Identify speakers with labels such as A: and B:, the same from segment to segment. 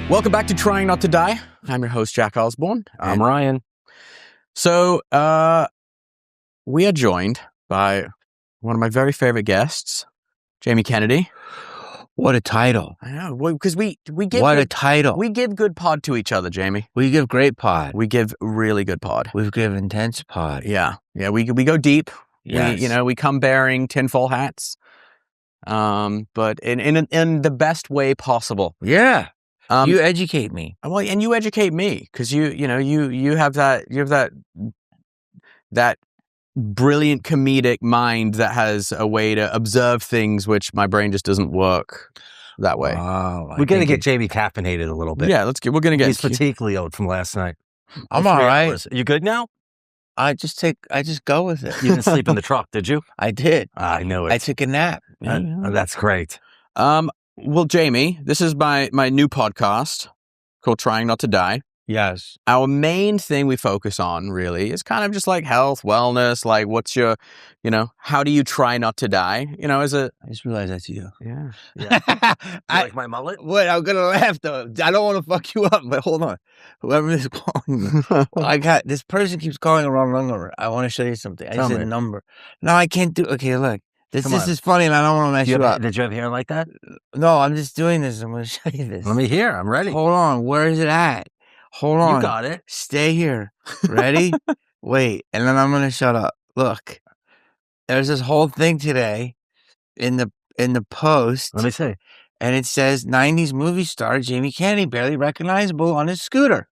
A: Welcome back to Trying Not to Die. I'm your host, Jack Osbourne.
B: I'm Ryan.
A: So, we are joined by one of my very favorite guests, Jamie Kennedy.
C: What a title.
A: I know, because we give
C: What
A: good,
C: a title.
A: We give good pod to each other, Jamie.
C: We give great pod.
A: We give really good pod.
C: We give intense pod.
A: Yeah. We go deep.
C: Yes.
A: We come bearing tinfoil hats. But in the best way possible.
C: Yeah. You educate me.
A: Well, and you educate me because you have that brilliant comedic mind that has a way to observe things which my brain just doesn't work that way.
C: Wow.
B: We're going to get Jamie caffeinated a little bit.
A: Yeah, we're going to get
B: He's fatigue-leoed from last night.
C: I'm all right.
B: You good now?
C: I just go with it.
B: You didn't sleep in the truck, did you?
C: I did.
B: I knew it.
C: I took a nap.
B: That's great.
A: Well, Jamie, this is my new podcast called Trying Not to Die.
C: Yes.
A: Our main thing we focus on really is kind of just like health, wellness, like what's your, how do you try not to die? I
C: just realized that's you.
A: Yeah.
B: Like my mullet?
C: Wait, I'm going to laugh though. I don't want to fuck you up, but hold on. Whoever is calling me. This person keeps calling a wrong number. I want to show you something. I said a number. No, I can't do. Okay, look. This is funny and I don't want to mess you up.
B: Did you have hair like that?
C: No, I'm just doing this. I'm going to show you this.
B: Let me hear. I'm ready.
C: Hold on. Where is it at? Hold on.
B: You got it.
C: Stay here. Ready? Wait. And then I'm going to shut up. Look. There's this whole thing today in the post.
B: Let me see.
C: And it says 90s movie star Jamie Kennedy barely recognizable on his scooter.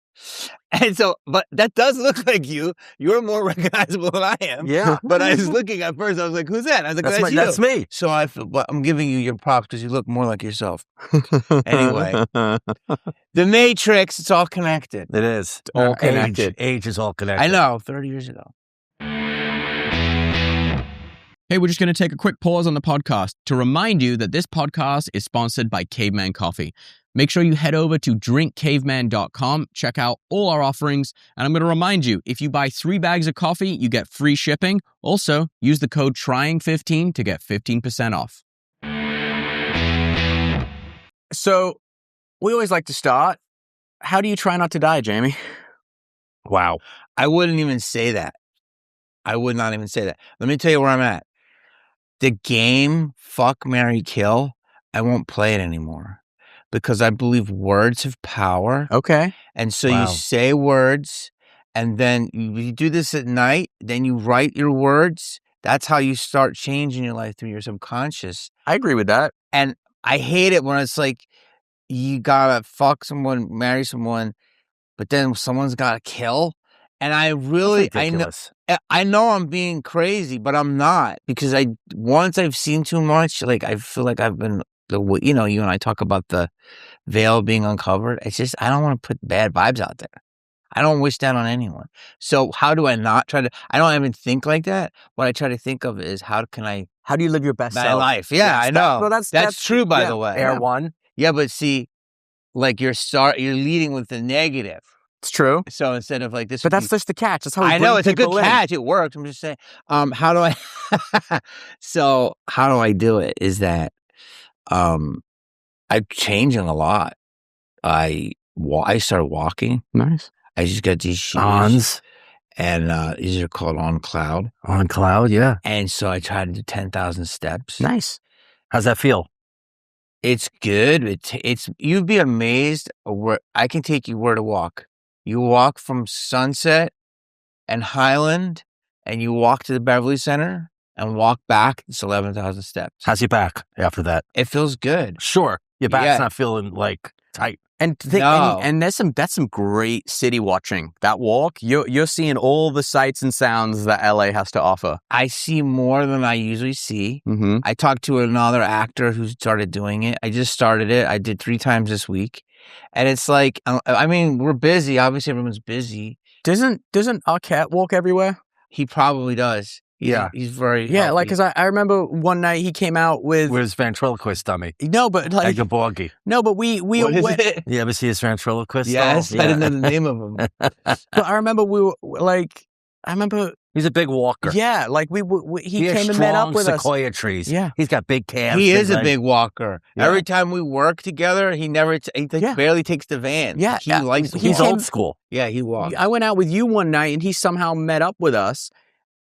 C: And so, but that does look like you. You're more recognizable than I am.
B: Yeah.
C: But I was looking at first, I was like, who's that? I was like, that's you.
B: That's me.
C: So I'm giving you your props because you look more like yourself. Anyway, The Matrix, it's all connected.
B: It is.
A: It's all connected.
B: Age is all connected.
C: I know, 30 years ago.
A: Hey, we're just going to take a quick pause on the podcast to remind you that this podcast is sponsored by Caveman Coffee. Make sure you head over to drinkcaveman.com, check out all our offerings, and I'm going to remind you, if you buy 3 bags of coffee, you get free shipping. Also, use the code TRYING15 to get 15% off. So, we always like to start. How do you try not to die, Jamie?
B: Wow.
C: I wouldn't even say that. I would not even say that. Let me tell you where I'm at. The game, Fuck, Marry, Kill, I won't play it anymore. Because I believe words have power.
A: Okay.
C: And so you say words, and then you do this at night, then you write your words. That's how you start changing your life through your subconscious.
A: I agree with that.
C: And I hate it when it's like, you gotta fuck someone, marry someone, but then someone's gotta kill. And I know I'm being crazy, but I'm not. Because once I've seen too much, like I feel like I've been... you and I talk about the veil being uncovered. It's just, I don't want to put bad vibes out there. I don't wish that on anyone. So how do I not try to, I don't even think like that. What I try to think of is how do you live your best life? Yeah, yes, I know. That's true, by the way.
B: Air one.
C: Yeah, but see, like you're leading with the negative.
A: It's true.
C: So instead of like this,
A: but that's just the catch. That's how
C: I know it's a good catch. It works. I'm just saying. How do I do it? Is that I'm changing a lot. I started walking.
A: Nice.
C: I just got these shoes.
B: Ons.
C: And these are called On Cloud.
B: On Cloud, yeah.
C: And so I tried to do 10,000 steps.
A: Nice.
B: How's that feel?
C: It's good. It's you'd be amazed where I can take you where to walk. You walk from Sunset and Highland, and you walk to the Beverly Center and walk back. It's 11,000 steps.
B: How's your back after that?
C: It feels good.
B: Sure, your back's not feeling like tight.
A: And that's some great city watching. That walk, you're seeing all the sights and sounds that LA has to offer.
C: I see more than I usually see.
A: Mm-hmm.
C: I talked to another actor who started doing it. I just started it. I did 3 times this week, and it's like, I mean, we're busy. Obviously, everyone's busy.
A: Doesn't Arquette walk everywhere?
C: He probably does.
B: Yeah.
C: He's very
A: healthy. Like, because I remember one night he came out with
B: his ventriloquist dummy.
A: No, but like
B: Agaborgi.
A: No, but we
C: what is it?
B: You ever see his ventriloquist?
C: Yes,
B: yeah.
C: I didn't know the name of him.
A: But I remember
B: He's a big walker.
A: Yeah, like he came and met up with us.
B: Sequoia trees.
A: Yeah.
B: He's got big calves.
C: He is a big walker.
B: Yeah.
C: Every time we work together, he never, barely takes the van.
A: Yeah.
C: He likes to
B: He's
C: walk.
B: old school.
C: Yeah, he walks.
A: I went out with you one night and he somehow met up with us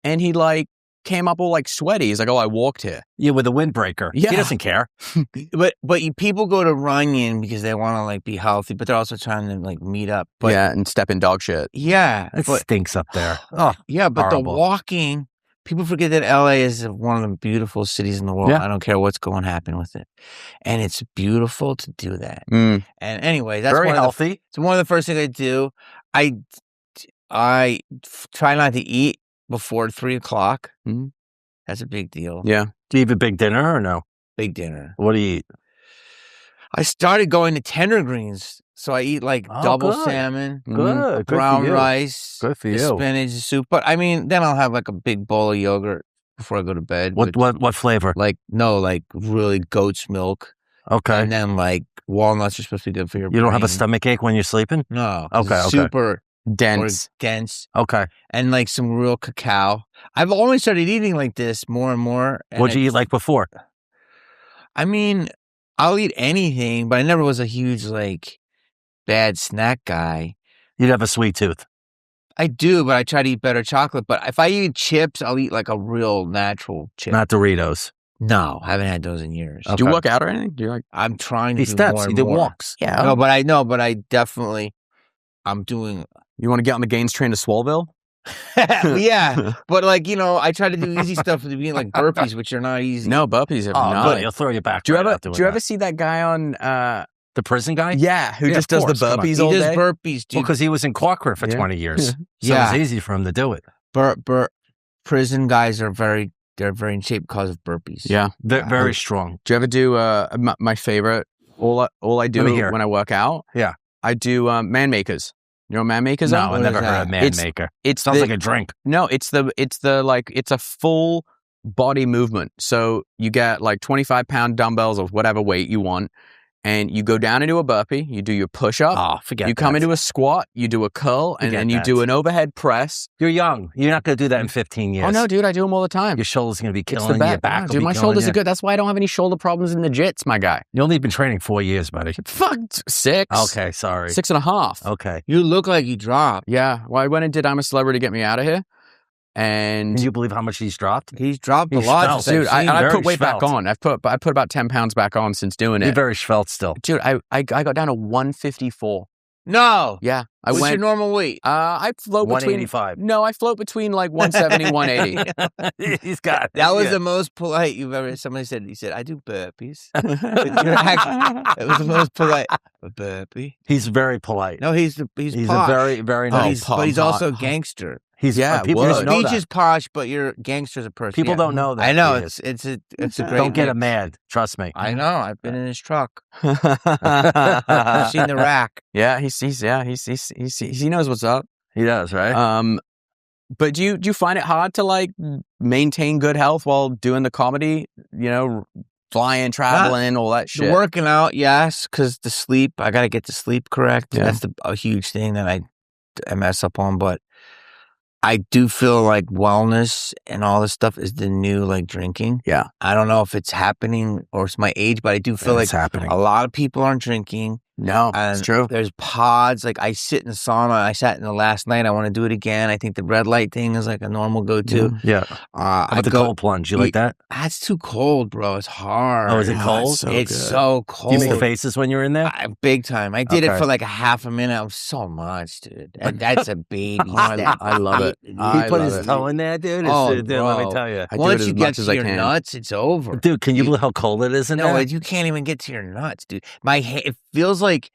A: and he like came up all like sweaty. He's like, oh, I walked here.
B: Yeah, with a windbreaker.
A: Yeah.
B: He doesn't care.
C: But people go to Runyon because they want to like be healthy, but they're also trying to like meet up. But
A: yeah, and step in dog shit.
C: yeah,
B: It stinks up there. Oh,
C: yeah, but
B: horrible.
C: the walking, people forget that LA is one of the beautiful cities in the world.
B: Yeah.
C: I don't care what's going to happen with it. And it's beautiful to do that.
A: Mm.
C: And anyway, that's
B: very healthy.
C: It's one of the first things I do. I try not to eat before 3:00.
A: Mm.
C: That's a big deal.
A: Yeah.
B: Do you have a big dinner or no?
C: Big dinner.
B: What do you eat?
C: I started going to tender greens. So I eat like double
B: good.
C: salmon,
B: Good. Good
C: brown
B: for you.
C: rice,
B: Good for
C: the
B: you.
C: spinach soup. But I mean, then I'll have like a big bowl of yogurt before I go to bed.
B: What flavor?
C: Like really goat's milk.
B: Okay.
C: And then like walnuts are supposed to be good for your
B: You don't have a
C: brain.
B: stomach ache when you're sleeping?
C: No. 'cause
B: Okay,
C: it's
B: okay.
C: super
A: Dense.
C: dense.
B: Okay.
C: And like some real cacao. I've only started eating like this more and more. And
B: What'd you eat like before?
C: I mean, I'll eat anything, but I never was a huge like bad snack guy.
B: You'd have a sweet tooth.
C: I do, but I try to eat better chocolate. But if I eat chips, I'll eat like a real natural chip.
B: Not Doritos.
C: No, I haven't had those in years.
B: Okay.
A: Do you work out or anything? Do you like?
C: I'm trying to
B: He
C: do
B: steps.
C: more
B: He
C: and
B: did
C: more.
B: walks.
A: Yeah.
C: No, but I definitely, I'm doing.
A: You want to get on the Gaines train to Swallville?
C: Yeah, but like I try to do easy stuff to be like burpees, which are not easy.
A: No, burpees are
B: Oh,
A: not.
B: good. He'll throw you back.
A: Do you
B: right
A: ever
B: out doing
A: do you ever
B: that.
A: see that guy on
B: The prison guy?
A: yeah, who
B: Yeah,
A: just
B: of
A: does the
B: course. Come on.
A: burpees
C: He
A: all
C: does
A: day?
C: burpees, dude.
B: Well, because he was in corporate for
A: Yeah.
B: 20 years. So
C: Yeah.
B: it's easy for him to do it.
C: Prison guys are very in shape because of burpees.
A: Yeah.
B: Very strong.
A: Do you ever do my favorite? All I do
B: Let me hear.
A: when I work out.
B: Yeah.
A: I do man makers. You know what man makers
B: No,
A: are?
B: I
C: What
B: never
C: is
B: heard
C: that?
B: of man maker.
A: It's
B: Sounds
A: the-
B: like a drink.
A: No, it's a full body movement. So you get like 25-pound dumbbells or whatever weight you want, and you go down into a burpee. You do your push up.
B: Oh, forget
A: you come
B: that.
A: into a squat. You do a curl, and
B: Forget
A: then you
B: that.
A: do an overhead press.
B: You're young. You're not going to do that in 15 years.
A: Oh no, dude, I do them all the time.
B: Your shoulder's going to be
A: It's
B: killing
A: the
B: you.
A: best.
B: Your back
A: Yeah,
B: will
A: dude,
B: be
A: my
B: killing
A: shoulders
B: you.
A: are good. That's why I don't have any shoulder problems in the jits, my guy.
B: You only been training 4 years, buddy.
A: Fuck, 6.
B: Okay, sorry.
A: 6.5.
B: Okay.
C: You look like you dropped.
A: Yeah. Well, I went and did I'm a Celebrity, Get Me Out of Here. And
B: Can you believe how much he's dropped?
C: He's dropped a
B: He's
C: lot.
B: svelte.
C: since
A: dude,
C: I've seen
A: I
C: him.
A: put weight back
B: svelte.
A: on. I put about 10 pounds back on since doing
B: You're
A: it.
B: very svelte still.
A: Dude, I got down to 154.
C: No.
A: Yeah. I
C: What's
A: went
C: your normal weight?
A: I float between
B: 185.
A: No, I float between like 170, 180.
B: He's got
C: That was
B: yeah.
C: the most polite you've ever. Somebody said. He said, "I do burpees." It was the most polite. A burpee.
B: He's very polite.
C: No, he's
B: He's
C: posh.
B: a very, very
C: But
A: Oh,
B: nice.
C: he's
A: hot.
C: also a gangster.
B: He's
A: Yeah,
B: people
A: word.
C: Your
B: don't know
C: speech
B: that.
C: is posh, but your gangster's a person.
B: People
C: Yeah.
B: don't know that.
C: I know
B: David.
C: it's a great.
B: Don't get
C: mix.
B: him mad. Trust me.
C: I know. I've been in his truck.
A: yeah,
C: I've seen the rack.
A: he knows what's up.
B: He does, right?
A: But do you find it hard to like maintain good health while doing the comedy? You know, flying, traveling, all that shit.
C: The working out, yes, because the sleep. I got to get the sleep correct.
A: Yeah.
C: That's a huge thing that I mess up on. But I do feel like wellness and all this stuff is the new like drinking.
A: Yeah.
C: I don't know if it's happening or it's my age, but I do feel
B: It's
C: like
B: happening.
C: a lot of people aren't drinking.
A: No,
C: And
A: it's true.
C: There's pods. Like I sit in the sauna. I sat in the last night. I want to do it again. I think the red light thing is like a normal go-to.
B: Yeah. How about the cold plunge? You like that?
C: That's too cold, bro. It's hard.
B: Oh, is it cold?
A: It's so
C: it's
A: good.
C: so cold.
B: Do you make faces when you're in there?
C: Big time. I did it
B: Okay.
C: for like a half a minute. It was so much, dude. That's a baby step.
A: I love it.
B: He
A: I
B: put
A: love
B: his
A: it.
B: toe in there, dude.
C: Oh,
B: Dude, let me
C: bro.
B: tell you.
A: I do
C: Once
A: it as
C: you
A: much
C: get
A: as
C: to
A: I
C: your
A: can.
C: nuts, it's over.
B: Dude, can you believe how cold it is in
C: No,
B: there?
C: you can't even get to your nuts, dude. It feels like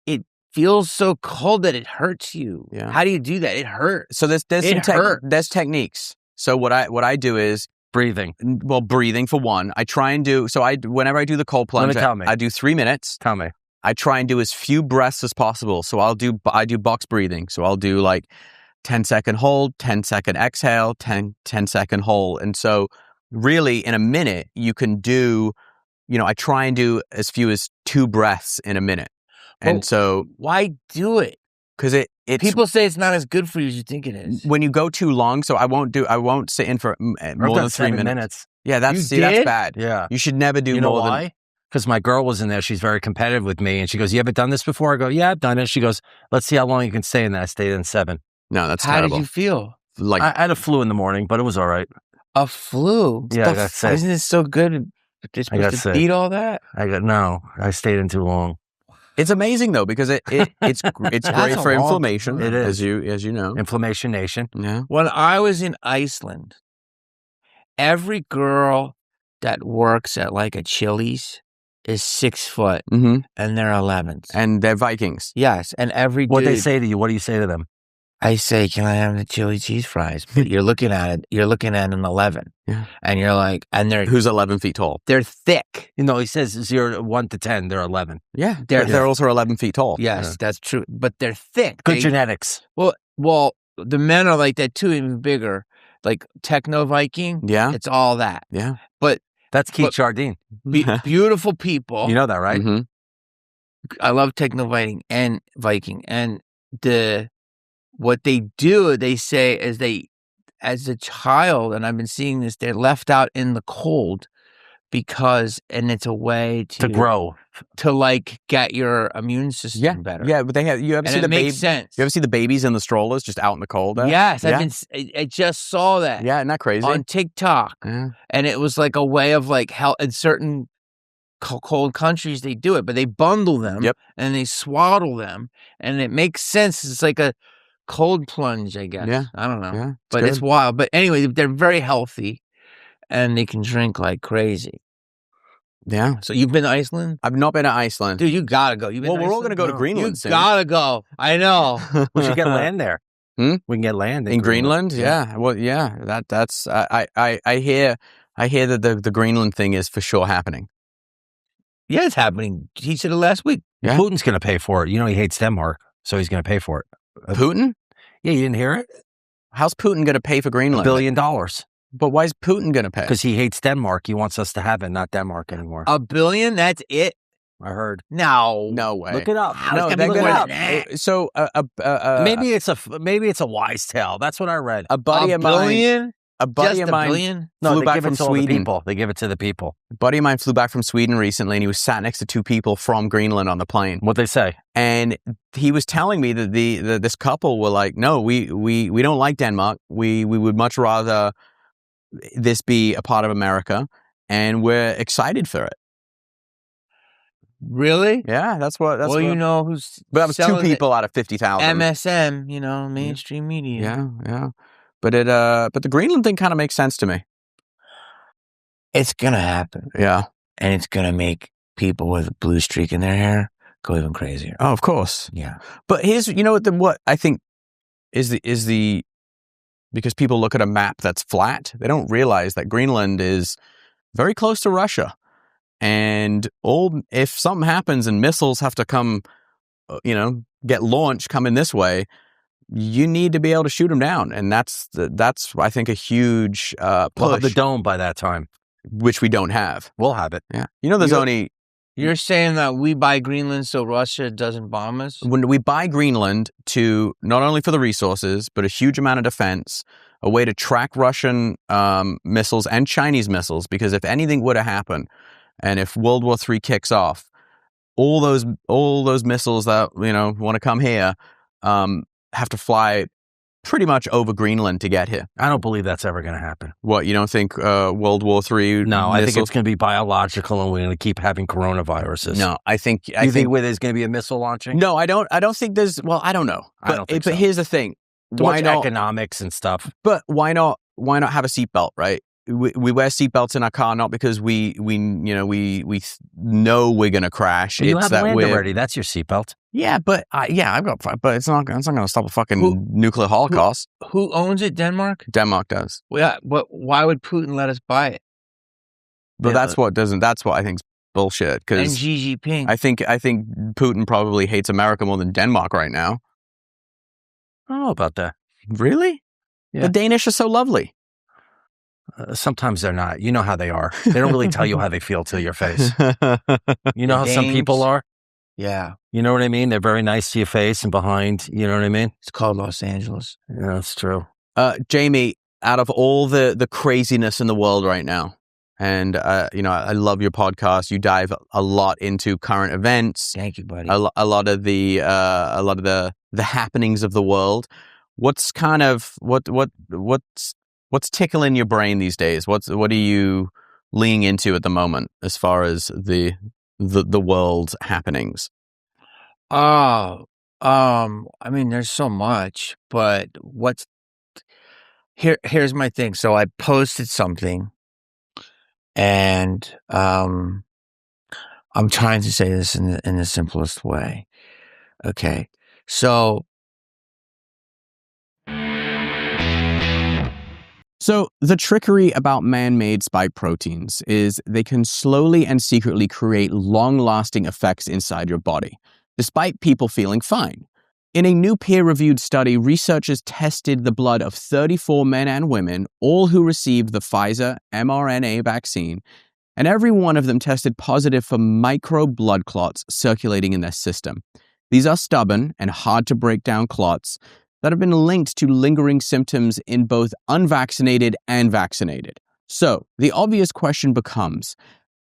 C: it feels so cold that it hurts you.
A: Yeah.
C: How do you do that? It hurts.
A: So there's
C: It
A: some
C: hurts.
A: there's techniques. So what I do is
B: Breathing.
A: well, breathing for one. I try and do whenever I do the cold plunge,
B: tell me.
A: I do 3 minutes.
B: Tell me.
A: I try and do as few breaths as possible. So I do box breathing. So I'll do like 10-second hold, 10-second exhale, 10-second hold. And so really in a minute you can do, I try and do as few as 2 breaths in a minute. And
C: Well,
A: so
C: Why do it?
A: because it's
C: people say it's not as good for you as you think it is.
A: when you go too long. So I won't sit in for more than 3 minutes. Yeah, that's bad.
B: Yeah.
A: You should never do
B: You know
A: more than.
B: why? Because my girl was in there. She's very competitive with me. And she goes, you ever done this before? I go, yeah, I've done it. She goes, let's see how long you can stay in that. I stayed in 7.
A: No, that's
C: How
A: terrible.
C: did you feel?
A: Like
B: I had a flu in the morning, but it was all right.
C: A flu?
B: Yeah, I got sick.
C: Isn't it so good? They're supposed to eat all that?
B: I stayed in too long.
A: it's amazing though because it's great for inflammation.
B: It is,
A: as you know,
B: Inflammation Nation.
A: Yeah.
C: When I was in Iceland, every girl that works at like a Chili's is 6 foot,
A: Mm-hmm.
C: and they're 11s.
A: And they're Vikings.
C: Yes, and every
B: What
C: dude,
B: they say to you? What do you say to them?
C: I say, can I have the chili cheese fries? But you're looking at it, you're looking at an 11.
A: Yeah.
C: And you're like, and
A: Who's 11 feet tall?
C: they're thick.
B: You know, he says 0 1 to 10. They're 11.
A: Yeah.
C: They're-
A: They're also 11 feet tall.
C: Yes, that's true. But they're thick.
B: Good genetics.
C: Well, the men are like that too, even bigger. Like techno Viking.
A: Yeah.
C: It's all that.
A: Yeah.
B: That's Keith
C: But-
B: Jardine.
C: Beautiful people.
B: You know that, right?
A: Mhm.
C: I love techno Viking and what they do, they say is as a child, and I've been seeing this, they're left out in the cold and it's a way
B: To grow.
C: to like get your immune system better.
A: Yeah, but you ever
C: And
A: see
C: it
A: the
C: makes sense.
A: You ever see the babies in the strollers just out in the cold there?
C: Yes,
A: Yeah.
C: I just saw that
A: Yeah, isn't that crazy?
C: on TikTok.
A: Yeah.
C: And it was like a way of like how in certain cold countries they do it, but they bundle them
A: Yep.
C: and they swaddle them, and it makes sense. It's like a cold plunge, I guess.
A: Yeah.
C: I don't know,
A: Yeah,
C: but it's wild. But anyway, they're very healthy, and they can drink like crazy.
A: Yeah.
C: So you've been to Iceland,
A: I've not been to Iceland.
C: dude? You gotta go. You've been.
A: Well,
C: to
A: we're all
C: Iceland?
A: going to go to
C: No.
A: Greenland
C: You
A: soon.
C: gotta go. I know.
B: We should get land there.
A: Hmm?
B: We can get land
A: In Greenland. Yeah. Well, yeah. That's I hear that the Greenland thing is for sure happening.
C: Yeah, it's happening. He said it last week.
A: Yeah.
B: Putin's going to pay for it. You know, he hates Denmark, so he's going to pay for it.
A: Putin?
B: Yeah, you didn't hear it?
A: How's Putin going to pay for
B: $1
A: Greenland?
B: billion.
A: But why is Putin going to pay?
B: Because he hates Denmark. He wants us to have it, not Denmark anymore.
C: $1 billion. That's it.
B: I heard.
C: No.
A: No way.
B: Look it up.
A: No,
C: It's
A: they're
C: gonna be
A: gonna-
C: more than that.
A: So
B: maybe it's a wise tale. That's what I read.
A: a buddy
C: $1
A: of mine.
C: billion?
A: A buddy
C: Just
A: of
C: $1
A: mine
C: billion?
B: No,
A: flew
B: they
A: back
B: give
A: from
B: it to all the
A: Sweden.
B: people. They give it to the people.
A: A buddy of mine flew back from Sweden recently, and he was sat next to 2 people from Greenland on the plane.
B: What they say?
A: And he was telling me that this couple were like, no, we don't like Denmark. We would much rather this be a part of America, and we're excited for it.
C: Really?
A: Yeah, that's what.
C: Well, you know who's
A: But that was 2
C: selling it?
A: people out of 50,000.
C: MSM, mainstream media.
A: Yeah. But the Greenland thing kind of makes sense to me.
C: It's gonna happen,
A: Yeah.
C: and it's gonna make people with a blue streak in their hair go even crazier.
A: Oh, of course.
C: Yeah.
A: But here's, what I think is the because people look at a map that's flat, they don't realize that Greenland is very close to Russia. And if something happens and missiles have to come, get launched coming this way, you need to be able to shoot them down. And that's I think a huge
B: We'll
A: push,
B: have the dome by that time.
A: which we don't have.
B: We'll have it.
A: Yeah. There's only
C: You're saying that we buy Greenland so Russia doesn't bomb us?
A: when we buy Greenland to not only for the resources, but a huge amount of defense, a way to track Russian missiles and Chinese missiles, because if anything were to happen, and if World War III kicks off, all those missiles that want to come here have to fly pretty much over Greenland to get here.
B: I don't believe that's ever going to happen.
A: What, you don't think World War III?
B: No, I think
A: missiles?
B: it's going to be biological, and we're going to keep having coronaviruses.
A: No, I think
B: You think where there's going to be a missile launching?
A: No, I don't think there's. Well, I don't know.
B: I don't think
A: but
B: so.
A: here's the thing.
B: Too
A: Why
B: much
A: not?
B: economics and stuff.
A: But why not have a seatbelt, right? We wear seatbelts in our car not because we know we're going to crash.
B: You
A: it's
B: have
A: that
B: land
A: we're
B: already. That's your seatbelt.
A: Yeah, but I've got, but it's not going to stop a fucking nuclear holocaust.
C: Who owns it? Denmark?
A: Denmark does.
C: Well, yeah, but why would Putin let us buy it?
A: But
C: Yeah,
A: that's what I think is bullshit.
C: And
A: Because
C: Xi Jinping.
A: I think Putin probably hates America more than Denmark right now.
B: I don't know about that.
A: Really?
B: Yeah.
A: The Danish are so lovely.
B: Sometimes they're not. You know how they are. They don't really tell you how they feel to your face. You know how some
C: Danes.
B: people are?
C: Yeah.
B: You know what I mean? They're very nice to your face and behind. You know what I mean?
C: It's called Los Angeles.
B: Yeah, that's true.
A: Jamie, out of all the craziness in the world right now, and I love your podcast. You dive a lot into current events.
C: Thank you, buddy.
A: A lot of the happenings of the world. What's kind of what's tickling your brain these days? What are you leaning into at the moment as far as the world's happenings?
C: Oh, I mean, there's so much, but here's my thing. So I posted something, and I'm trying to say this in the simplest way. Okay, so
A: the trickery about man-made spike proteins is they can slowly and secretly create long-lasting effects inside your body, despite people feeling fine. In a new peer-reviewed study, researchers tested the blood of 34 men and women, all who received the Pfizer mRNA vaccine, and every one of them tested positive for micro blood clots circulating in their system. These are stubborn and hard to break down clots that have been linked to lingering symptoms in both unvaccinated and vaccinated. So, the obvious question becomes,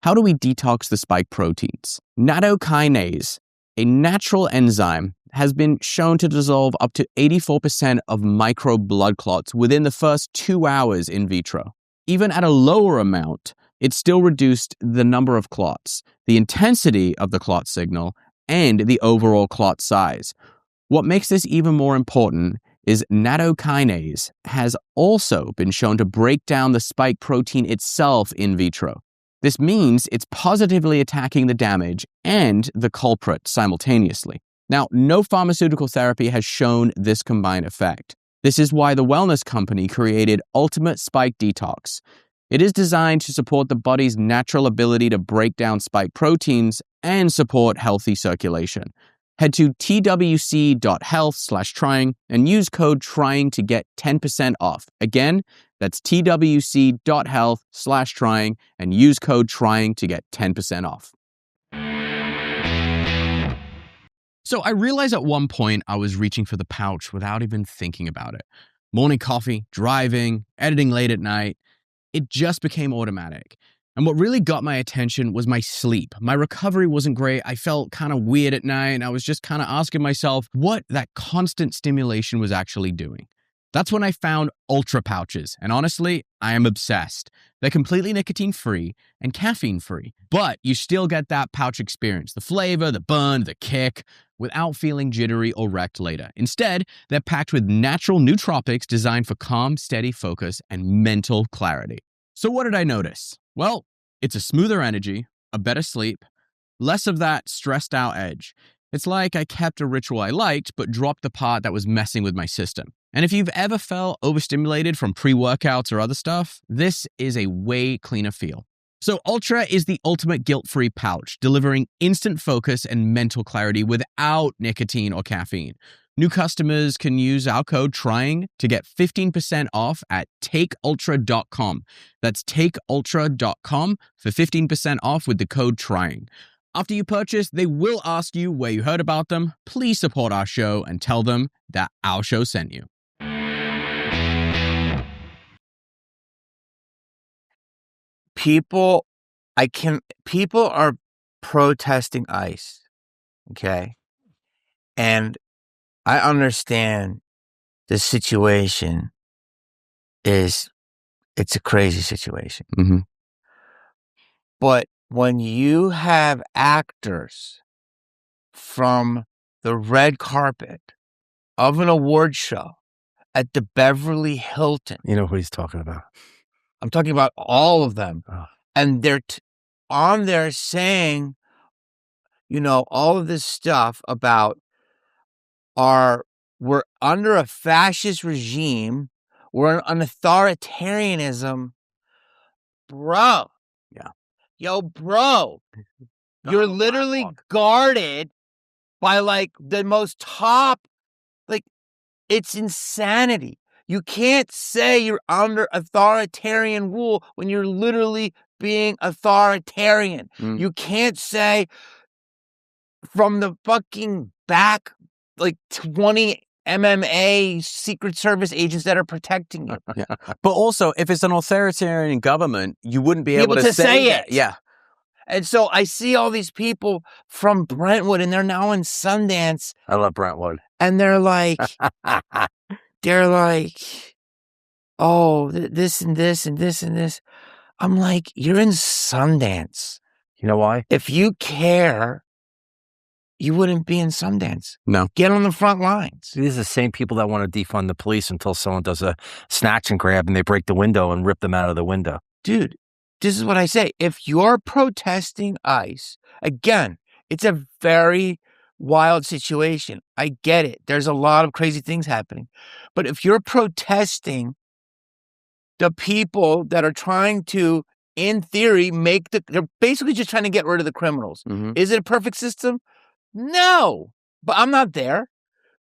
A: how do we detox the spike proteins? Nattokinase, a natural enzyme, has been shown to dissolve up to 84% of micro blood clots within the first 2 hours in vitro. Even at a lower amount, it still reduced the number of clots, the intensity of the clot signal, and the overall clot size. What makes this even more important is nattokinase has also been shown to break down the spike protein itself in vitro. This means it's positively attacking the damage and the culprit simultaneously. Now, no pharmaceutical therapy has shown this combined effect. This is why the wellness company created Ultimate Spike Detox. It is designed to support the body's natural ability to break down spike proteins and support healthy circulation. Head to twc.health/trying and use code TRYING to get 10% off. Again, that's twc.health/trying and use code TRYING to get 10% off. So I realized at one point I was reaching for the pouch without even thinking about it. Morning coffee, driving, editing late at night. It just became automatic. And what really got my attention was my sleep. My recovery wasn't great. I felt kind of weird at night, and I was just kind of asking myself what that constant stimulation was actually doing. That's when I found Ultra pouches, and honestly, I am obsessed. They're completely nicotine-free and caffeine-free, but you still get that pouch experience, the flavor, the burn, the kick, without feeling jittery or wrecked later. Instead, they're packed with natural nootropics designed for calm, steady focus and mental clarity. So what did I notice? Well, it's a smoother energy, a better sleep, less of that stressed out edge. It's like I kept a ritual I liked, but dropped the part that was messing with my system. And if you've ever felt overstimulated from pre-workouts or other stuff, this is a way cleaner feel. So Ultra is the ultimate guilt-free pouch, delivering instant focus and mental clarity without nicotine or caffeine. New customers can use our code TRYING to get 15% off at takeultra.com. That's takeultra.com for 15% off with the code TRYING. After you purchase, they will ask you where you heard about them. Please support our show and tell them that our show sent you.
C: People are protesting ICE. Okay. And I understand the situation it's a crazy situation.
A: Mm-hmm.
C: But when you have actors from the red carpet of an award show at the Beverly Hilton.
B: You know who he's talking about.
C: I'm talking about all of them.
B: Oh.
C: And they're on there saying, all of this stuff about we're under a fascist regime. We're an authoritarianism. Bro.
A: Yeah.
C: Yo, bro. You're literally guarded by the most top, it's insanity. You can't say you're under authoritarian rule when you're literally being authoritarian. You can't say from the fucking back, like 20 MMA Secret Service agents that are protecting you.
A: Yeah. But also, if it's an authoritarian government, you wouldn't be able to say
C: it.
A: Yeah.
C: And so I see all these people from Brentwood, and they're now in Sundance.
B: I love Brentwood.
C: And they're like, oh, this and this and this and this. I'm like, you're in Sundance.
B: You know why?
C: If you care, you wouldn't be in Sundance.
A: No.
C: Get on the front lines.
B: These are the same people that want to defund the police until someone does a snatch and grab and they break the window and rip them out of the window.
C: Dude, this is what I say. If you're protesting ICE, again, it's a very wild situation. I get it. There's a lot of crazy things happening. But if you're protesting the people that are trying to, in theory, they're basically just trying to get rid of the criminals.
A: Mm-hmm.
C: Is it a perfect system? No. But I'm not there.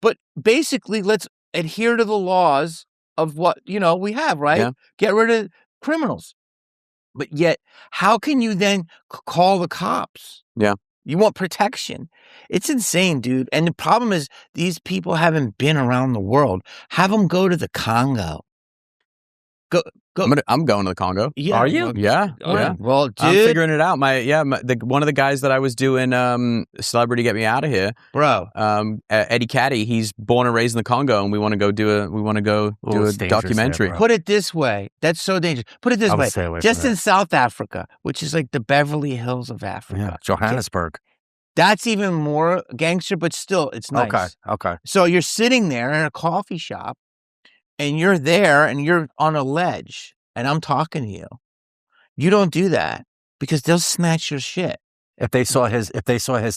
C: But basically, let's adhere to the laws of what, we have, right?
A: Yeah.
C: Get rid of criminals. But yet, how can you then call the cops?
A: Yeah.
C: You want protection. It's insane, dude. And the problem is these people haven't been around the world. Have them go to the Congo. Go.
A: I'm going to the Congo.
C: Yeah.
B: Are you?
A: Yeah. Yeah.
C: Well, dude.
A: I'm figuring it out. One of the guys that I was doing Celebrity Get Me Out of Here,
C: bro.
A: Eddie Caddy, he's born and raised in the Congo, and we want to go do a documentary.
B: There,
C: put it this way. That's so dangerous. Put it this way. Just in South Africa, which is like the Beverly Hills of Africa.
B: Yeah. Johannesburg.
C: That's even more gangster, but still, it's nice.
B: Okay.
C: So you're sitting there in a coffee shop, and you're there, and you're on a ledge, and I'm talking to you. You don't do that because they'll snatch your shit.
B: If they saw his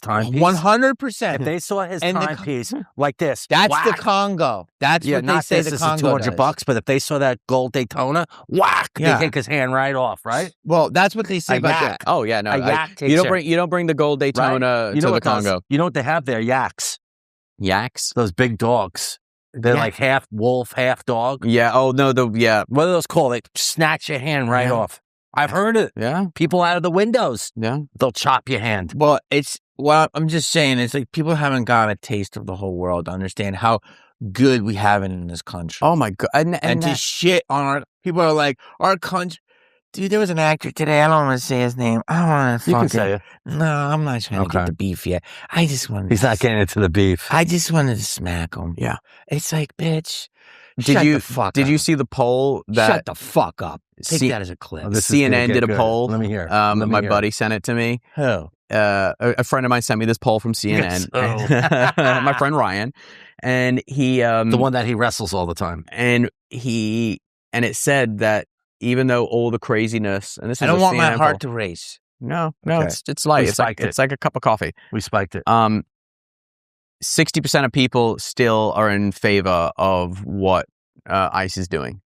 B: timepiece,
C: 100%.
B: If they saw his timepiece like this,
C: that's
B: whack.
C: the Congo. That's what they say the Congo
B: is $200. But if they saw that gold Daytona, whack, they take his hand right off, right?
C: Well, that's what they say about that.
A: Oh yeah, no,
B: you
A: don't bring the gold Daytona to the Congo.
B: You know what they have there? Yaks.
A: Yaks.
B: Those big dogs. They're like half wolf, half dog.
A: Yeah. Oh no.
B: What are those called? They snatch your hand right off. I've heard it.
A: Yeah.
B: People out of the windows.
A: Yeah.
B: They'll chop your hand.
C: Well, I'm just saying, it's like people haven't got a taste of the whole world to understand how good we have it in this country.
A: Oh my God.
C: And to shit on our people are like, our country. Dude, there was an actor today. I don't want to say his name. I don't want to fucking.
B: You can say it.
C: No, I'm not trying to get the beef yet. I just wanted.
B: He's not getting into the beef.
C: I just wanted to smack him.
A: Yeah.
C: It's like, bitch.
A: Did you see the poll that?
C: Shut the fuck up. Take that as a clip.
A: CNN did a poll.
B: Let me hear.
A: My buddy sent it to me.
C: Who?
A: A friend of mine sent me this poll from CNN.
C: Yes.
A: My friend Ryan, and he
B: the one that he wrestles all the time.
A: And it said that even though all the craziness, and this is
C: I don't want my
A: CNN
C: heart
A: poll.
C: to race.
A: No,
B: Okay.
A: it's light. It's like a cup of coffee.
B: We spiked it.
A: 60% of people still are in favor of what ICE is doing,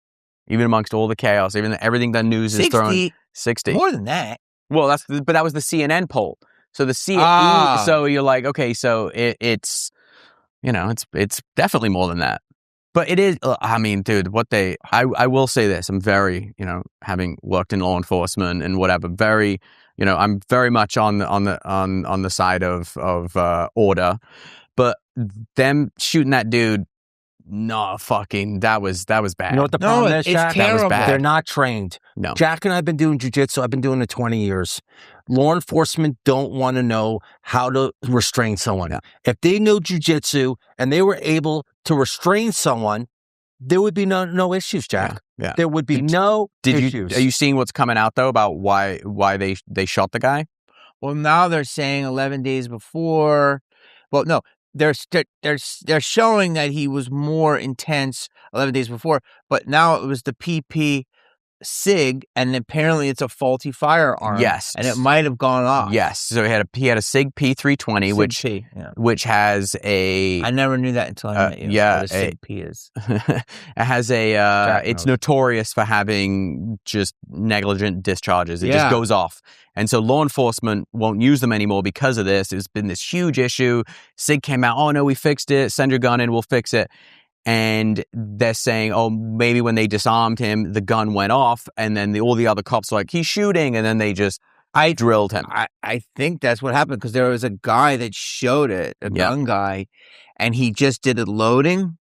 A: even amongst all the chaos, even everything that news is throwing. 60.
C: More than that.
A: Well, that was the CNN poll. So the CNN. So you're like, okay, so it's it's definitely more than that. But it is. I mean, dude, I will say this. I'm very, having worked in law enforcement and whatever, very, I'm very much on the side of order. But them shooting that dude, no, fucking, that was bad.
B: You know what the problem is, Jack?
C: Terrible.
B: That was bad. They're not trained.
A: No.
B: Jack and I have been doing jiu-jitsu. I've been doing it 20 years. Law enforcement don't want to know how to restrain someone.
A: Yeah.
B: If they knew jiu-jitsu and they were able to restrain someone, there would be no issues, Jack.
A: Yeah.
B: There would be no issues.
A: Are you seeing what's coming out, though, about why they shot the guy?
C: Well, now they're saying 11 days before. Well, no. They're showing that he was more intense 11 days before, but now it was the PP SIG, and apparently it's a faulty firearm.
A: Yes,
C: and it might have gone off.
A: Yes, so he had a SIG P320, which has a.
C: I never knew that until I met you.
A: Yeah,
C: what a SIG P is.
A: It has a. It's notorious for having just negligent discharges. It just goes off. And so law enforcement won't use them anymore because of this. It's been this huge issue. SIG came out, oh no, we fixed it. Send your gun in, we'll fix it. And they're saying, oh, maybe when they disarmed him, the gun went off. And then all the other cops were like, he's shooting. And then they just
C: I
A: drilled him.
C: I think that's what happened because there was a guy that showed it, a young guy, and he just did it loading,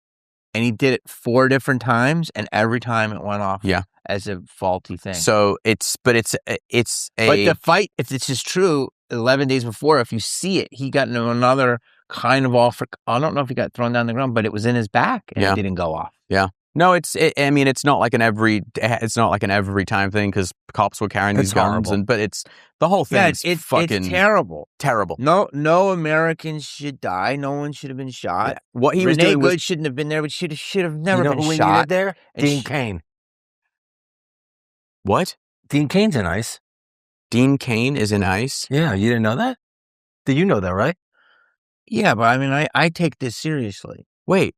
C: and he did it 4 different times, and every time it went off as a faulty thing.
A: So but the
C: fight, if this is true, 11 days before, if you see it, he got into another kind of offer. I don't know if he got thrown down the ground, but it was in his back and it didn't go off.
A: Yeah. No, it's not like an every time thing because cops were carrying these guns, but it's the whole thing. It's fucking
C: terrible.
A: Terrible.
C: No Americans should die. No one should have been shot.
A: Yeah. What he was
C: Renee
A: doing
C: Good shouldn't have been there, but should have never been
B: who
C: shot.
B: There, Dean Cain.
A: What?
B: Dean Cain's in ICE.
A: Dean Cain is in ICE?
B: Yeah, you didn't know that? Did you know that, right?
C: Yeah, but I mean, I take this seriously.
A: Wait,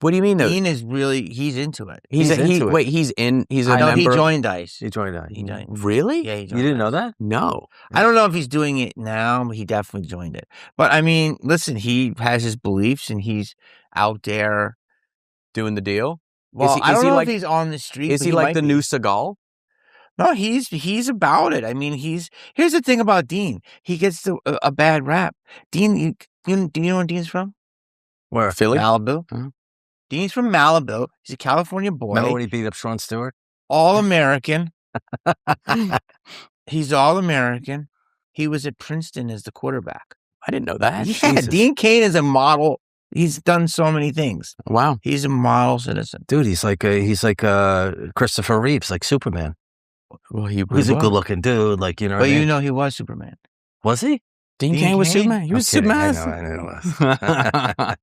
A: what do you mean though?
C: Dean is he's into it.
A: He's into it. Wait, he's a member?
C: He joined ICE.
B: He joined ICE.
C: He joined.
A: Really?
C: Yeah, he joined.
B: You didn't know that?
A: No.
C: I don't know if he's doing it now, but he definitely joined it. But I mean, listen, he has his beliefs and he's out there
A: doing the deal.
C: Well, I don't know if he's on the street.
A: Is he like the new Seagal?
C: No, he's about it. I mean, here's the thing about Dean. He gets a bad rap. Dean, do you know where Dean's from?
A: Where? Philly?
C: Malibu.
A: Uh-huh.
C: Dean's from Malibu. He's a California boy.
B: Remember when he beat up Sean Stewart?
C: All-American. He's all-American. He was at Princeton as the quarterback.
A: I didn't know that.
C: Yeah, Jesus. Dean Cain is a model. He's done so many things.
A: Wow.
C: He's a model citizen.
B: Dude, he's like Christopher Reeves, like Superman.
A: Well,
B: he's a good-looking dude, like, you know.
C: But you know he was Superman.
B: Was he?
A: Dean Cain was Superman. He was Superman.
B: I know it was. I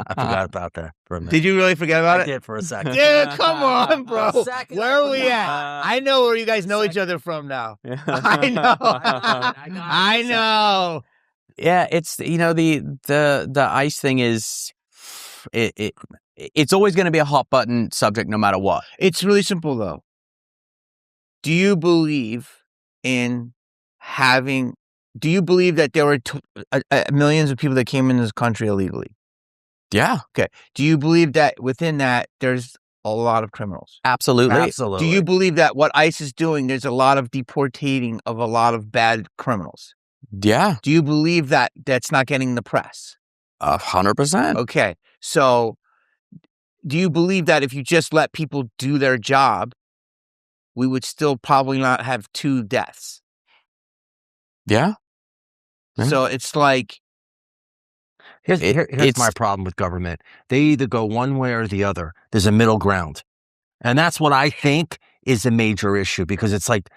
B: forgot about that for a minute.
C: Did you really forget about it?
B: I did for a second.
C: Dude, come on, bro. Where are we at? I know where you guys know each other from now. I know. I know.
A: Yeah, it's the ICE thing is it's always going to be a hot button subject no matter what.
C: It's really simple though. Do you believe that there were millions of people that came in this country illegally?
A: Yeah.
C: Okay. Do you believe that within that there's a lot of criminals?
A: Absolutely.
B: Absolutely.
C: Do you believe that what ICE is doing, there's a lot of deportating of a lot of bad criminals?
A: Yeah.
C: Do you believe that that's not getting the press?
A: 100%.
C: Okay. So do you believe that if you just let people do their job, we would still probably not have 2 deaths?
A: Yeah.
C: So it's like...
B: Here's my problem with government. They either go one way or the other. There's a middle ground. And that's what I think is a major issue because it's like,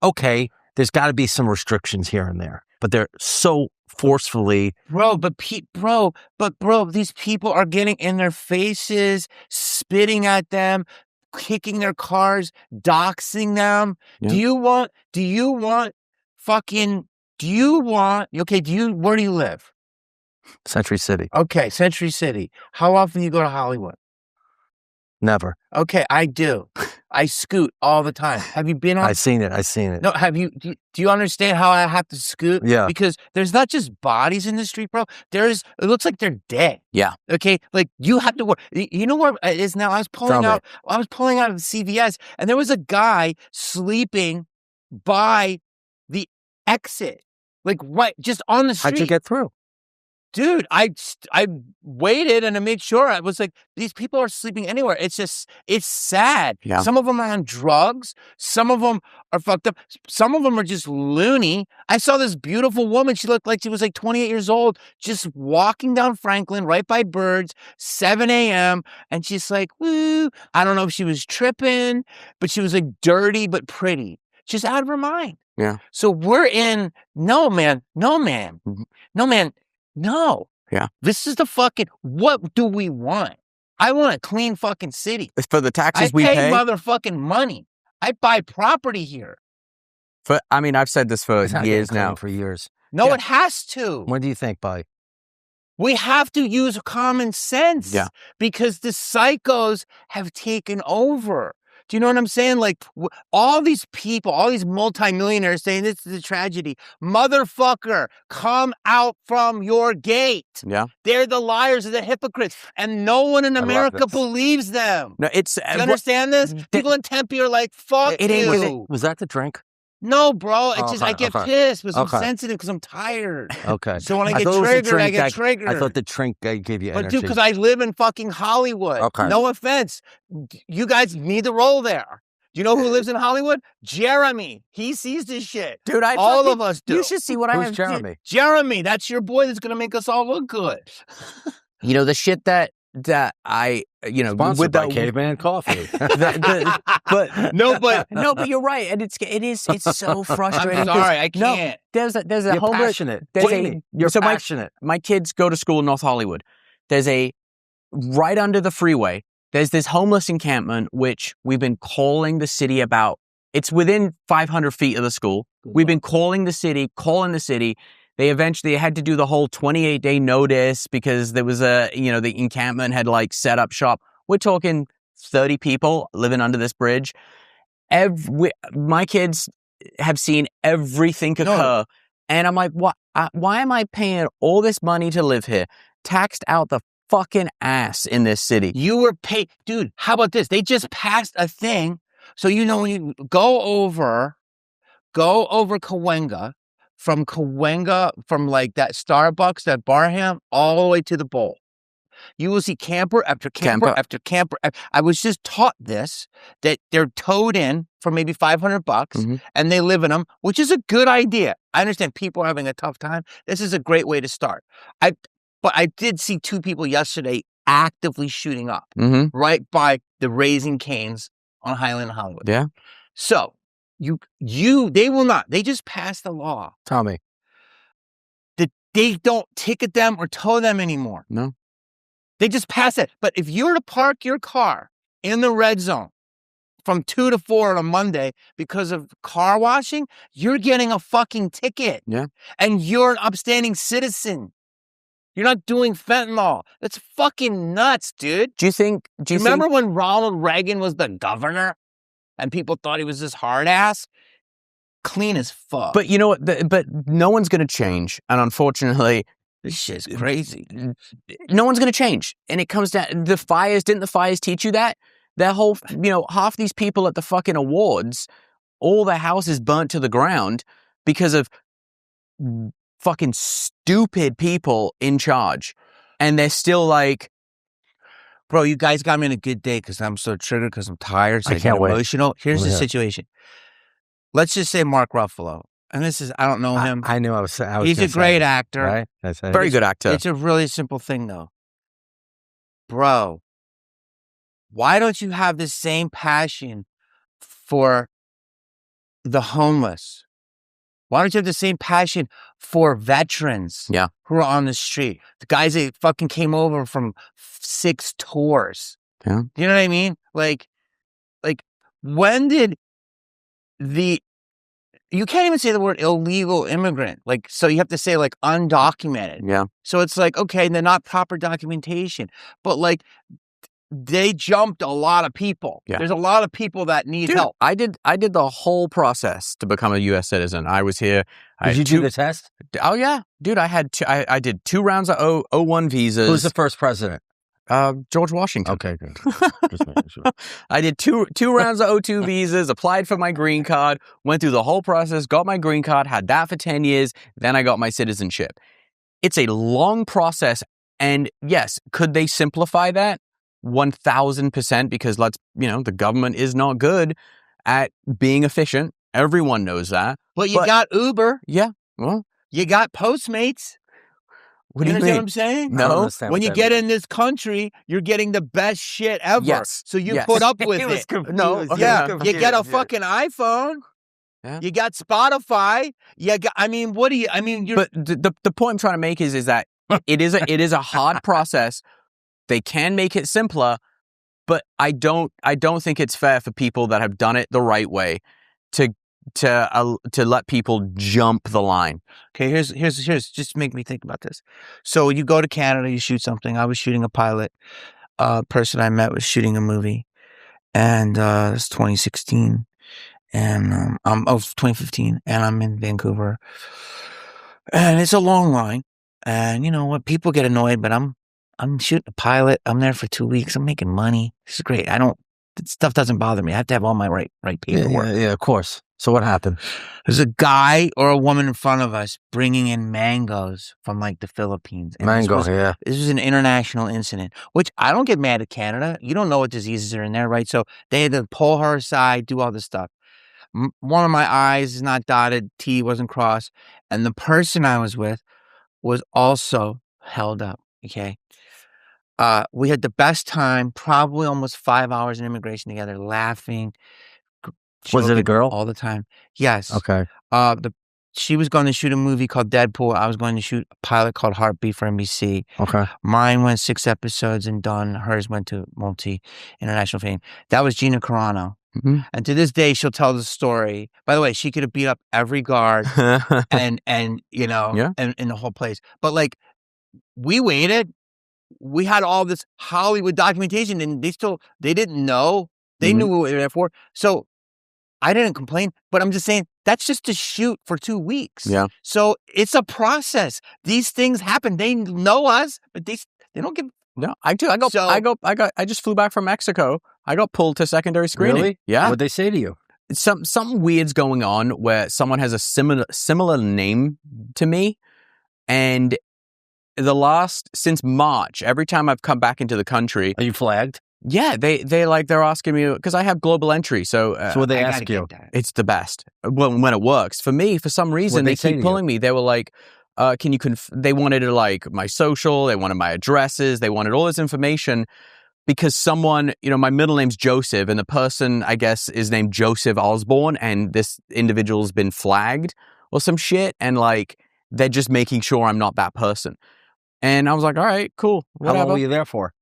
B: okay, there's got to be some restrictions here and there, but they're so forcefully.
C: Bro, these people are getting in their faces, spitting at them, kicking their cars, doxing them. Yeah. Where do you live?
B: Century City.
C: Okay, Century City. How often do you go to Hollywood?
B: Never.
C: Okay, I do. I scoot all the time. Have you been on?
B: I've seen it.
C: No, do you understand how I have to scoot?
B: Yeah.
C: Because there's not just bodies in the street, bro. It looks like they're dead.
A: Yeah.
C: Okay. Like you have to work. You know where it is now? I was pulling out of CVS and there was a guy sleeping by the exit. Like right, just on the street.
B: How'd you get through?
C: Dude, I waited and I made sure. I was like, these people are sleeping anywhere. It's sad.
A: Yeah.
C: Some of them are on drugs. Some of them are fucked up. Some of them are just loony. I saw this beautiful woman. She looked like she was like 28 years old, just walking down Franklin right by Birds, 7 a.m. And she's like, woo. I don't know if she was tripping, but she was like dirty but pretty. She's out of her mind.
A: Yeah.
C: So we're in, no, man. No.
A: Yeah.
C: This is the fucking, what do we want? I want a clean fucking city.
A: It's for the taxes we
C: pay.
A: pay.
C: Motherfucking money. I buy property here.
A: I've said this for years now.
B: For years.
C: No, it has to.
B: When do you think, Bobby?
C: We have to use common sense.
A: Yeah.
C: Because the psychos have taken over. Do you know what I'm saying? Like all these people, all these multimillionaires saying this is a tragedy. Motherfucker, come out from your gate.
A: Yeah.
C: They're the liars and the hypocrites. And no one in America believes them.
A: No, it's...
C: Do you understand this? People in Tempe are like, fuck you.
B: Was that the drink?
C: No, bro. It's just I get pissed because I'm
B: Okay.
C: sensitive because I'm tired.
B: Okay.
C: So when I get triggered, I get triggered.
B: I thought the drink gave you energy.
C: But dude, because I live in fucking Hollywood.
B: Okay.
C: No offense. You guys need to roll there. Do you know who lives in Hollywood? Jeremy. He sees this shit.
A: Dude,
C: all of us do.
A: You should see what I have.
B: Who's Jeremy?
C: Jeremy. That's your boy that's going to make us all look good.
A: You know, the shit that I, you know,
B: Sponsored by Caveman Coffee.
A: but you're right, and it's so frustrating.
C: I'm sorry, I can't.
A: No, there's a
B: You're
A: homeless.
B: passionate.
A: You're
B: so passionate.
A: My kids go to school in North Hollywood. There's right under the freeway. There's this homeless encampment which we've been calling the city about. It's within 500 feet of the school. We've been calling the city. They eventually had to do the whole 28-day notice because there was the encampment had like set up shop. We're talking 30 people living under this bridge. My kids have seen everything occur. And I'm like, what? Why am I paying all this money to live here? Taxed out the fucking ass in this city.
C: You were paid. Dude, how about this? They just passed a thing. So, when you go over Cahuenga, from like that Starbucks, that Barham, all the way to the bowl. You will see camper after camper after camper. I was just taught this, that they're towed in for maybe $500 and they live in them, which is a good idea. I understand people are having a tough time. This is a great way to start. But I did see 2 people yesterday actively shooting up right by the Raising Cane's on Highland Hollywood.
A: Yeah.
C: So, they will not. They just passed the law.
B: Tell me.
C: That they don't ticket them or tow them anymore.
A: No.
C: They just pass it. But if you're to park your car in the red zone from 2 to 4 on a Monday because of car washing, you're getting a fucking ticket.
A: Yeah.
C: And you're an upstanding citizen. You're not doing fentanyl. That's fucking nuts, dude.
A: Do you
C: remember when Ronald Reagan was the governor? And people thought he was this hard ass, clean as fuck.
A: But you know what? But no one's going to change. And unfortunately,
C: this shit's crazy.
A: No one's going to change. And it comes down, didn't the fires teach you that? Their whole, half these people at the fucking awards, all their houses burnt to the ground because of fucking stupid people in charge. And they're still like,
C: bro, you guys got me in a good day because I'm so triggered because I'm tired. So I can't wait. Emotional. Here's the situation. Let's just say Mark Ruffalo. And this is, I don't know him.
B: I knew I was
C: He's a great actor.
B: Right?
A: Very good actor.
C: It's a really simple thing, though. Bro, why don't you have the same passion for the homeless? Why don't you have the same passion for veterans who are on the street? The guys that fucking came over from 6 tours.
A: Yeah.
C: You know what I mean? Like when did you can't even say the word illegal immigrant. So you have to say undocumented.
A: Yeah.
C: So it's okay, they're not proper documentation. But they jumped a lot of people. Yeah. There's a lot of people that need help.
A: I did the whole process to become a U.S. citizen. I was here.
B: Did you do the test?
A: Oh yeah, dude. I did 2 rounds of O1 visas.
B: Who's the first president?
A: George Washington.
B: Okay, good.
A: Just making sure. I did two rounds of O2 visas, applied for my green card, went through the whole process, got my green card, had that for 10 years, then I got my citizenship. It's a long process, and yes, could they simplify that? 1,000%, because the government is not good at being efficient. Everyone knows that.
C: But you got Uber.
A: Yeah. Well,
C: you got Postmates.
A: What do you
C: understand
A: mean?
C: what I'm saying?
A: No.
C: When you get in this country, you're getting the best shit ever.
A: Yes.
C: So you put up with it.
A: No.
C: You get a fucking iPhone. Yeah. You got Spotify. What do you?
A: But the point I'm trying to make is that it is a hard process. They can make it simpler, but I don't think it's fair for people that have done it the right way to let people jump the line.
C: Okay, here's just make me think about this. So you go to Canada, you shoot something. I was shooting a pilot. Person I met was shooting a movie, and it's 2016, and 2015, and I'm in Vancouver, and it's a long line, and you know what? People get annoyed, but I'm shooting a pilot. I'm there for 2 weeks. I'm making money. This is great. Stuff doesn't bother me. I have to have all my right paperwork.
B: Yeah, of course. So what happened?
C: There's a guy or a woman in front of us bringing in mangoes from like the Philippines. And
B: Mango,
C: this was an international incident, which I don't get mad at Canada. You don't know what diseases are in there, right? So they had to pull her aside, do all this stuff. One of my I's is not dotted, T wasn't crossed. And the person I was with was also held up, okay? We had the best time, probably almost 5 hours in immigration together, laughing.
B: Was it a girl?
C: All the time. Yes.
B: Okay.
C: She was going to shoot a movie called Deadpool. I was going to shoot a pilot called Heartbeat for NBC.
B: Okay.
C: Mine went 6 episodes and done. Hers went to multi-international fame. That was Gina Carano.
B: Mm-hmm.
C: And to this day, she'll tell the story. By the way, she could have beat up every guard and you know, and in the whole place. But like, we waited. We had all this Hollywood documentation, and they didn't know. They knew what we were there for. So I didn't complain, but I'm just saying that's just to shoot for 2 weeks.
A: Yeah.
C: So it's a process. These things happen. They know us, but they don't give.
A: No, I do. I just flew back from Mexico. I got pulled to secondary screening.
B: Really?
A: Yeah.
B: What'd they say to you?
A: Something weird's going on where someone has a similar name to me, and since March, every time I've come back into the country,
B: Are you flagged?
A: yeah, they're asking me because I have global entry. So
B: what they ask you?
A: It's the best. Well, when it works for me, for some reason they keep pulling me. They were like, "Can you?" They wanted to like my social. They wanted my addresses. They wanted all this information because someone, my middle name's Joseph, and the person I guess is named Joseph Osbourne, and this individual's been flagged or some shit, and like they're just making sure I'm not that person. And I was like, all right, cool. Whatever.
B: How long were you there for?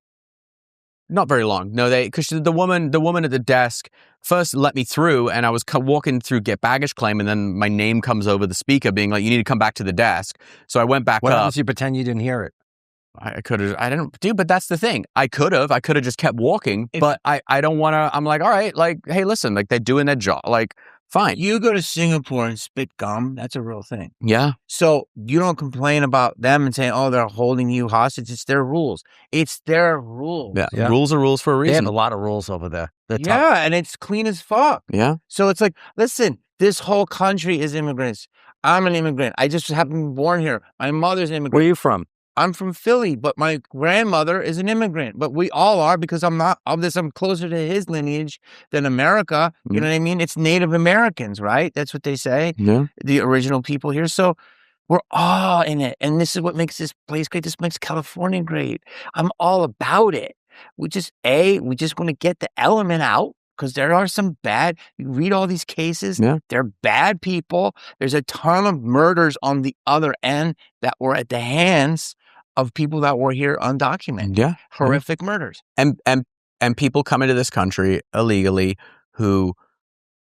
A: Not very long. No, because the woman at the desk first let me through, and I was walking through get baggage claim, and then my name comes over the speaker being like, you need to come back to the desk. So I went back up.
B: What happens if you pretend you didn't hear it?
A: I could have, I didn't do, but that's the thing. I could have just kept walking, but I don't want to, I'm like, all right, like, hey, listen, like they're doing their job. Like, fine.
C: You go to Singapore and spit gum. That's a real thing.
A: Yeah.
C: So you don't complain about them and saying, oh, they're holding you hostage. It's their rules. It's their rules.
A: Yeah. Rules are rules for a reason.
B: They have a lot of rules over there. They're tough.
C: Yeah, and it's clean as fuck.
A: Yeah.
C: So it's like, listen, this whole country is immigrants. I'm an immigrant. I just happen to be born here. My mother's an immigrant.
B: Where are you from?
C: I'm from Philly, but my grandmother is an immigrant. But we all are because I'm closer to his lineage than America. You know what I mean? It's Native Americans, right? That's what they say.
A: Yeah.
C: The original people here. So we're all in it. And this is what makes this place great. This makes California great. I'm all about it. We just want to get the element out. Because there are some you read all these cases, they're bad people. There's a ton of murders on the other end that were at the hands of people that were here undocumented.
A: Yeah.
C: Horrific murders.
A: And people come into this country illegally who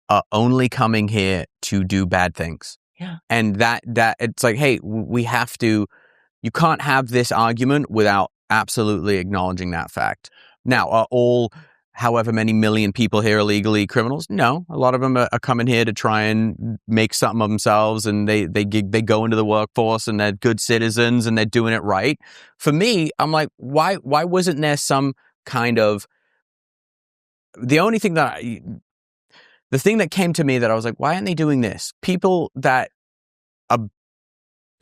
A: are only coming here to do bad things.
C: Yeah.
A: And that it's like, hey, you can't have this argument without absolutely acknowledging that fact. Now, are all however many million people here illegally criminals? No, a lot of them are coming here to try and make something of themselves, and they go into the workforce and they're good citizens and they're doing it right. For me, I'm like, why wasn't there some kind of the thing that came to me that I was like, why aren't they doing this? People that are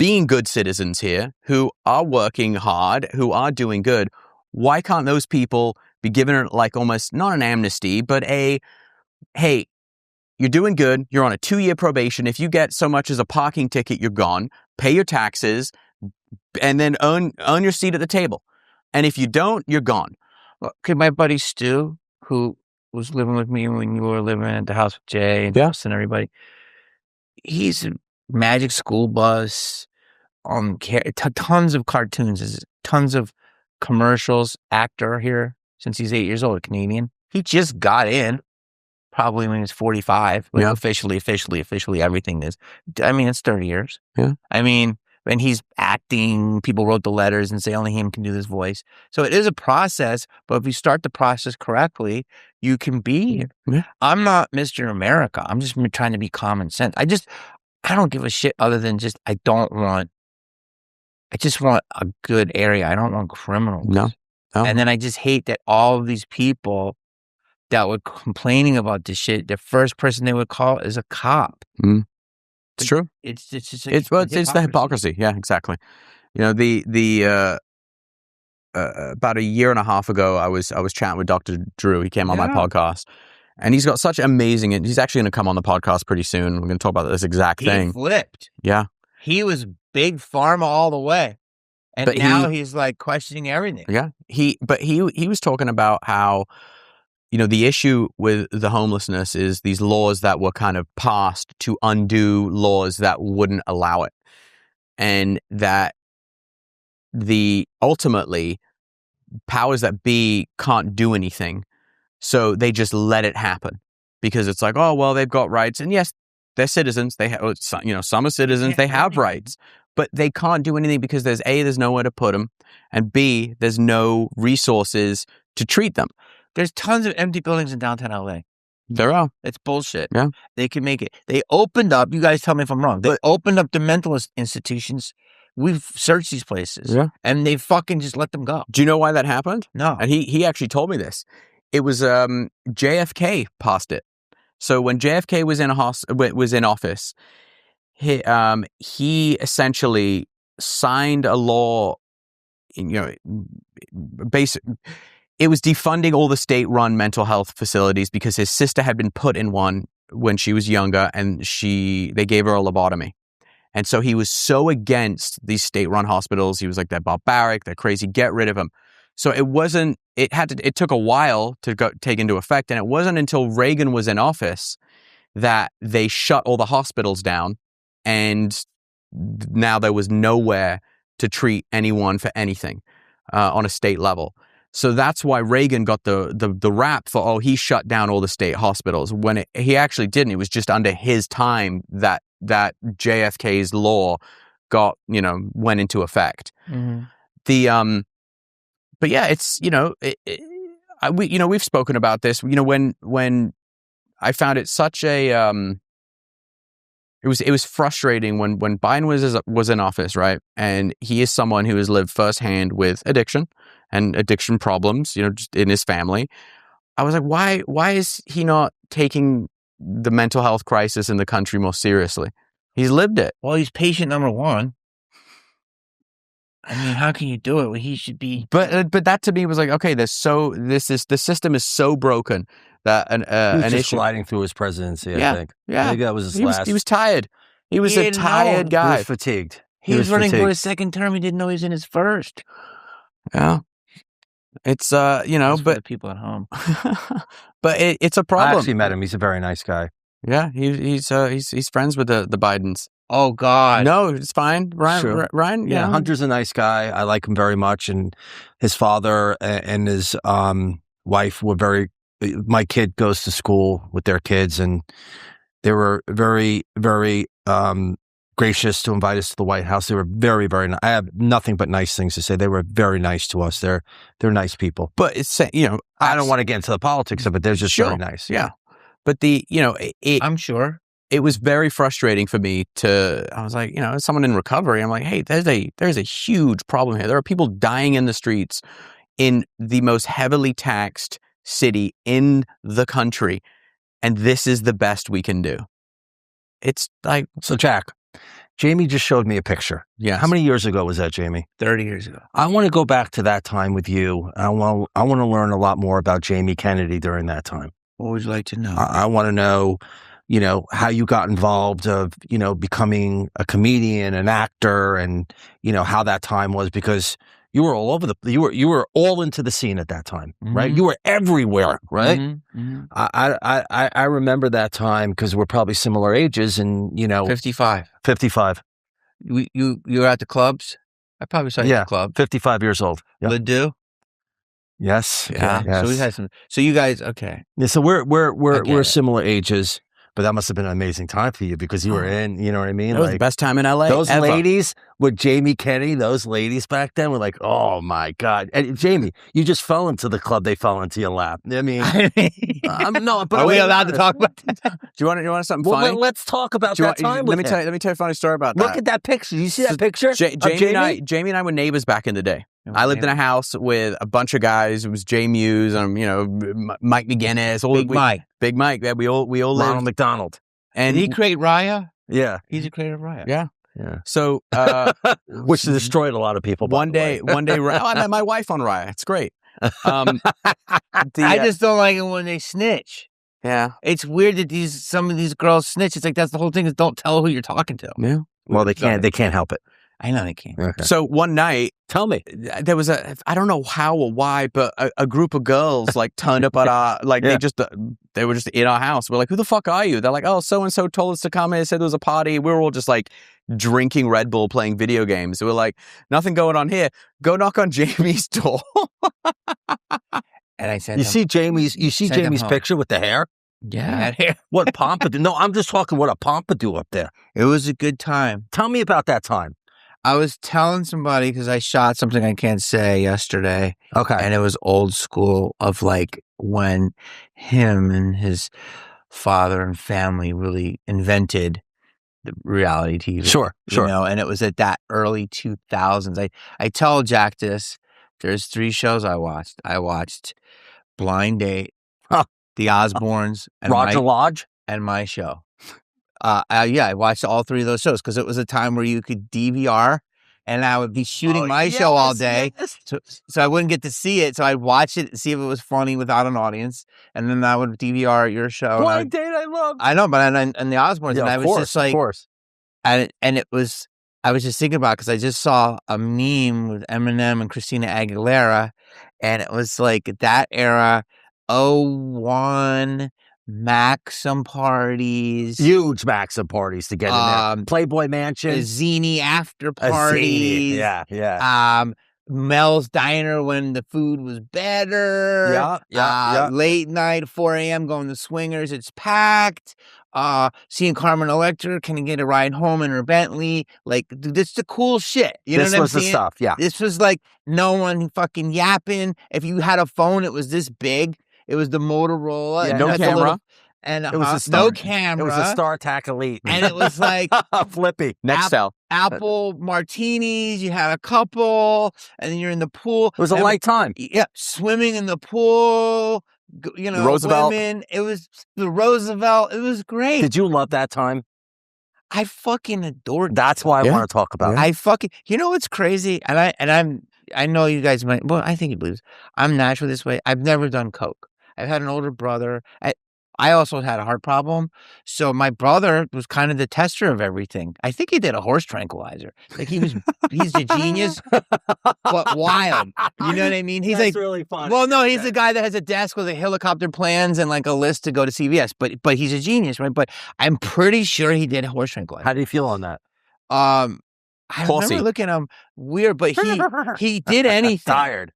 A: being good citizens here, who are working hard, who are doing good, why can't those people be given like almost not an amnesty, but hey, you're doing good. You're on a 2-year probation. If you get so much as a parking ticket, you're gone. Pay your taxes and then earn your seat at the table. And if you don't, you're gone.
C: Okay, my buddy Stu, who was living with me when you were living at the house with Jay and Justin and everybody, he's a Magic School Bus, tons of cartoons, tons of commercials, actor here. Since he's 8 years old, a Canadian. He just got in probably when he was 45. Like officially, everything is. I mean, it's 30 years.
A: Yeah.
C: I mean, when he's acting, people wrote the letters and say only him can do this voice. So it is a process, but if you start the process correctly, you can be here.
A: Yeah.
C: I'm not Mr. America. I'm just trying to be common sense. I don't give a shit other than I just want a good area. I don't want criminals.
A: No. Oh.
C: And then I just hate that all of these people that were complaining about this shit, the first person they would call is a cop.
A: It's true.
C: It's just
A: It's the hypocrisy. Yeah, exactly. You know, about a year and a half ago, I was chatting with Dr. Drew. He came on my podcast, and he's got such amazing. And he's actually going to come on the podcast pretty soon. We're going to talk about this exact thing.
C: He flipped.
A: Yeah,
C: he was big pharma all the way, and but now he's like questioning everything.
A: Yeah, he was talking about how, you know, the issue with the homelessness is these laws that were kind of passed to undo laws that wouldn't allow it, and that ultimately powers that be can't do anything, so they just let it happen because it's like, oh well, they've got rights, and yes, they're citizens. They have, you know, some are citizens. They have rights, but they can't do anything because there's nowhere to put them, and B, there's no resources to treat them.
C: There's tons of empty buildings in downtown LA.
A: There are.
C: It's bullshit.
A: Yeah.
C: They can make it. They opened up, you guys tell me if I'm wrong, they opened up the mental institutions. We've searched these places. Yeah. And they fucking just let them go.
A: Do you know why that happened?
C: No.
A: And he actually told me this. It was JFK passed it. So when JFK was in office, he essentially signed a law, you know, it was defunding all the state-run mental health facilities because his sister had been put in one when she was younger, and they gave her a lobotomy. And so he was so against these state-run hospitals. He was like, they're barbaric, they're crazy, get rid of them. So it took a while to take into effect, and it wasn't until Reagan was in office that they shut all the hospitals down, and now there was nowhere to treat anyone for anything on a state level. So that's why Reagan got the rap for, he shut down all the state hospitals, when he actually didn't. It was just under his time that JFK's law went into effect. Mm-hmm. But yeah, it's, we've spoken about this, when I found it such a, it was frustrating when Biden was in office, right? And he is someone who has lived firsthand with addiction and addiction problems, just in his family. I was like, why is he not taking the mental health crisis in the country more seriously? He's lived it.
C: Well, he's patient number one. I mean, how can you do it when he should be?
A: But that to me was like, okay, the system is so broken that
B: he was just sliding through his presidency. I think that was his last.
A: He was tired. He was a tired guy.
B: He was fatigued.
C: He was running for his second term. He didn't know he was in his first.
A: Yeah, it's but
C: for the people at home.
A: But it's a problem.
B: I actually met him. He's a very nice guy.
A: Yeah, he's friends with the Bidens.
C: Oh God,
A: no, it's fine. Ryan,
B: yeah, Hunter's a nice guy. I like him very much, and his father and his wife were very. My kid goes to school with their kids, and they were very, very gracious to invite us to the White House. They were very, very nice. I have nothing but nice things to say. They were very nice to us. They're nice people.
A: But it's
B: I don't want to get into the politics of it. They're just very nice.
A: Yeah. But
C: I'm sure
A: it was very frustrating for me I was like, as someone in recovery, I'm like, hey, there's a huge problem here. There are people dying in the streets in the most heavily taxed city in the country, and this is the best we can do. It's like,
B: so Jack, Jamie just showed me a picture.
A: Yeah.
B: How many years ago was that, Jamie?
C: 30 years ago.
B: I want to go back to that time with you. I want to learn a lot more about Jamie Kennedy during that time.
C: What would you like to know?
B: I want to know, how you got involved of, becoming a comedian, an actor, and, how that time was, because you were all over you were all into the scene at that time, mm-hmm. right? You were everywhere, right? Mm-hmm. Mm-hmm. I remember that time because we're probably similar ages, and
C: 55. You were at the clubs. I probably saw you at the club.
B: 55 years old.
C: Yep. Ledoux.
B: Yes.
C: Yeah. Yes. So we had some. So you guys, okay.
B: Yeah. So we're similar ages. But that must have been an amazing time for you because you were in, you know what I mean?
A: It was the best time in LA.
B: Those
A: ever.
B: ladies with Jamie Kennedy, those ladies back then were like, oh my God. And Jamie, you just fell into the club. They fell into your lap. I mean, no, but
C: are we allowed to talk about that?
A: Do you want something funny?
B: Well, let's talk about that time.
A: Let me tell you a funny story about that.
B: Look at that picture. You see that picture?
A: Jamie and I were neighbors back in the day. I lived in a house with a bunch of guys. It was Jay Muse and Mike McGinnis, Big Mike. Yeah, we all lived.
B: Ronald McDonald.
C: And did he create Raya?
B: Yeah,
C: he's a creator of Raya.
A: Yeah. So,
B: which destroyed a lot of people.
A: One day, I met my wife on Raya. It's great.
C: I just don't like it when they snitch.
A: Yeah,
C: it's weird that some of these girls snitch. It's like that's the whole thing is don't tell who you're talking to.
A: Yeah.
B: Well, they can't. They can't help it.
C: I know they can't.
B: Okay.
A: So one night,
B: tell me,
A: there was I don't know how or why, but a group of girls like turned up at our they were just in our house. We're like, who the fuck are you? They're like, oh, so and so told us to come here. Said there was a party. We were all just like drinking Red Bull, playing video games. So we're like, nothing going on here. Go knock on Jamie's door.
C: And I said,
B: you see Jamie's picture with the hair.
C: Yeah.
B: What pompadour? No, I'm just talking what a pompadour up there.
C: It was a good time.
B: Tell me about that time.
C: I was telling somebody because I shot something I can't say yesterday.
B: Okay.
C: And it was old school of like when him and his father and family really invented the reality TV.
B: Sure.
C: And it was at that early 2000s. I tell Jack this. There's 3 shows I watched. I watched Blind Date, The Osbournes, and
B: Roger Lodge,
C: and my show. I watched all 3 of those shows because it was a time where you could DVR, and I would be shooting my show all day, so I wouldn't get to see it. So I'd watch it, see if it was funny without an audience, and then I would DVR your show.
B: Blind Date, I love.
C: I know, but and the Osbournes, and I was just like,
B: of course,
C: and it was. I was just thinking about it because I just saw a meme with Eminem and Christina Aguilera, and it was like that era, 01 Maxim parties.
B: Huge Maxim parties to get in there. Playboy Mansion.
C: Zini after parties.
B: Yeah.
C: Mel's Diner when the food was better.
B: Yeah.
C: Late night, 4 a.m. going to Swingers. It's packed. Seeing Carmen Electra, can you get a ride home in her Bentley? Like, dude, this is the cool shit. You know what I'm saying?
B: This was the stuff, yeah.
C: This was like no one fucking yapping. If you had a phone, it was this big. It was the Motorola.
A: Yeah, no camera.
C: And
B: it was
C: no camera.
B: It was a StarTAC Elite.
C: And it was like
B: Flippy.
A: Nextel.
C: Apple martinis. You had a couple, and then you're in the pool.
B: It was a light time.
C: Yeah, swimming in the pool.
A: Roosevelt.
C: Women. It was the Roosevelt. It was great.
B: Did you love that time?
C: I fucking adored it.
B: That's why I want to talk about it.
C: You know what's crazy? I know you guys might. Well, I think you believe this. I'm natural this way. I've never done coke. I've had an older brother. I also had a heart problem. So my brother was kind of the tester of everything. I think he did a horse tranquilizer. Like he's a genius, but wild. You know what I mean? He's
B: That's really fun.
C: Well, no, he's the guy that has a desk with a helicopter plans and like a list to go to CVS. But he's a genius, right? But I'm pretty sure he did a horse tranquilizer.
B: How do you feel on that?
C: I remember looking at him weird, but he did anything.
B: Tired.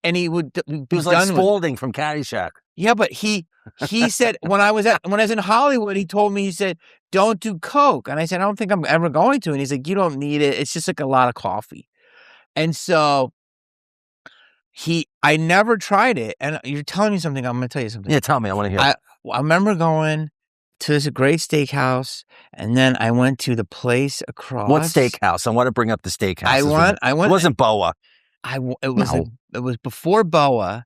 C: And he would be
B: He was like Spaulding from Caddyshack.
C: Yeah, but he said when I was in Hollywood, he told me, he said, don't do coke. And I said, I don't think I'm ever going to. And he's like, you don't need it. It's just like a lot of coffee. And so I never tried it. And you're telling me something. I'm going to tell you something.
B: Yeah, tell me. I want to hear.
C: I remember going to this great steakhouse, and then I went to the place across.
B: What steakhouse? I want to bring up the steakhouse. I went.
C: It
B: wasn't Boa.
C: It was before Boa.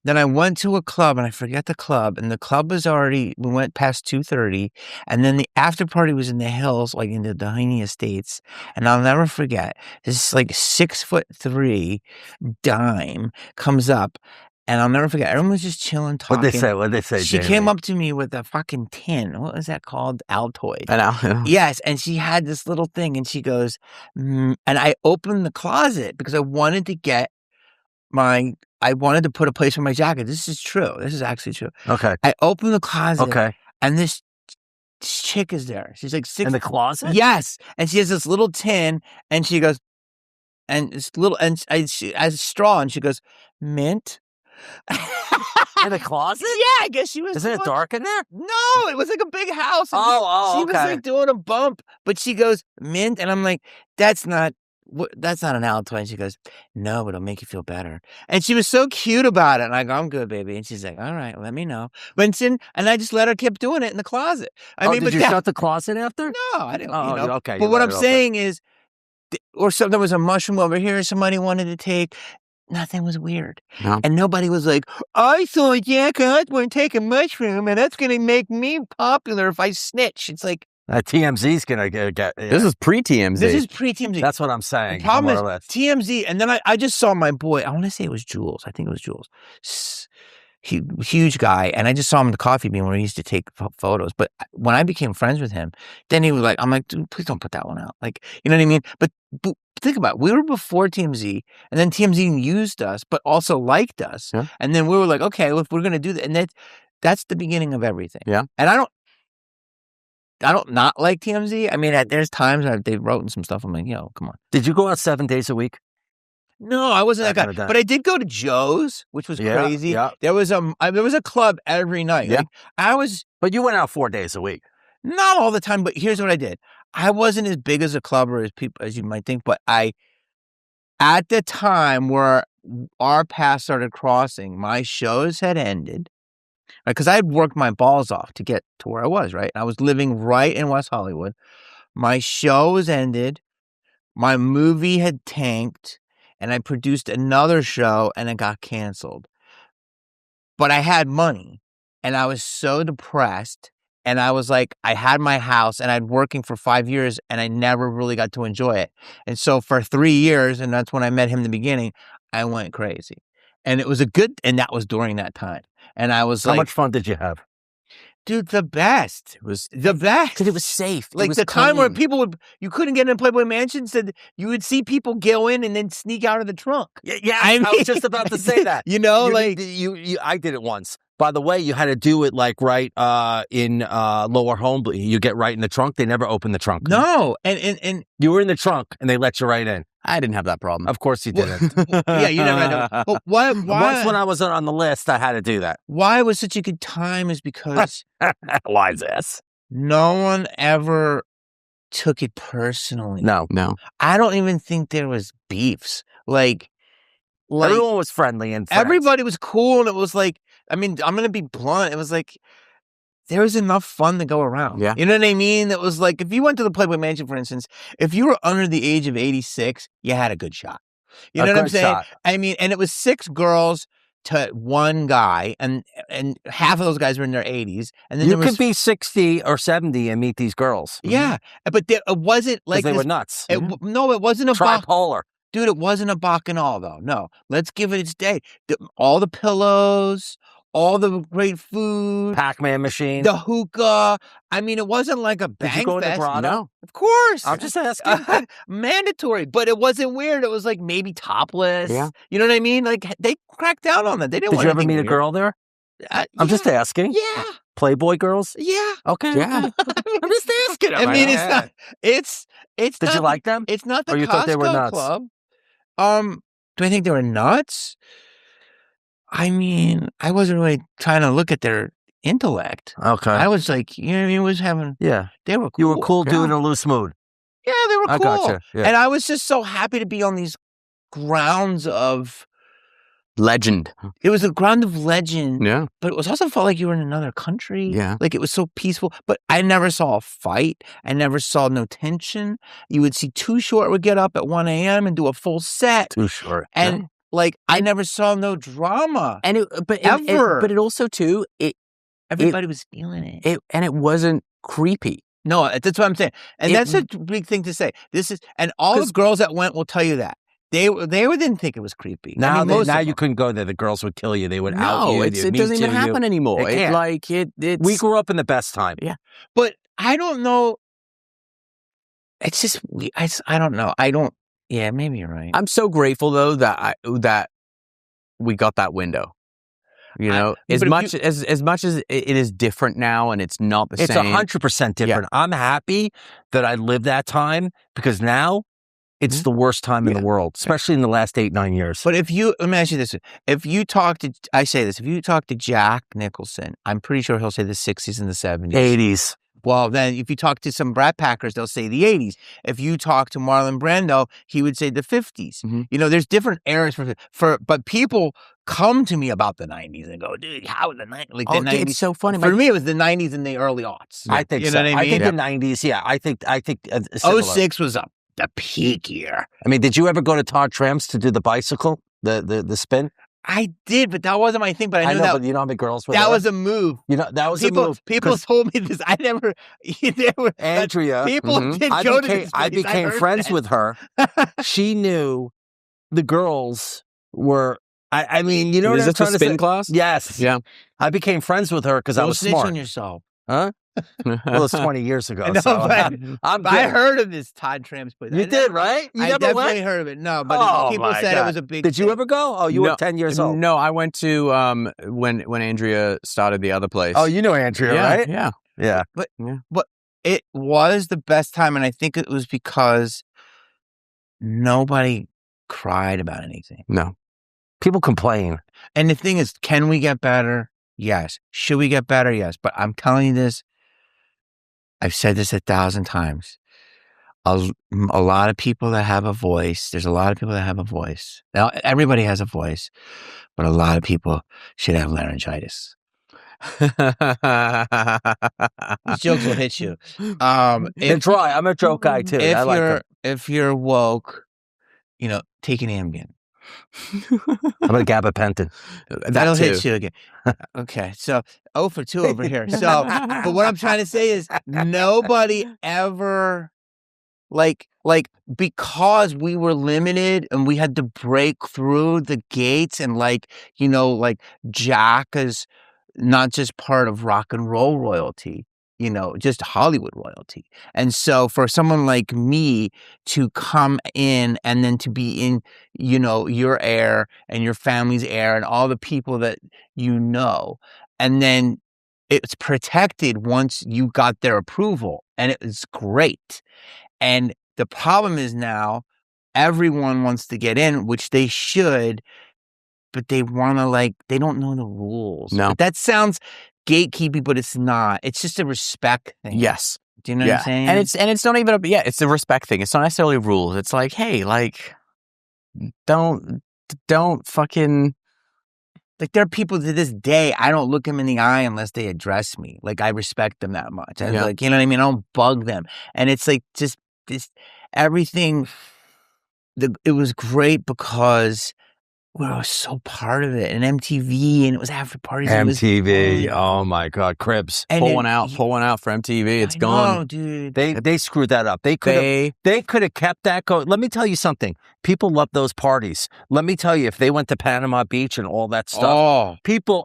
C: Then I went to a club, and I forget the club, and the club was we went past 2:30, and then the after party was in the hills, like in the Doheny Estates, and I'll never forget, this like 6'3" dime comes up, and I'll never forget, everyone was just chilling, talking.
B: What'd they say,
C: She
B: Jamie?
C: came up to me with a fucking tin. What was that called? Altoid. Yes, and she had this little thing, and she goes, and I opened the closet because I wanted to get I wanted to put a place for my jacket. This is true. This is actually true.
B: Okay.
C: I opened the closet.
B: Okay.
C: And this chick is there. She's like 6.
B: In the closet?
C: Yes. And she has this little tin, and she goes, and it's little, and she has a straw, and she goes, mint.
B: In the closet?
C: Yeah, I guess she was.
B: Isn't it dark in there?
C: No, it was like a big house.
B: She
C: was like doing a bump, but she goes, mint. And I'm like, that's not an Altoid. And she goes, no, but it'll make you feel better. And she was so cute about it. And I go, I'm good, baby. And she's like, all right, let me know. And I just let her keep doing it in the closet.
B: Did you shut the closet after?
C: No, I didn't.
B: Okay.
C: But what I'm saying is, or so there was a mushroom over here somebody wanted to take. Nothing was weird.
A: No.
C: And nobody was like, I saw Jack Osbourne take a mushroom and that's going to make me popular if I snitch. It's like,
B: TMZ's going to get. Yeah.
A: This is pre-TMZ.
C: This is pre-TMZ.
B: That's what I'm saying.
C: The problem is TMZ, and then I just saw my boy, I want to say it was Jules. I think it was Jules. Huge guy, and I just saw him at the coffee bean where he used to take photos. But when I became friends with him, then he was like, I'm like, dude, please don't put that one out. Like, you know what I mean? But think about it. We were before TMZ, and then TMZ used us, but also liked us.
A: Yeah.
C: And then we were like, okay, well, if we're going to do that. And that's the beginning of everything.
A: Yeah.
C: And I don't not like TMZ. I mean, there's times they've written some stuff. I'm like, come on.
B: Did you go out 7 days a week?
C: No, I wasn't that guy. But I did go to Joe's, which was crazy.
B: Yeah.
C: There was a club every night.
A: Yeah.
C: Like,
B: But you went out 4 days a week.
C: Not all the time, but here's what I did. I wasn't as big as a clubber as you might think, but at the time where our paths started crossing, my shows had ended. Because I had worked my balls off to get to where I was, right? I was living right in West Hollywood. My shows ended. My movie had tanked. And I produced another show and it got canceled. But I had money and I was so depressed. And I was like, I had my house and I'd working for 5 years and I never really got to enjoy it. And so for 3 years, and that's when I met him in the beginning, I went crazy. And it was and that was during that time. And I was
B: How much fun did you have?
C: Dude, the best. It was the best.
B: Because it was safe.
C: Like the time where you couldn't get in Playboy Mansion, said you would see people go in and then sneak out of the trunk.
B: Yeah, I was just about to say that. I did it once. By the way, you had to do it like right in Lower Holmby. You get right in the trunk. They never open the trunk.
C: No, and
B: you were in the trunk and they let you right in.
A: I didn't have that problem.
B: Of course you didn't.
C: Yeah, you never had to. But why?
B: Once when I was on the list, I had to do that.
C: Why it was such a good time is because
B: Wise ass.
C: No one ever took it personally.
B: No.
C: I don't even think there was beefs. Like
B: everyone was friendly and friends.
C: Everybody was cool, and it was like, I mean, I'm gonna be blunt. It was like there was enough fun to go around.
A: Yeah.
C: You know what I mean? It was like if you went to the Playboy Mansion, for instance, if you were under the age of 86, you had a good shot. You know what I'm saying?
B: Shot.
C: I mean, and it was 6 girls to 1 guy, and half of those guys were in their 80s. And then
B: you could be 60 or 70 and meet these girls.
C: Yeah, but it wasn't like
B: they were nuts.
C: No, it wasn't a
B: tripolar.
C: Dude, it wasn't a bacchanal, though. No, let's give it its day. All the pillows, all the great food,
B: Pac-Man machine,
C: the hookah. I mean, it wasn't like a bang
B: Did you go
C: fest.
B: in the grotto?
C: No, of course.
B: I'm just asking.
C: Mandatory, but it wasn't weird. It was like maybe topless.
A: Yeah.
C: You know what I mean? Like they cracked down on that. They didn't.
B: Did
C: want
B: you ever meet
C: weird.
B: a girl there? I'm just asking.
C: Yeah.
B: Playboy girls?
C: Yeah.
B: Okay.
A: Yeah.
B: I'm just asking.
C: I mean, it's not. It's.
B: Did you like them?
C: It's not the
B: or you
C: Costco
B: thought they were nuts?
C: Club. Do I think they were nuts? I mean, I wasn't really trying to look at their intellect.
B: Okay.
C: I was like, you know, I was having.
B: Yeah.
C: They were cool.
B: You were cool doing a loose mood.
C: Yeah, they were cool.
B: I gotcha. Yeah.
C: And I was just so happy to be on these grounds of
A: legend.
C: It was a ground of legend.
A: Yeah.
C: But it was also felt like you were in another country.
A: Yeah.
C: Like it was so peaceful. But I never saw a fight. I never saw no tension. You would see Too Short would get up at 1 a.m. and do a full set.
B: Too Short.
C: And like I never saw no drama.
A: And
C: ever.
A: But it also too
C: everybody was feeling it.
A: And it wasn't creepy.
C: No, that's what I'm saying. And that's a big thing to say. And all the girls that went will tell you that. They didn't think it was creepy.
B: Now you couldn't go there. The girls would kill you. They would out you.
A: It doesn't even happen anymore.
B: We grew up in the best time.
A: Yeah.
C: But I don't know. It's just, I don't know. Yeah, maybe you're right.
A: I'm so grateful though that we got that window. You know, as much as it is different now and it's not the same.
B: It's 100% different. Yeah. I'm happy that I lived that time because now it's the worst time in the world, especially in the last 8-9 years.
C: But let me ask you this. If you talk to Jack Nicholson, I'm pretty sure he'll say the 60s and the 70s.
B: 80s.
C: Well, then if you talk to some Brat Packers, they'll say the 80s. If you talk to Marlon Brando, he would say the 50s. Mm-hmm. You know, there's different eras but people come to me about the 90s and go, dude, how the 90s? Like the 90s.
A: It's so funny.
C: For me, it was the 90s and the early aughts.
B: Yeah. I think so. What I mean? I think the 90s, yeah. I think
C: 06 was up. the peak year.
B: I mean, did you ever go to Todd Tramp's to do the bicycle, the spin?
C: I did, but that wasn't my thing. But I know that.
B: But you know how many girls were
C: that
B: there?
C: was a move.
B: You know, that was a move.
C: People told me this. I never.
B: Andrea.
C: People did go to this place.
B: I became friends with her. She knew the girls were. I mean, you know what I'm trying to say?
A: Is this a spin class?
B: Yes.
A: Yeah.
B: I became friends with her because I was smart.
C: On yourself.
B: Huh? Well, it's 20 years ago.
C: No,
B: so
C: I heard of this Todd Tramp's place.
B: You did, right? You
C: I
B: never
C: definitely
B: went?
C: heard of it. No, but people said it was a big
B: Did you
C: thing.
B: ever go? Oh, you were 10 years old.
A: No, I went to when Andrea started the other place.
B: Oh, you know Andrea, right?
A: Yeah.
B: Yeah.
C: But it was the best time, and I think it was because nobody cried about anything.
A: No.
B: People complain.
C: And the thing is, can we get better? Yes. Should we get better? Yes. But I'm telling you this, I've said this 1,000 times. A lot of people that have a voice, there's a lot of people that have a voice. Now, everybody has a voice, but a lot of people should have laryngitis. These jokes will hit you.
B: It's right. I'm a joke guy, too.
C: If you're woke, take an Ambien.
B: I'm a gabapentin.
C: That'll hit you again. Okay, so 0 for 2 over here. So, but what I'm trying to say is nobody ever, because we were limited and we had to break through the gates and Jack is not just part of rock and roll royalty, just Hollywood royalty. And so for someone like me to come in and then to be in, your air and your family's air and all the people that and then it's protected once you got their approval, and it was great. And the problem is now everyone wants to get in, which they should, but they want to they don't know the rules.
A: No.
C: But that sounds gatekeeping, but it's not. It's just a respect thing.
A: Yes.
C: Do you know what I'm saying?
A: And it's not even it's the respect thing. It's not necessarily rules. It's like, hey, don't fucking
C: there are people to this day, I don't look them in the eye unless they address me. I respect them that much. You know what I mean? I don't bug them. And it's just this everything. It was great because we were so part of it, and MTV, and it was after parties.
B: MTV, oh my God, Cribs.
A: Pull one out for MTV. It's gone.
C: Dude.
B: They screwed that up. They could have kept that going. Let me tell you something. People love those parties. Let me tell you, if they went to Panama Beach and all that stuff,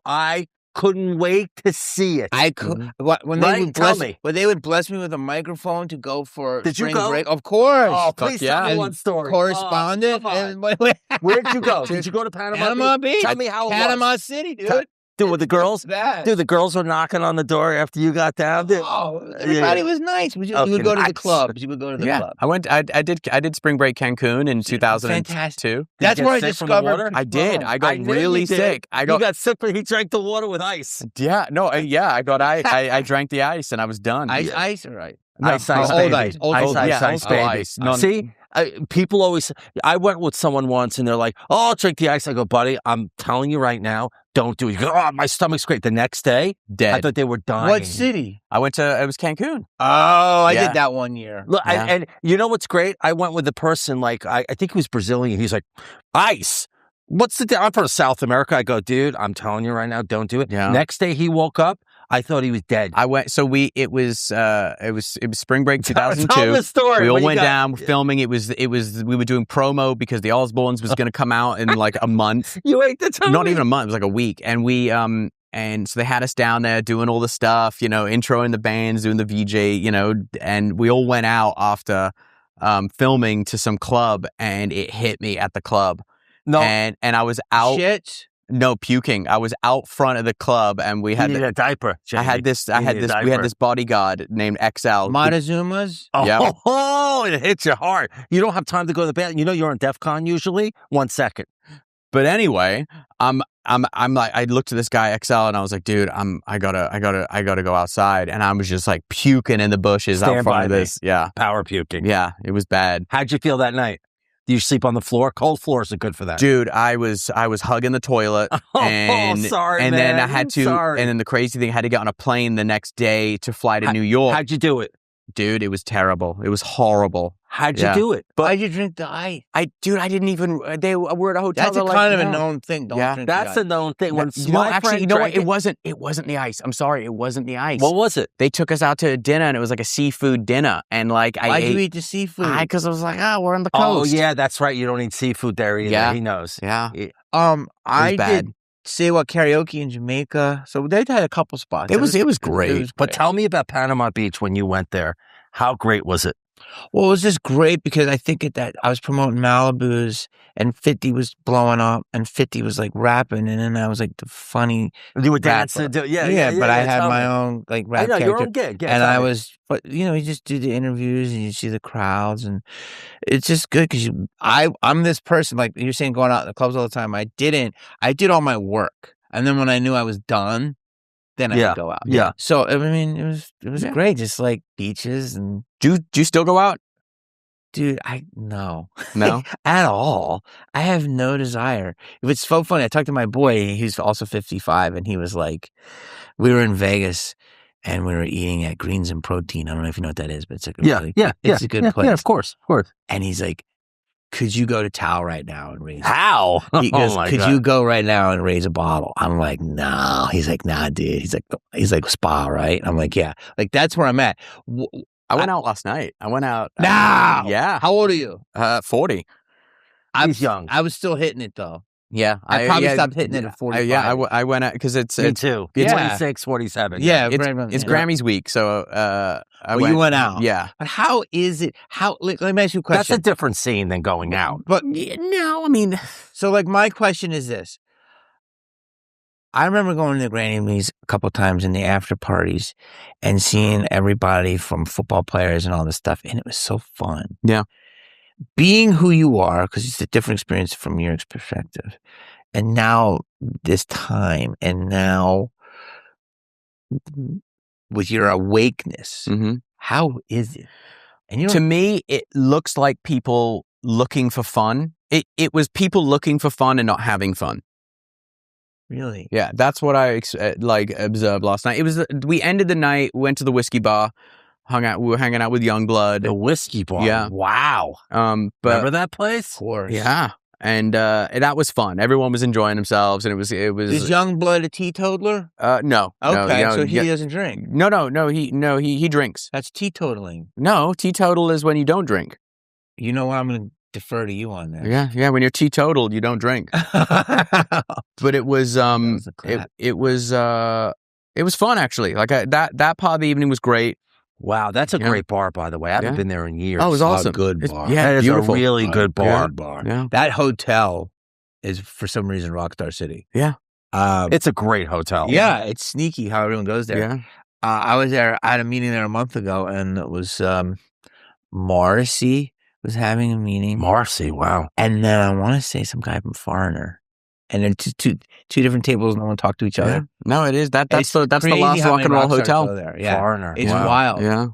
B: I couldn't wait to see it.
C: I could. When they would bless me with a microphone to go for spring break. Of course.
B: Oh, please tell me one story.
C: Correspondent.
B: Where'd you go? Did you go to Panama Beach? Tell me how it was.
C: Panama City, dude.
B: Dude, with the girls? Dude, the girls were knocking on the door after you got down. Dude.
C: Oh, everybody was nice. You would go to the clubs. You would go to the club.
A: I did spring break Cancun in 2002.
C: Fantastic. That's where I discovered.
A: I did. I got really sick.
B: You got sick, but he drank the water with ice.
A: Yeah. No. I got I drank the ice and I was done.
C: Ice or ice?
B: Ice,
C: baby. Old
B: ice, baby. See? People always, I went with someone once and they're like, oh, I'll drink the ice. I go, buddy, I'm telling you right now, don't do it. You go, oh, my stomach's great. The next day,
A: dead.
B: I thought they were dying.
C: What city?
A: It was Cancun.
C: Oh, I did that one year.
B: Look, and you know what's great? I went with a person, I think he was Brazilian. He's like, ice. What's the deal? I'm from South America. I go, dude, I'm telling you right now, don't do it. Yeah. Next day he woke up. I thought he was dead.
A: It was spring break 2002.
B: Tell the story.
A: We all went down, we're filming. We were doing promo because the Osbournes was going to come out in a month.
B: You ate the time.
A: Not even a month. It was a week. And we, and so they had us down there doing all the stuff, introing the bands, doing the VJ, and we all went out after, filming to some club, and it hit me at the club. No. And I was out.
C: Shit.
A: No, puking. I was out front of the club, and we had
B: a diaper.
A: Jamie. We had this bodyguard named XL.
C: Montezuma's?
B: Oh, it hits you hard. You don't have time to go to the bathroom. You're on DEF CON usually. 1 second.
A: But anyway, I'm like, I looked at this guy XL, and I was like, dude, I gotta go outside, and I was just puking in the bushes out front of this. Yeah,
B: power puking.
A: Yeah, it was bad.
B: How'd you feel that night? Do you sleep on the floor? Cold floors are good for that.
A: Dude, I was hugging the toilet.
B: Sorry,
A: and
B: man.
A: Then I had to, and then the crazy thing, I had to get on a plane the next day to fly to New York.
B: How'd you do it?
A: Dude, it was terrible. It was horrible.
B: How'd you do it?
C: Why'd you drink the ice?
A: I didn't even. They were at a hotel.
C: That's a kind of a known thing. Don't drink the ice.
B: That's a known thing. When
A: actually, you know what? It wasn't the ice. I'm sorry, it wasn't the ice.
B: What was it?
A: They took us out to dinner, and it was like a seafood dinner. And like,
C: why'd you eat the seafood?
A: Because I was like, we're on the coast.
B: Oh yeah, that's right. You don't eat seafood there either.
A: Yeah.
B: He knows.
A: Yeah.
C: I did say what karaoke in Jamaica. So they had a couple spots.
A: It was great.
B: But tell me about Panama Beach when you went there. How great was it?
C: Well, it was just great because I think that I was promoting Malibu's and 50 was blowing up and 50 was like rapping and then I was like the funny.
B: You were dancing. Yeah.
C: But I had my own like rap character.
B: Your own gig. Yeah,
C: and I was, but you know, you just do the interviews and you see the crowds and it's just good because I'm this person, like you're saying, going out in the clubs all the time. I did all my work. And then when I knew I was done, then I would go out.
B: Yeah.
C: So, I mean, it was great. Just like beaches and.
A: Do you still go out?
C: Dude, no
A: at
C: all. I have no desire. It's so funny. I talked to my boy. He's also 55, and he was like, we were in Vegas, and we were eating at Greens and Protein. I don't know if you know what that is, but it's a good it's a good place.
B: Yeah, of course.
C: And he's like, could you go to Tao right now and raise?
B: How?
C: He goes, could you go right now and raise a bottle? I'm like, no. He's like, nah, dude. He's like spa, right? I'm like, yeah. Like that's where I'm at.
A: I went out last night. I went out.
C: Now?
A: Yeah.
C: How old are you?
A: 40.
C: He's young. I was still hitting it though.
A: Yeah.
C: I probably stopped hitting it at 45.
A: I went out because it's.
B: Me too.
A: It's
B: 26, 47.
C: Yeah.
A: It's Grammy's week. So
C: you went out.
A: Yeah.
C: But how is it? Let me ask you a question.
B: That's a different scene than going out.
C: But
A: no, I mean.
C: So like my question is this. I remember going to the Grammys a couple of times in the after parties and seeing everybody from football players and all this stuff. And it was so fun.
A: Yeah.
C: Being who you are, because it's a different experience from your perspective. And now this time, and now with your awakeness, how is it? And
A: to me, it looks like people looking for fun. It was people looking for fun and not having fun.
C: Really?
A: Yeah, that's what I observed last night. It was we ended the night, went to the whiskey bar, we were hanging out with Youngblood.
B: The whiskey bar.
A: Yeah.
B: Wow.
A: But
B: remember that place?
C: Of course.
A: Yeah. And that was fun. Everyone was enjoying themselves, and it was. Is
C: Youngblood a teetotaler?
A: No.
C: Okay,
A: no,
C: so he doesn't drink.
A: No. He drinks.
C: That's teetotaling.
A: No, teetotal is when you don't drink.
C: You know what? I'm going to defer to you on that.
A: Yeah. When you're teetotal, you don't drink. But it was it was fun actually. Like that part of the evening was great.
B: Wow, that's a great bar, by the way. I haven't been there in years.
A: Oh, it was awesome.
C: A good bar.
B: That is
A: beautiful.
B: a really good bar.
A: Yeah.
C: That hotel is for some reason Rockstar City.
A: Yeah.
B: It's a great hotel.
C: Yeah, it's sneaky how everyone goes there.
A: Yeah.
C: I was there. I had a meeting there a month ago, and it was Morrissey was having a meeting.
B: Morrissey, wow.
C: And then I want to say some guy from Foreigner. And then two different tables, no one talked to each other.
A: Yeah. No, it is. That's the last rock and roll hotel.
C: There. Yeah.
B: Foreigner.
C: It's wild.
A: Yeah.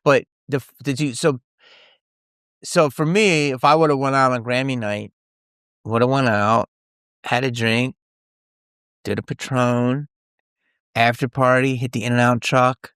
C: But so for me, if I would have went out on Grammy night, would have went out, had a drink, did a Patron, after party, hit the In-N-Out truck,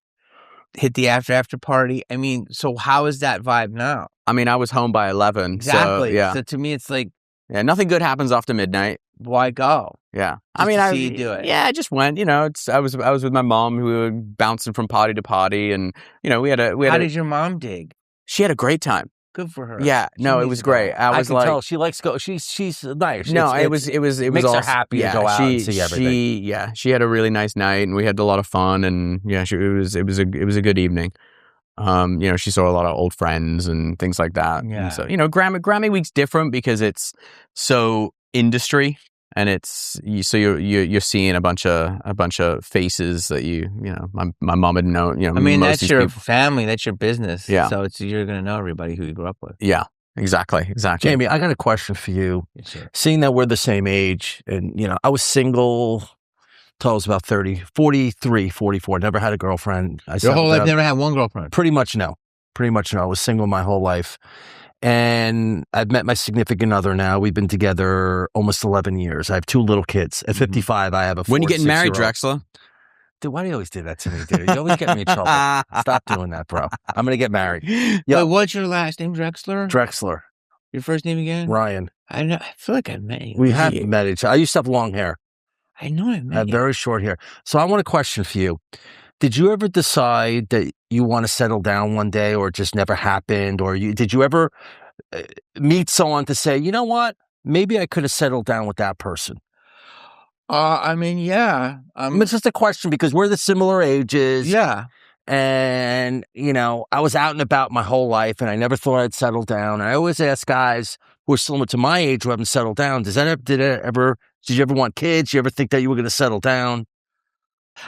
C: hit the after party. I mean, so how is that vibe now?
A: I mean, I was home by 11.
C: Exactly.
A: So, yeah.
C: So to me, it's like,
A: nothing good happens after midnight.
C: Why go?
A: Yeah.
C: I mean, I see you do it.
A: Yeah, I just went. You know, I was with my mom, who were bouncing from party to party, and you know, we had.
C: How did your mom dig?
A: She had a great time.
C: Good for her.
A: Yeah. No, it was great. I was
B: can tell she likes go. She's nice.
A: No, it was
B: makes her happy to go out and see everything.
A: She had a really nice night, and we had a lot of fun, and yeah, it was a good evening. You know, she saw a lot of old friends and things like that.
C: Yeah.
A: And so, you know, Grammy Week's different because it's so industry, and you're seeing a bunch of faces that you know my mom had known. You know,
C: I mean,
A: most
C: that's your
A: people.
C: family, that's your business.
A: Yeah.
C: So you're gonna know everybody who you grew up with.
A: Yeah. Exactly.
B: Jamie, I got a question for you.
C: Yes, sir.
B: Seeing that we're the same age, and you know, I was single till I was about 43, 44. Never had a girlfriend.
C: Your whole life, never had one girlfriend?
B: Pretty much no. I was single my whole life. And I've met my significant other now. We've been together almost 11 years. I have 2 little kids. At 55, I have a 4
A: When are you getting married,
B: 6-year-old.
A: Drexler?
B: why do you always do that to me, dude? You always get me in trouble. Stop doing that, bro. I'm going to get married.
C: Wait, what's your last name, Drexler?
B: Drexler.
C: Your first name again?
B: Ryan.
C: I feel like I met you.
B: We have met each other. I used to have long hair.
C: I know I met
B: I have
C: you.
B: very short hair. So I want a question for you. Did you ever decide that you want to settle down one day, or it just never happened? Or did you ever meet someone to say, you know what, maybe I could have settled down with that person?
C: I mean, yeah.
B: It's just a question because we're the similar ages.
C: Yeah.
B: And, I was out and about my whole life and I never thought I'd settle down. I always ask guys who are similar to my age who haven't settled down, did you ever want kids? Did you ever think that you were going to settle down?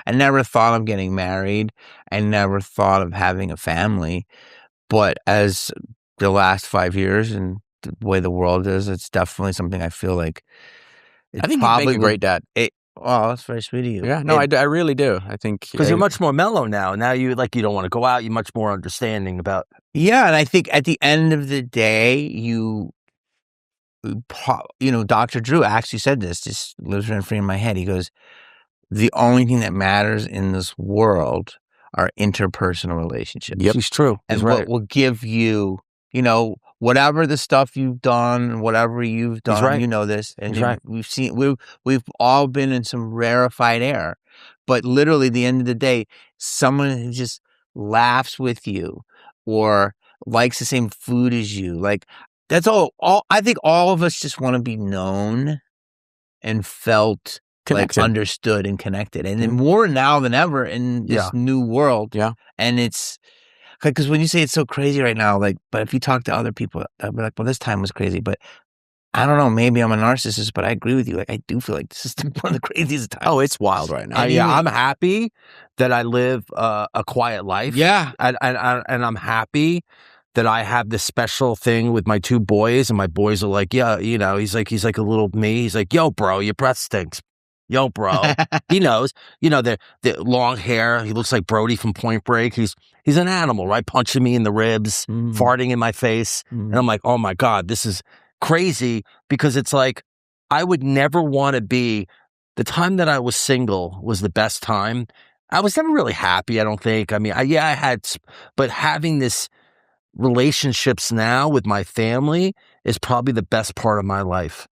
C: I never thought of getting married. I never thought of having a family. But as the last 5 years and the way the world is, it's definitely something I feel like.
A: I think you'd make a great dad.
C: Oh, that's very sweet of you.
A: Yeah, no, I really do. I think
B: because you're much more mellow now. Now you don't want to go out. You're much more understanding about.
C: Yeah, and I think at the end of the day, Dr. Drew actually said this. Just lives rent free in my head. He goes, "The only thing that matters in this world are interpersonal relationships."
B: Yep, he's true.
C: And
B: he's right.
C: What will give you, whatever the stuff you've done, whatever you've done,
B: right.
C: you know this, and
B: he's right.
C: we've all been in some rarefied air, but literally, at the end of the day, someone who just laughs with you or likes the same food as you, like that's all. I think all of us just want to be known and felt connected. Like understood and connected, and then more now than ever in this new world.
A: Yeah,
C: and it's. Because when you say it's so crazy right now, but if you talk to other people, they'll be like, well, this time was crazy. But I don't know, maybe I'm a narcissist, but I agree with you. I do feel like this is one of the craziest times.
A: Oh, it's wild right now.
B: I'm happy that I live a quiet life.
C: Yeah.
B: And I'm happy that I have this special thing with my two boys, and my boys are like, yeah, he's like a little me. He's like, yo, bro, your breath stinks. Yo, bro. He knows. The long hair. He looks like Brody from Point Break. He's an animal, right? Punching me in the ribs, farting in my face. And I'm like, oh my God, this is crazy, because it's like, I would never want to be, the time that I was single was the best time. I was never really happy, I don't think. I mean, I had, but having this relationships now with my family is probably the best part of my life.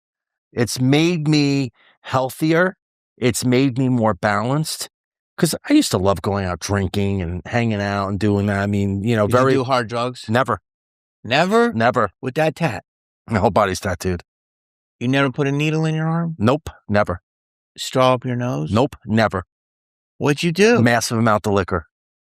B: It's made me healthier. It's made me more balanced, because I used to love going out drinking and hanging out and doing that. I mean,
C: Did you do hard drugs?
B: Never.
C: Never? With that tat?
B: My whole body's tattooed.
C: You never put a needle in your arm?
B: Nope, never.
C: Straw up your nose?
B: Nope, never.
C: What'd you do?
B: Massive amount of liquor.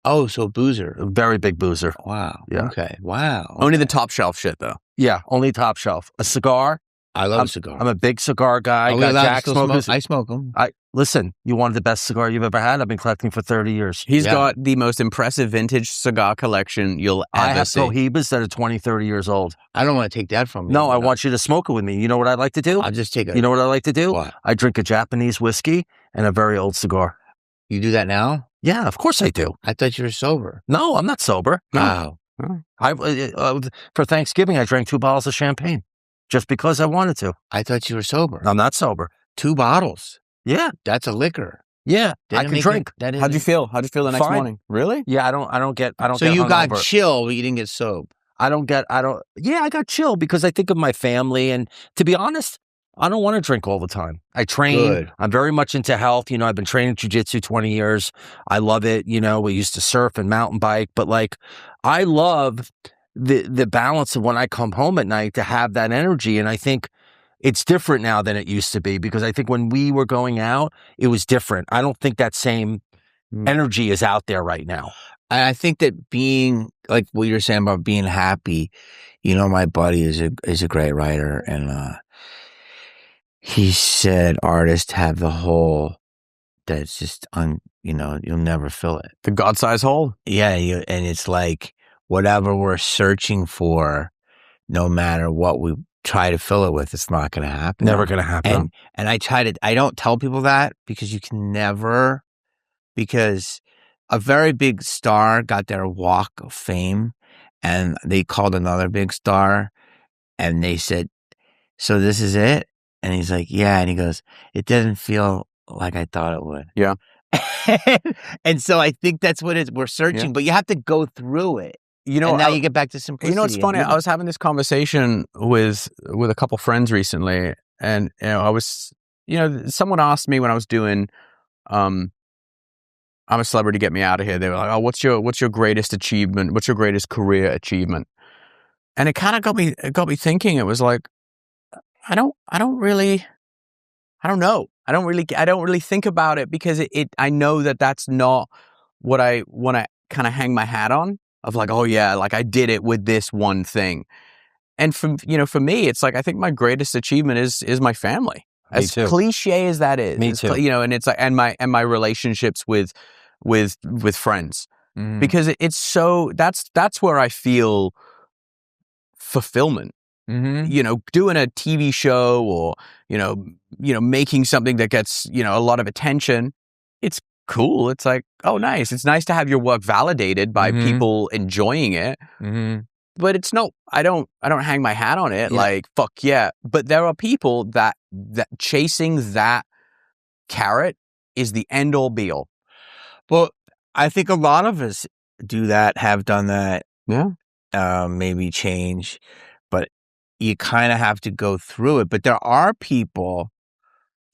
C: Oh, so boozer.
B: A very big boozer.
C: Wow.
B: Yeah.
C: Okay. Wow.
A: Only the top shelf shit, though.
B: Yeah, only top shelf. A cigar.
C: I love a cigar.
B: I'm a big cigar guy.
C: Jack smokers. I smoke them.
B: Listen, you wanted the best cigar you've ever had? I've been collecting for 30 years.
A: He's got the most impressive vintage cigar collection you'll ever see.
B: I have Cohibas that are 20, 30 years old.
C: I don't want to take that from you.
B: No, I want you to smoke it with me. You know what I like to do?
C: I'll just take it.
B: You know what I like to do?
C: What?
B: I drink a Japanese whiskey and a very old cigar.
C: You do that now?
B: Yeah, of course I do.
C: I thought you were sober.
B: No, I'm not sober.
C: Wow.
B: For Thanksgiving, I drank 2 bottles of champagne just because I wanted to.
C: I thought you were sober.
B: I'm not sober.
C: 2 bottles.
B: Yeah.
C: That's a liquor.
B: Yeah, I can drink.
A: How'd you feel? How'd you feel the next morning? Really?
B: Yeah, I don't get
C: So you got chill, but you didn't get sober.
B: I got chill because I think of my family, and to be honest, I don't want to drink all the time. I train.
C: Good.
B: I'm very much into health. I've been training jiu-jitsu 20 years. I love it. We used to surf and mountain bike, but I love the balance of when I come home at night to have that energy. And I think it's different now than it used to be, because I think when we were going out, it was different. I don't think that same energy is out there right now.
C: I think that being, like what you're saying about being happy, my buddy is a great writer, and he said artists have the hole that's just you'll never fill it.
A: The God-sized hole?
C: Yeah, and it's like whatever we're searching for, no matter what we try to fill it with, it's not going to happen.
B: Never going to happen.
C: And I don't tell people that, because you can never, because a very big star got their walk of fame, and they called another big star, and they said, so this is it? And he's like, yeah. And he goes, it doesn't feel like I thought it would.
A: Yeah.
C: And so I think that's what we're searching, but you have to go through it.
A: You know,
C: and now you get back to simplicity.
A: You know, it's funny. I was having this conversation with a couple friends recently, and someone asked me when I was doing, I'm a Celebrity, Get Me Out of Here. They were like, "Oh, what's your greatest achievement? What's your greatest career achievement?" And it kind of got me thinking. It was like, I don't know. I don't really think about it because I know that that's not what I want to kind of hang my hat on, of like, oh yeah, like I did it with this one thing. And for me, it's like, I think my greatest achievement is my family. As cliche as that is.
B: Me too.
A: And it's like, and my relationships with friends. Because it's so, that's where I feel fulfillment. Doing a TV show or, making something that gets, a lot of attention. It's cool. It's like, oh, nice. It's nice to have your work validated by people enjoying it. But it's no, I don't hang my hat on it. Like, fuck yeah. But there are people that chasing that carrot is the end all be all.
C: Well, I think a lot of us do that, have done that.
A: Yeah.
C: Maybe change, but you kind of have to go through it. But there are people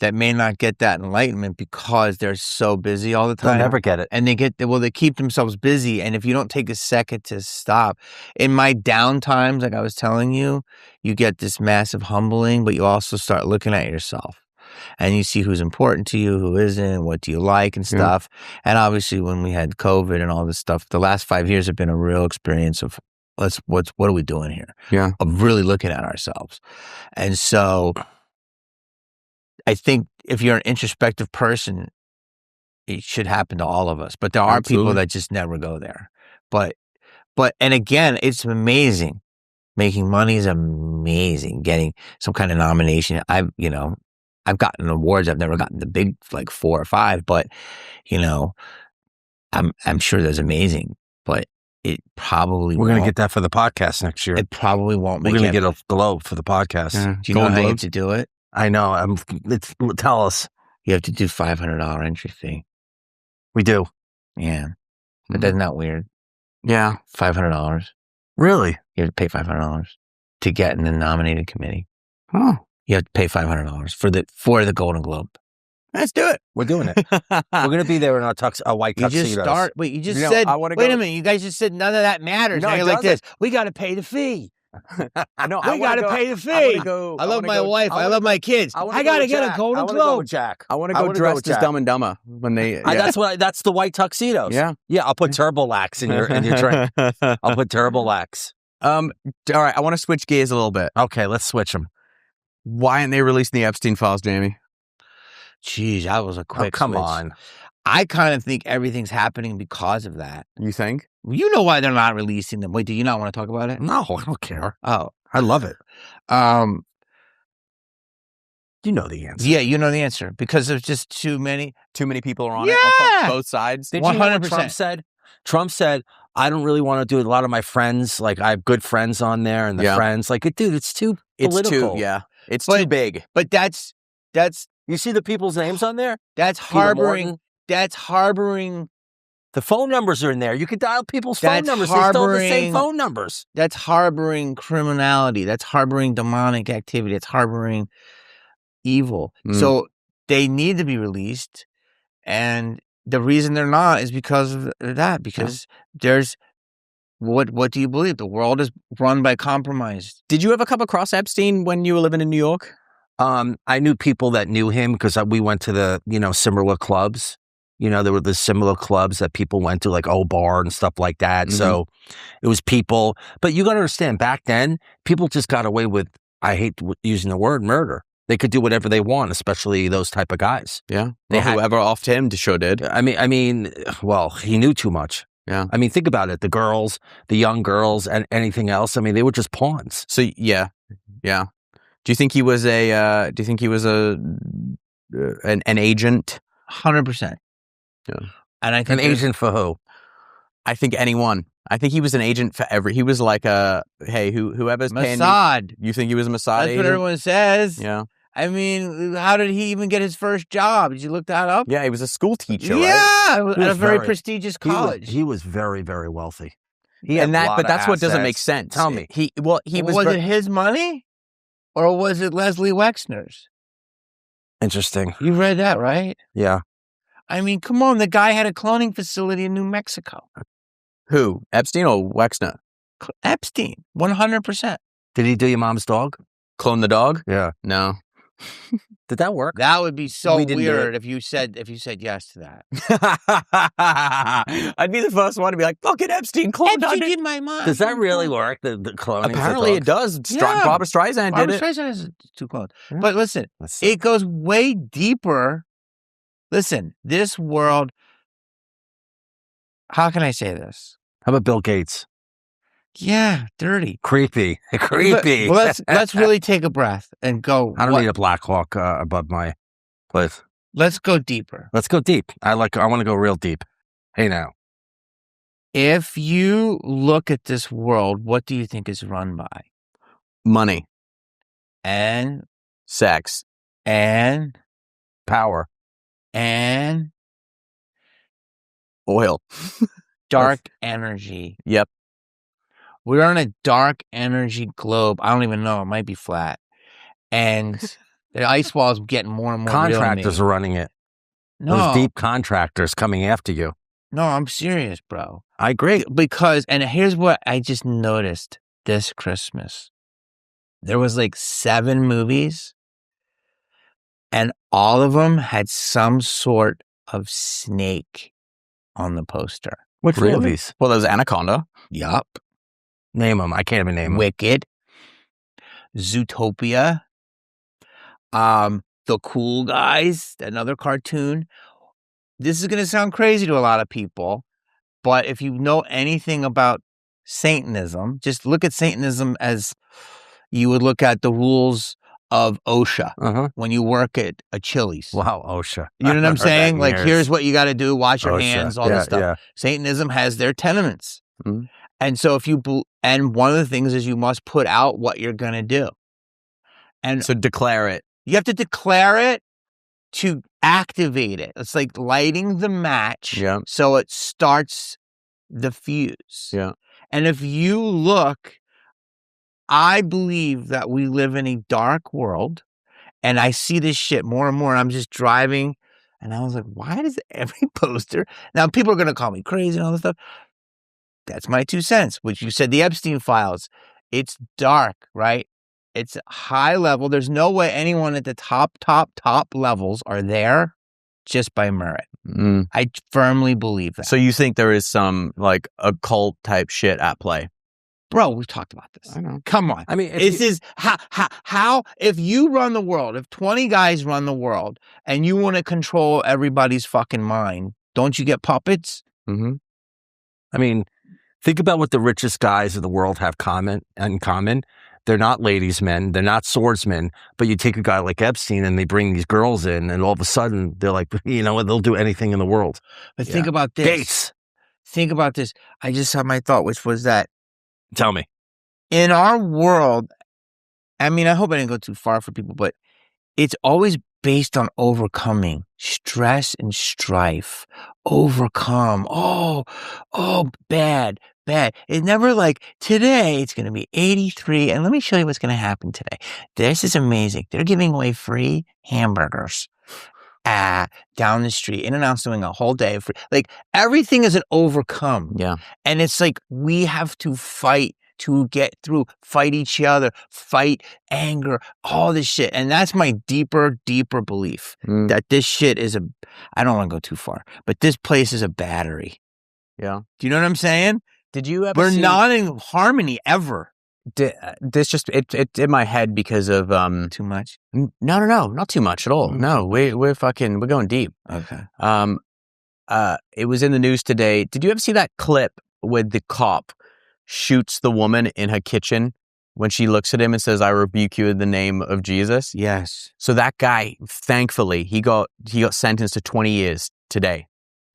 C: that may not get that enlightenment because they're so busy all the time.
B: They'll never get it.
C: And they keep themselves busy. And if you don't take a second to stop, in my down times, like I was telling you, you get this massive humbling, but you also start looking at yourself. And you see who's important to you, who isn't, what do you like and stuff. And obviously when we had COVID and all this stuff, the last 5 years have been a real experience of what are we doing here?
A: Yeah.
C: Of really looking at ourselves. And so I think if you're an introspective person, it should happen to all of us. But there are people that just never go there. But and again, it's amazing. Making money is amazing. Getting some kind of nomination. I've gotten awards. I've never gotten the big, like 4 or 5, but I'm sure that's amazing. But it probably
B: we're going to get that for the podcast next year.
C: It probably won't make
B: We're going to get a globe for the podcast.
C: Yeah. Do you know how you have to do it?
B: I know. Tell us.
C: You have to do $500 entry fee.
B: We do.
C: Yeah. But that's not weird.
A: Yeah.
C: $500.
B: Really?
C: You have to pay $500 to get in the nominated committee.
A: Oh.
C: You have to pay $500 for the Golden Globe.
A: Let's do it.
B: We're doing it. We're going to be there in our white tuxedos.
C: You just said, wait a minute, you guys just said none of that matters.
B: No,
C: now you're like this. We got to pay the fee.
A: No,
C: we got to pay the fee. I love my wife. I love my kids. I got to get a Golden Globe.
B: Jack.
A: I want to go dressed as Dumb and Dumber when they.
B: Yeah. That's the white tuxedos.
A: Yeah.
B: Yeah. I'll put Turbolax in your drink. I'll put Turbolax.
A: All right. I want to switch gears a little bit.
B: Okay, let's switch them.
A: Why aren't they releasing the Epstein files, Jamie?
C: Jeez, that was a quick
B: come
C: switch.
B: on.
C: I kind of think everything's happening because of that.
A: You think?
C: You know why they're not releasing them. Wait, do you not want to talk about it?
B: No, I don't care.
C: Oh.
B: I love it. You know the answer.
C: Yeah, you know the answer. Because there's just too many
A: people are on it on both sides.
B: Did 100%. You know what Trump said? Trump said, I don't really want to do it. A lot of my friends, like I have good friends on there and the friends, like, dude, it's too political.
A: It's too big.
C: But that's
B: you see the people's names on there?
C: That's harboring.
B: The phone numbers are in there. You could dial people's phone numbers. They still have the same phone numbers.
C: That's harboring criminality. That's harboring demonic activity. That's harboring evil. So they need to be released. And the reason they're not is because of that. Because there's what do you believe? The world is run by compromise.
A: Did you ever come across Epstein when you were living in New York?
B: I knew people that knew him because we went to the, similar clubs. There were the similar clubs that people went to, like O-Bar and stuff like that. Mm-hmm. So it was people. But you got to understand, back then, people just got away with, I hate using the word, murder. They could do whatever they want, especially those type of guys.
A: Yeah. Whoever offed him sure did.
B: I mean, well, he knew too much.
A: Yeah.
B: I mean, think about it. The girls, the young girls, and anything else. I mean, they were just pawns.
A: So, yeah. Yeah. Do you think he was an agent?
C: 100%.
A: Yeah.
C: And I think
B: an agent for who?
A: I think anyone. I think he was an agent for he was like hey, whoever's paying
C: Mossad.
A: You think he was a Mossad agent?
C: That's what everyone says.
A: Yeah.
C: I mean, how did he even get his first job? Did you look that up?
A: Yeah, he was a school teacher, right?
C: Yeah, at a very prestigious college.
B: He was very, very wealthy.
A: But that's what doesn't make sense.
B: Tell me.
C: Was it his money or was it Leslie Wexner's?
B: Interesting.
C: You read that, right?
B: Yeah.
C: I mean, come on. The guy had a cloning facility in New Mexico.
A: Who? Epstein or Wexner?
C: Epstein, 100%.
B: Did he do your mom's dog?
A: Clone the dog?
B: Yeah.
A: No.
B: Did that work?
C: That would be so weird if you said yes to that.
A: I'd be the first one to be like, fucking Epstein cloned
C: Epstein did my mom.
B: Does that really work? The cloning?
A: Apparently it does.
C: Yeah.
A: Barbara Streisand did it.
C: Barbara Streisand has 2 clones.
B: Yeah.
C: But listen, it goes way deeper. Listen, this world, how can I say this?
B: How about Bill Gates?
C: Yeah, dirty.
B: Creepy. Creepy.
C: Well, let's really take a breath and go.
B: I don't need a Black Hawk above my place.
C: Let's go deeper.
B: Let's go deep. I want to go real deep. Hey, now.
C: If you look at this world, what do you think is run by?
A: Money.
C: And?
A: Sex.
C: And?
B: Power.
C: And?
A: Oil.
C: Dark energy.
A: Yep.
C: We're on a dark energy globe. I don't even know. It might be flat. And the ice wall is getting more and more
B: Contractors
C: real
B: are running it.
C: No.
B: Those deep contractors coming after you.
C: No, I'm serious, bro.
B: I agree.
C: And here's what I just noticed this Christmas. There was like 7 movies, and all of them had some sort of snake on the poster.
B: Which
A: Really?
B: movies?
A: Well, there's Anaconda.
C: Yup.
B: Name them. I can't even name them.
C: Wicked. Zootopia. The Cool Guys, another cartoon. This is going to sound crazy to a lot of people, but if you know anything about Satanism, just look at Satanism as you would look at the rules of OSHA when you work at a Chili's.
B: Wow, OSHA.
C: You know what I'm saying? Like, here's what you got to do, wash your
B: OSHA.
C: hands, all this stuff.
B: Yeah.
C: Satanism has their tenements.
A: Mm-hmm.
C: And so and one of the things is you must put out what you're going to do. And
A: so declare it.
C: You have to declare it to activate it. It's like lighting the match so it starts the fuse.
A: Yeah.
C: And if you look, I believe that we live in a dark world, and I see this shit more and more. And I'm just driving, and I was like, why does every poster... Now, people are going to call me crazy and all this stuff. That's my 2 cents, which you said the Epstein files. It's dark, right? It's high level. There's no way anyone at the top levels are there just by merit.
A: Mm.
C: I firmly believe that.
A: So you think there is some like occult type shit at play?
C: Bro, we've talked about this.
A: I know.
C: Come on.
B: I mean,
C: how if you run the world, if 20 guys run the world and you want to control everybody's fucking mind, don't you get puppets?
A: Mm-hmm.
B: I mean, think about what the richest guys in the world have in common. They're not ladies' men. They're not swordsmen. But you take a guy like Epstein and they bring these girls in, and all of a sudden they're like, you know what? They'll do anything in the world.
C: But think about this.
B: Gates.
C: Think about this. I just had my thought, which was that
B: Tell me.
C: in our world, I mean, I hope I didn't go too far for people, but it's always based on overcoming stress and strife. Overcome. Oh, bad. It's never like, today it's going to be 83, and let me show you what's going to happen today. This is amazing. They're giving away free hamburgers down the street. In-N-Out's doing a whole day of free. Like, everything is an overcome.
A: Yeah.
C: And it's like, we have to fight to get through, fight each other, fight anger, all this shit. And that's my deeper belief that this shit is I don't want to go too far, but this place is a battery.
A: Yeah.
C: Do you know what I'm saying?
A: Did you ever
C: We're not in harmony ever.
A: This just, it's in my head because of...
C: Too much?
A: No, not too much at all. No, we're going deep.
C: Okay.
A: It was in the news today. Did you ever see that clip with the cop shoots the woman in her kitchen when she looks at him and says, "I rebuke you in the name of Jesus"?
C: Yes.
A: So that guy, thankfully, he got sentenced to 20 years today.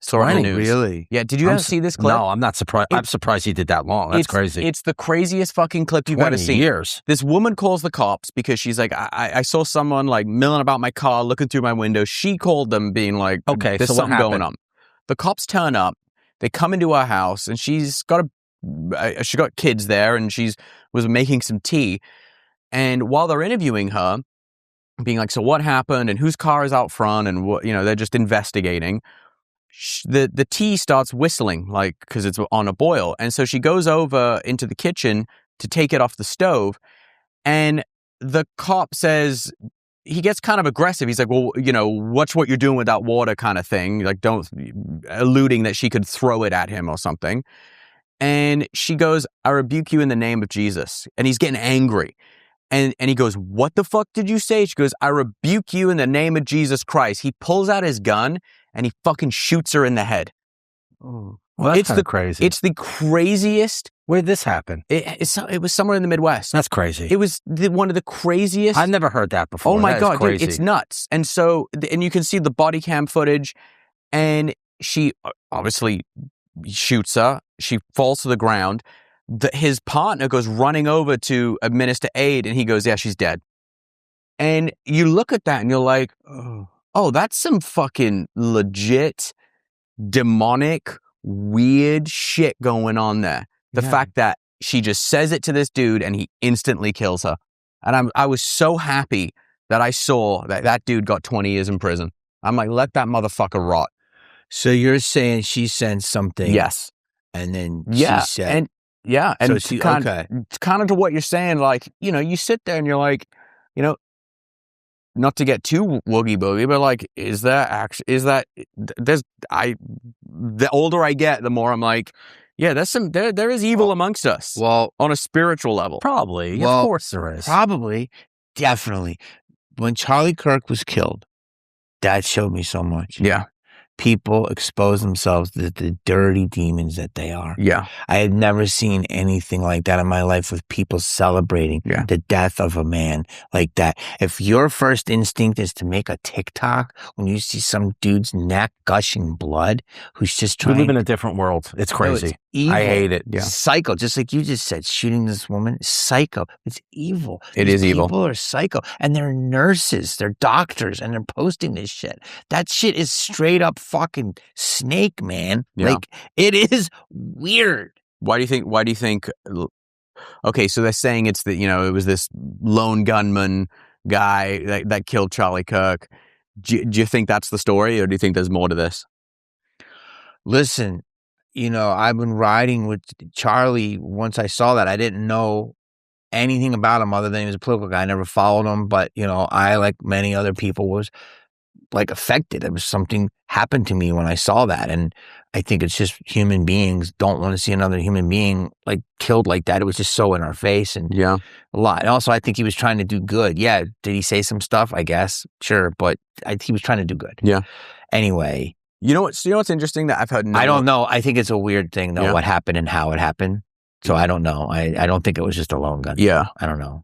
A: Saw it in the news.
C: Really?
A: Yeah. Did you ever see this clip?
B: No, I'm not surprised. I'm surprised he did that long. That's crazy.
A: It's the craziest fucking clip you've ever seen.
B: 20 years.
A: This woman calls the cops because she's like, I saw someone like milling about my car, looking through my window. She called them being like,
B: okay,
A: there's
B: so
A: something going on. The cops turn up. They come into her house and she's got kids there and was making some tea. And while they're interviewing her, being like, so what happened and whose car is out front and what, they're just investigating. The tea starts whistling, like, because it's on a boil. And so she goes over into the kitchen to take it off the stove. And the cop says, he gets kind of aggressive. He's like, well, watch what you're doing with that water kind of thing. Like, alluding that she could throw it at him or something. And she goes, I rebuke you in the name of Jesus. And he's getting angry. And he goes, what the fuck did you say? She goes, I rebuke you in the name of Jesus Christ. He pulls out his gun and he fucking shoots her in the head.
B: Oh, well, that's kind of crazy.
A: It's the craziest.
B: Where did this happen?
A: It was somewhere in the Midwest.
B: That's crazy.
A: It was one of the craziest.
B: I've never heard that before.
A: Oh my God, dude, it's nuts. And so, and you can see the body cam footage and she obviously shoots her. She falls to the ground. His partner goes running over to administer aid and he goes, yeah, she's dead. And you look at that and you're like, oh, that's some fucking legit, demonic, weird shit going on there. The fact that she just says it to this dude and he instantly kills her. And I was so happy that I saw that dude got 20 years in prison. I'm like, let that motherfucker rot.
C: So you're saying she sent something.
A: Yes.
C: And then she said.
A: And
C: so
A: kind of to what you're saying, like, you sit there and you're like, not to get too woogie boogie, but like, the older I get, the more I'm like, yeah, there is evil amongst us.
C: Well,
A: on a spiritual level.
B: Probably.
C: Well,
B: of course there is.
C: Probably. Definitely. When Charlie Kirk was killed, that showed me so much.
A: Yeah.
C: People expose themselves to the dirty demons that they are.
A: Yeah.
C: I had never seen anything like that in my life with people celebrating the death of a man like that. If your first instinct is to make a TikTok when you see some dude's neck gushing blood who's just trying...
B: We live in a different world. It's crazy.
C: It's evil.
B: I hate it.
C: Yeah. Psycho. Just like you just said, shooting this woman, psycho. It's evil.
A: It is evil.
C: People are psycho. And they're nurses, they're doctors, and they're posting this shit. That shit is straight up fucking snake, man.
A: Yeah.
C: Like, it is weird.
A: Why do you think, okay, so they're saying it's it was this lone gunman guy that killed Charlie Kirk. Do you think that's the story, or do you think there's more to this?
C: Listen, I've been riding with Charlie. Once I saw that, I didn't know anything about him other than he was a political guy. I never followed him, but, I, like many other people, was like affected. It was something happened to me when I saw that. And I think it's just human beings don't want to see another human being like killed like that. It was just so in our face and a lot. And also, I think he was trying to do good. Yeah. Did he say some stuff? I guess. Sure. But he was trying to do good.
A: Yeah.
C: Anyway.
A: You know what's interesting that I've heard?
C: I don't know. I think it's a weird thing though, what happened and how it happened. So I don't know. I don't think it was just a lone gun.
A: Yeah.
C: I don't know.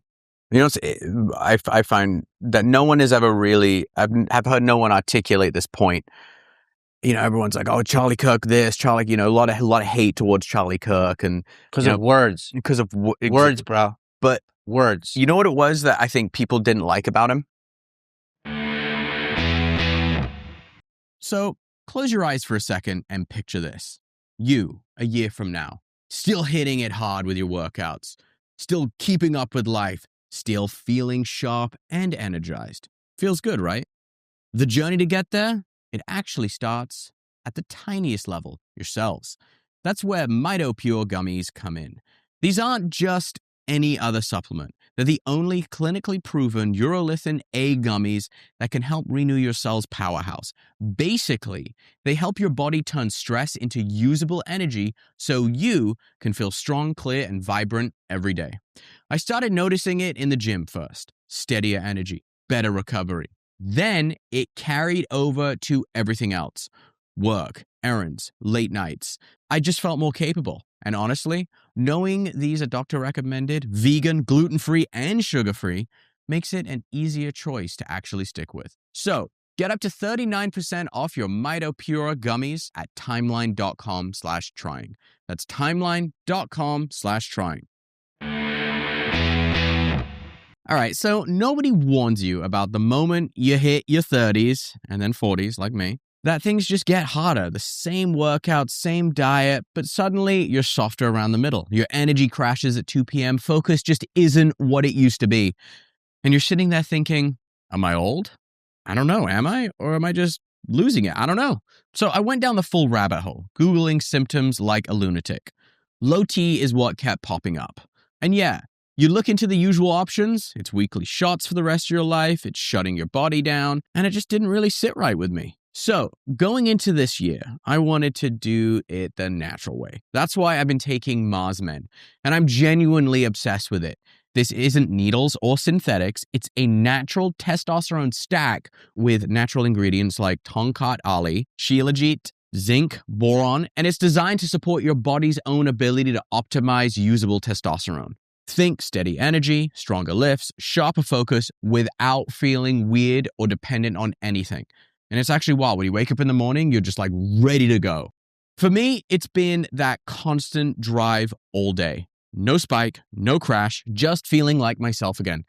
A: I find that no one has ever really, I've heard no one articulate this point. Everyone's like, oh, Charlie Kirk this, Charlie, a lot of hate towards Charlie Kirk. And
C: because of words.
A: Because of
C: words, bro.
A: But
C: words.
A: You know what it was that I think people didn't like about him? So close your eyes for a second and picture this. You, a year from now, still hitting it hard with your workouts, still keeping up with life, still feeling sharp and energized. Feels good, right? The journey to get there, it actually starts at the tiniest level, yourselves. That's where Mito Pure gummies come in. These aren't just any other supplement. They're the only clinically proven urolithin A gummies that can help renew your cell's powerhouse. Basically, they help your body turn stress into usable energy so you can feel strong, clear, and vibrant every day. I started noticing it in the gym first. Steadier energy, better recovery. Then it carried over to everything else. Work, errands, late nights. I just felt more capable. And honestly, knowing these are doctor-recommended, vegan, gluten-free, and sugar-free makes it an easier choice to actually stick with. So, Get up to 39% off your Mitopura gummies at timeline.com/trying. That's timeline.com/trying. All right, so nobody warns you about the moment you hit your 30s and then 40s, like me, that things just get harder. The same workout, same diet, but suddenly you're softer around the middle. Your energy crashes at 2 p.m. Focus just isn't what it used to be. And you're sitting there thinking, am I old? I don't know. Am I? Or am I just losing it? I don't know. So I went down the full rabbit hole, Googling symptoms like a lunatic. Low T is what kept popping up. And yeah, you look into the usual options. It's weekly shots for the rest of your life. It's shutting your body down. And it just didn't really sit right with me. So going into this year, I wanted to do it the natural way. That's why I've been taking Mars Men. And I'm genuinely obsessed with it. This isn't needles or synthetics. It's a natural testosterone stack with natural ingredients like Tongkat Ali, Shilajit, zinc, boron, and it's designed to support your body's own ability to optimize usable testosterone. Think steady energy, stronger lifts, sharper focus without feeling weird or dependent on anything. And it's actually wild. When you wake up in the morning, you're just like ready to go. For me, it's been that constant drive all day. No spike, no crash, just feeling like myself again.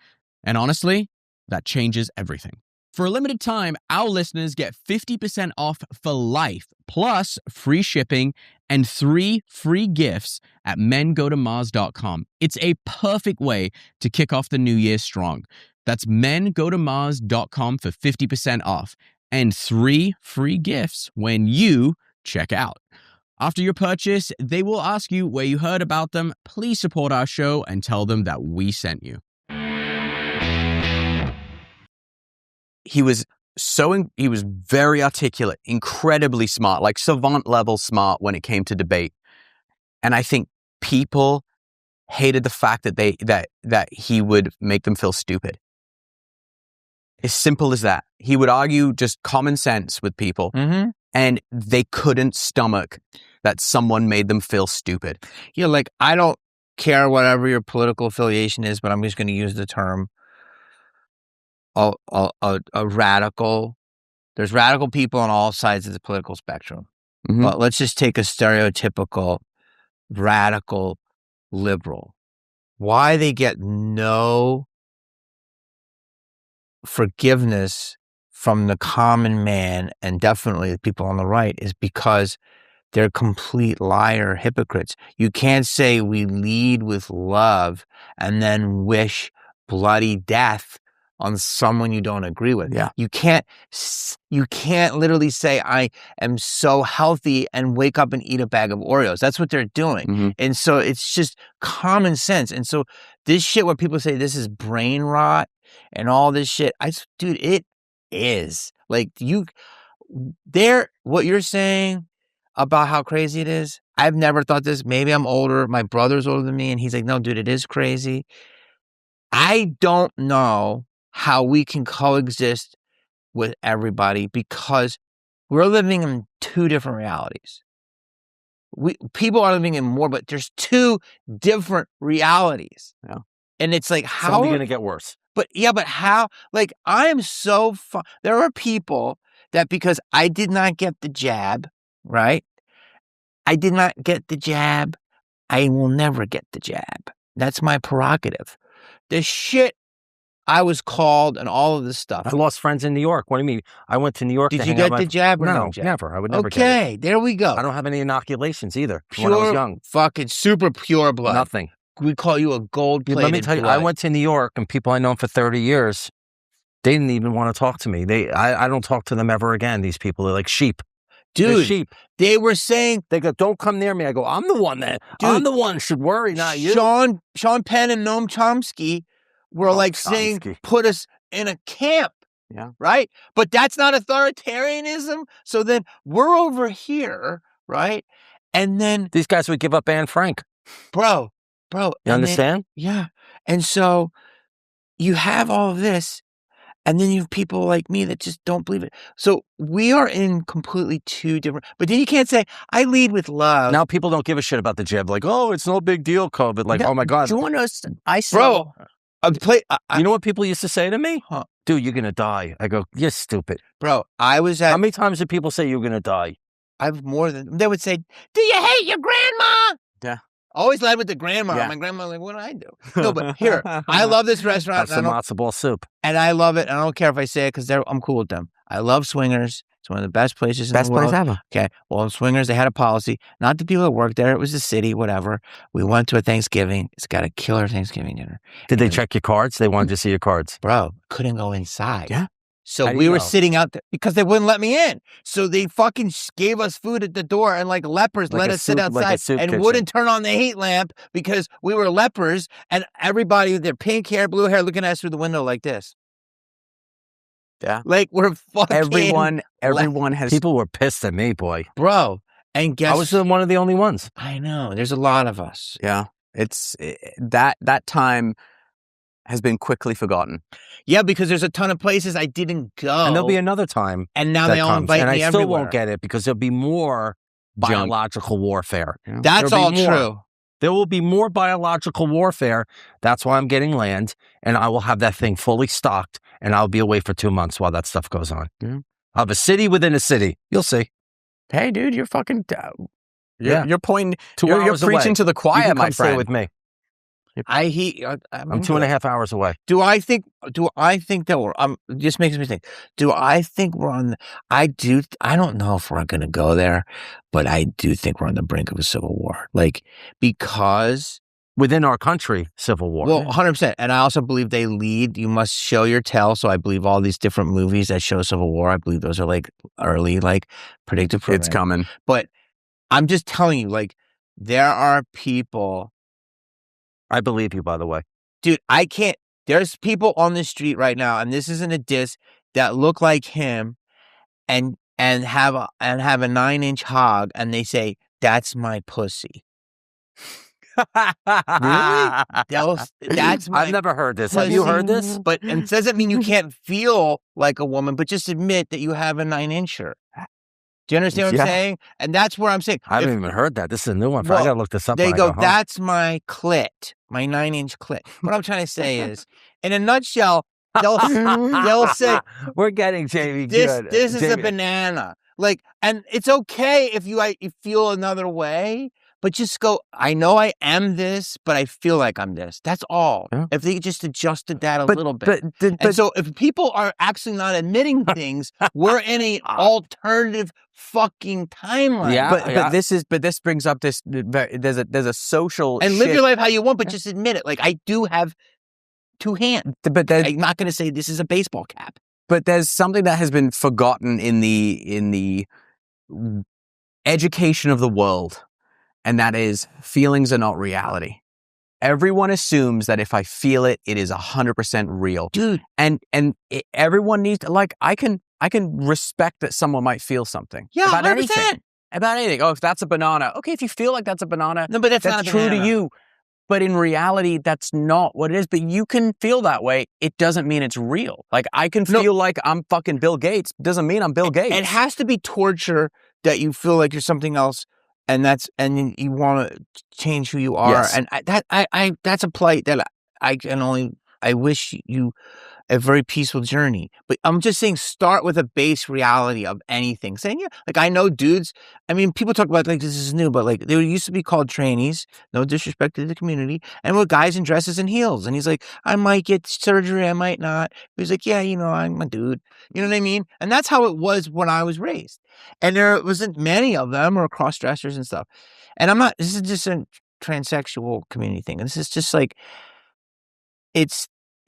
A: And honestly, that changes everything. For a limited time, our listeners get 50% off for life, plus free shipping and 3 free gifts at mengotomars.com. It's a perfect way to kick off the new year strong. That's mengotomars.com for 50% off and 3 free gifts when you check out. After your purchase, they will ask you where you heard about them. Please support our show and tell them that we sent you. He was very articulate, incredibly smart, like savant level smart when it came to debate. And I think people hated the fact that he would make them feel stupid. As simple as that. He would argue just common sense with people, and they couldn't stomach that someone made them feel stupid.
C: Yeah, like, I don't care whatever your political affiliation is, but I'm just going to use the term a radical. There's radical people on all sides of the political spectrum. But let's just take a stereotypical radical liberal. Why they get no forgiveness from the common man, and definitely the people on the right, is because they're complete liar hypocrites. You can't say we lead with love and then wish bloody death on someone you don't agree with.
B: Yeah.
C: You can't literally say I am so healthy and wake up and eat a bag of Oreos. That's what they're doing. And so it's just common sense. And so this shit where people say this is brain rot and all this shit, dude, it is. Like, what you're saying about how crazy it is, I've never thought this. Maybe I'm older. My brother's older than me, and he's like, no, dude, it is crazy. I don't know how we can coexist with everybody because we're living in 2 different realities. People are living in more, but there's 2 different realities.
B: Yeah.
C: And it's like, how?
B: It's only going to get worse.
C: But how? Like, I am so there are people that because I did not get the jab, right? I did not get the jab. I will never get the jab. That's my prerogative. The shit I was called and all of this stuff.
B: I lost friends in New York. What do you mean? I went to New York.
C: Did you get the jab or no jab?
B: Never. I would never get it.
C: Okay, there we go.
B: I don't have any inoculations either.
C: Pure,
B: when I was young.
C: Fucking super pure blood.
B: Nothing.
C: We call you a gold-plated
B: Let me tell you,
C: blood.
B: I went to New York, and people I known for 30 years, they didn't even want to talk to me. I don't talk to them ever again. These people, they're like sheep.
C: Dude,
B: they're sheep.
C: They were saying,
B: they go, don't come near me. I go, I'm the one I'm the one should worry, not you.
C: Sean Penn and Noam Chomsky were saying, put us in a camp.
B: Yeah.
C: Right? But that's not authoritarianism. So then we're over here, right? And then
B: these guys would give up Anne Frank.
C: Bro.
B: You understand?
C: Yeah. And so you have all of this, and then you have people like me that just don't believe it. So we are in completely 2 different, but then you can't say, I lead with love.
B: Now people don't give a shit about the jab. Like, oh, it's no big deal, COVID. Like, oh my God.
C: Join us. You know what people used to say to me?
B: dude, you're going to die. I go, you're stupid.
C: Bro, I was at...
B: How many times did people say you're going to die?
C: I've more than... They would say, do you hate your grandma?
A: Yeah.
C: Always led with the grandma.
A: Yeah.
C: My grandma, like, what do I do? No, but here, I love this restaurant.
B: Have some matzo ball soup.
C: And I love it. And I don't care if I say it because I'm cool with them. I love Swingers. It's one of the best places in the world.
A: Best place ever.
C: Okay. Well, Swingers, they had a policy. Not the people that work there. It was the city, whatever. We went to a Thanksgiving. It's got a killer Thanksgiving dinner.
B: Did they check your cards? They wanted to see your cards.
C: Bro, couldn't go inside.
A: Yeah.
C: So we were sitting out there because they wouldn't let me in. So they fucking gave us food at the door and like lepers let us sit outside and wouldn't turn on the heat lamp because we were lepers and everybody with their pink hair, blue hair looking at us through the window like this.
A: Yeah.
C: Like we're fucking...
A: Everyone has...
B: People were pissed at me, boy.
C: Bro. And guess...
B: I was one of the only ones.
C: I know. There's a lot of us.
A: Yeah. That time has been quickly forgotten.
C: Yeah, because there's a ton of places I didn't go.
B: And there'll be another time.
C: And now they all invite me everywhere.
B: And I still won't get it because there'll be more biological warfare.
C: Yeah. That's all true.
B: There will be more biological warfare. That's why I'm getting land. And I will have that thing fully stocked. And I'll be away for 2 months while that stuff goes on.
A: Yeah.
B: I'll have a city within a city. You'll see.
A: Hey, dude, you're fucking...
B: Yeah.
A: You're pointing... You're preaching to the choir, my friend.
B: Stay with me.
C: I'm
B: 2.5 hours away.
C: Do I think that we're, just makes me think, do I think we're on, I don't know if we're going to go there, but I do think we're on the brink of a civil war. Like, because.
B: Within our country, civil war.
C: Well, 100%. And I also believe they lead, you must show your tell. So I believe all these different movies that show civil war, I believe those are like early, like predictive programming.
A: It's coming.
C: But I'm just telling you, like, there are people.
B: I believe you, by the way.
C: Dude, I can't. There's people on the street right now, and this isn't a diss, that look like him and have a 9-inch hog, and they say, that's my pussy. Really? That's my
B: I've never heard this. Have you heard this?
C: But it doesn't mean you can't feel like a woman, but just admit that you have a 9-incher. Do you understand what I'm saying? And that's where I'm saying.
B: I haven't even heard that. This is a new one. I got to look this up.
C: They go, that's my clit, my 9-inch clit. What I'm trying to say is, in a nutshell, they'll say,
B: we're getting Jamie
C: good. This is a banana. Like, and it's okay if you feel another way, but just go, I know I am this, but I feel like I'm this. That's all. Yeah. If they just adjusted that a little bit. And so if people are actually not admitting things, we're in an alternative fucking timeline.
A: Yeah, but this brings up this, there's a social
C: and
A: shift.
C: Live your life how you want, but just admit it. Like, I do have 2 hands. But I'm not going to say this is a baseball cap.
A: But there's something that has been forgotten in the education of the world. And that is, feelings are not reality. Everyone assumes that if I feel it, it is 100% real.
C: Dude.
A: And everyone needs to, like, I can respect that someone might feel something.
C: Yeah,
A: about
C: 100%.
A: anything. About anything. Oh, if that's a banana. Okay, if you feel like that's a banana,
C: no, but that's not
A: true to you. But in reality, that's not what it is. But you can feel that way. It doesn't mean it's real. Like, I can feel like I'm fucking Bill Gates. Doesn't mean I'm Bill Gates.
C: It has to be torture that you feel like you're something else. And you want to change who you are. Yes. And that's a plight that I wish you a very peaceful journey. But I'm just saying, start with a base reality of anything. Saying, yeah, like, I know dudes, I mean, people talk about, like, this is new, but, like, they used to be called trainees, no disrespect to the community, and with guys in dresses and heels. And he's like, I might get surgery, I might not. He's like, yeah, I'm a dude. You know what I mean? And that's how it was when I was raised. And there wasn't many of them, or cross-dressers and stuff. And this is just a transsexual community thing. And this is just like,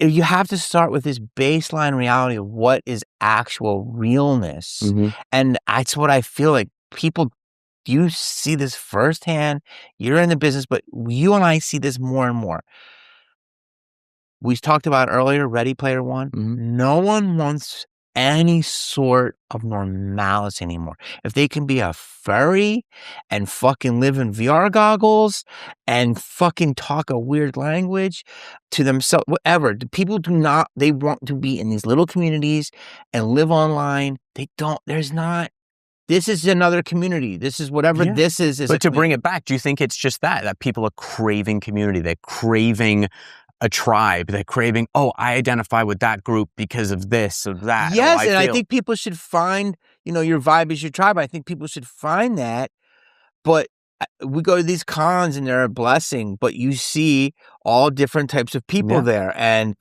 C: you have to start with this baseline reality of what is actual realness. Mm-hmm. And that's what I feel like people, you see this firsthand. You're in the business, but you and I see this more and more. We talked about earlier, Ready Player One. Mm-hmm. No one wants any sort of normality anymore. If they can be a furry and fucking live in VR goggles and fucking talk a weird language to themselves, whatever. The people they want to be in these little communities and live online. This is another community. This is whatever this is.
A: But to bring it back, do you think it's just that people are craving community? They're craving a tribe. They're craving, I identify with that group because of this or that.
C: Yes, and I think people should find, your vibe is your tribe. I think people should find that. But we go to these cons and they're a blessing, but you see all different types of people there. And,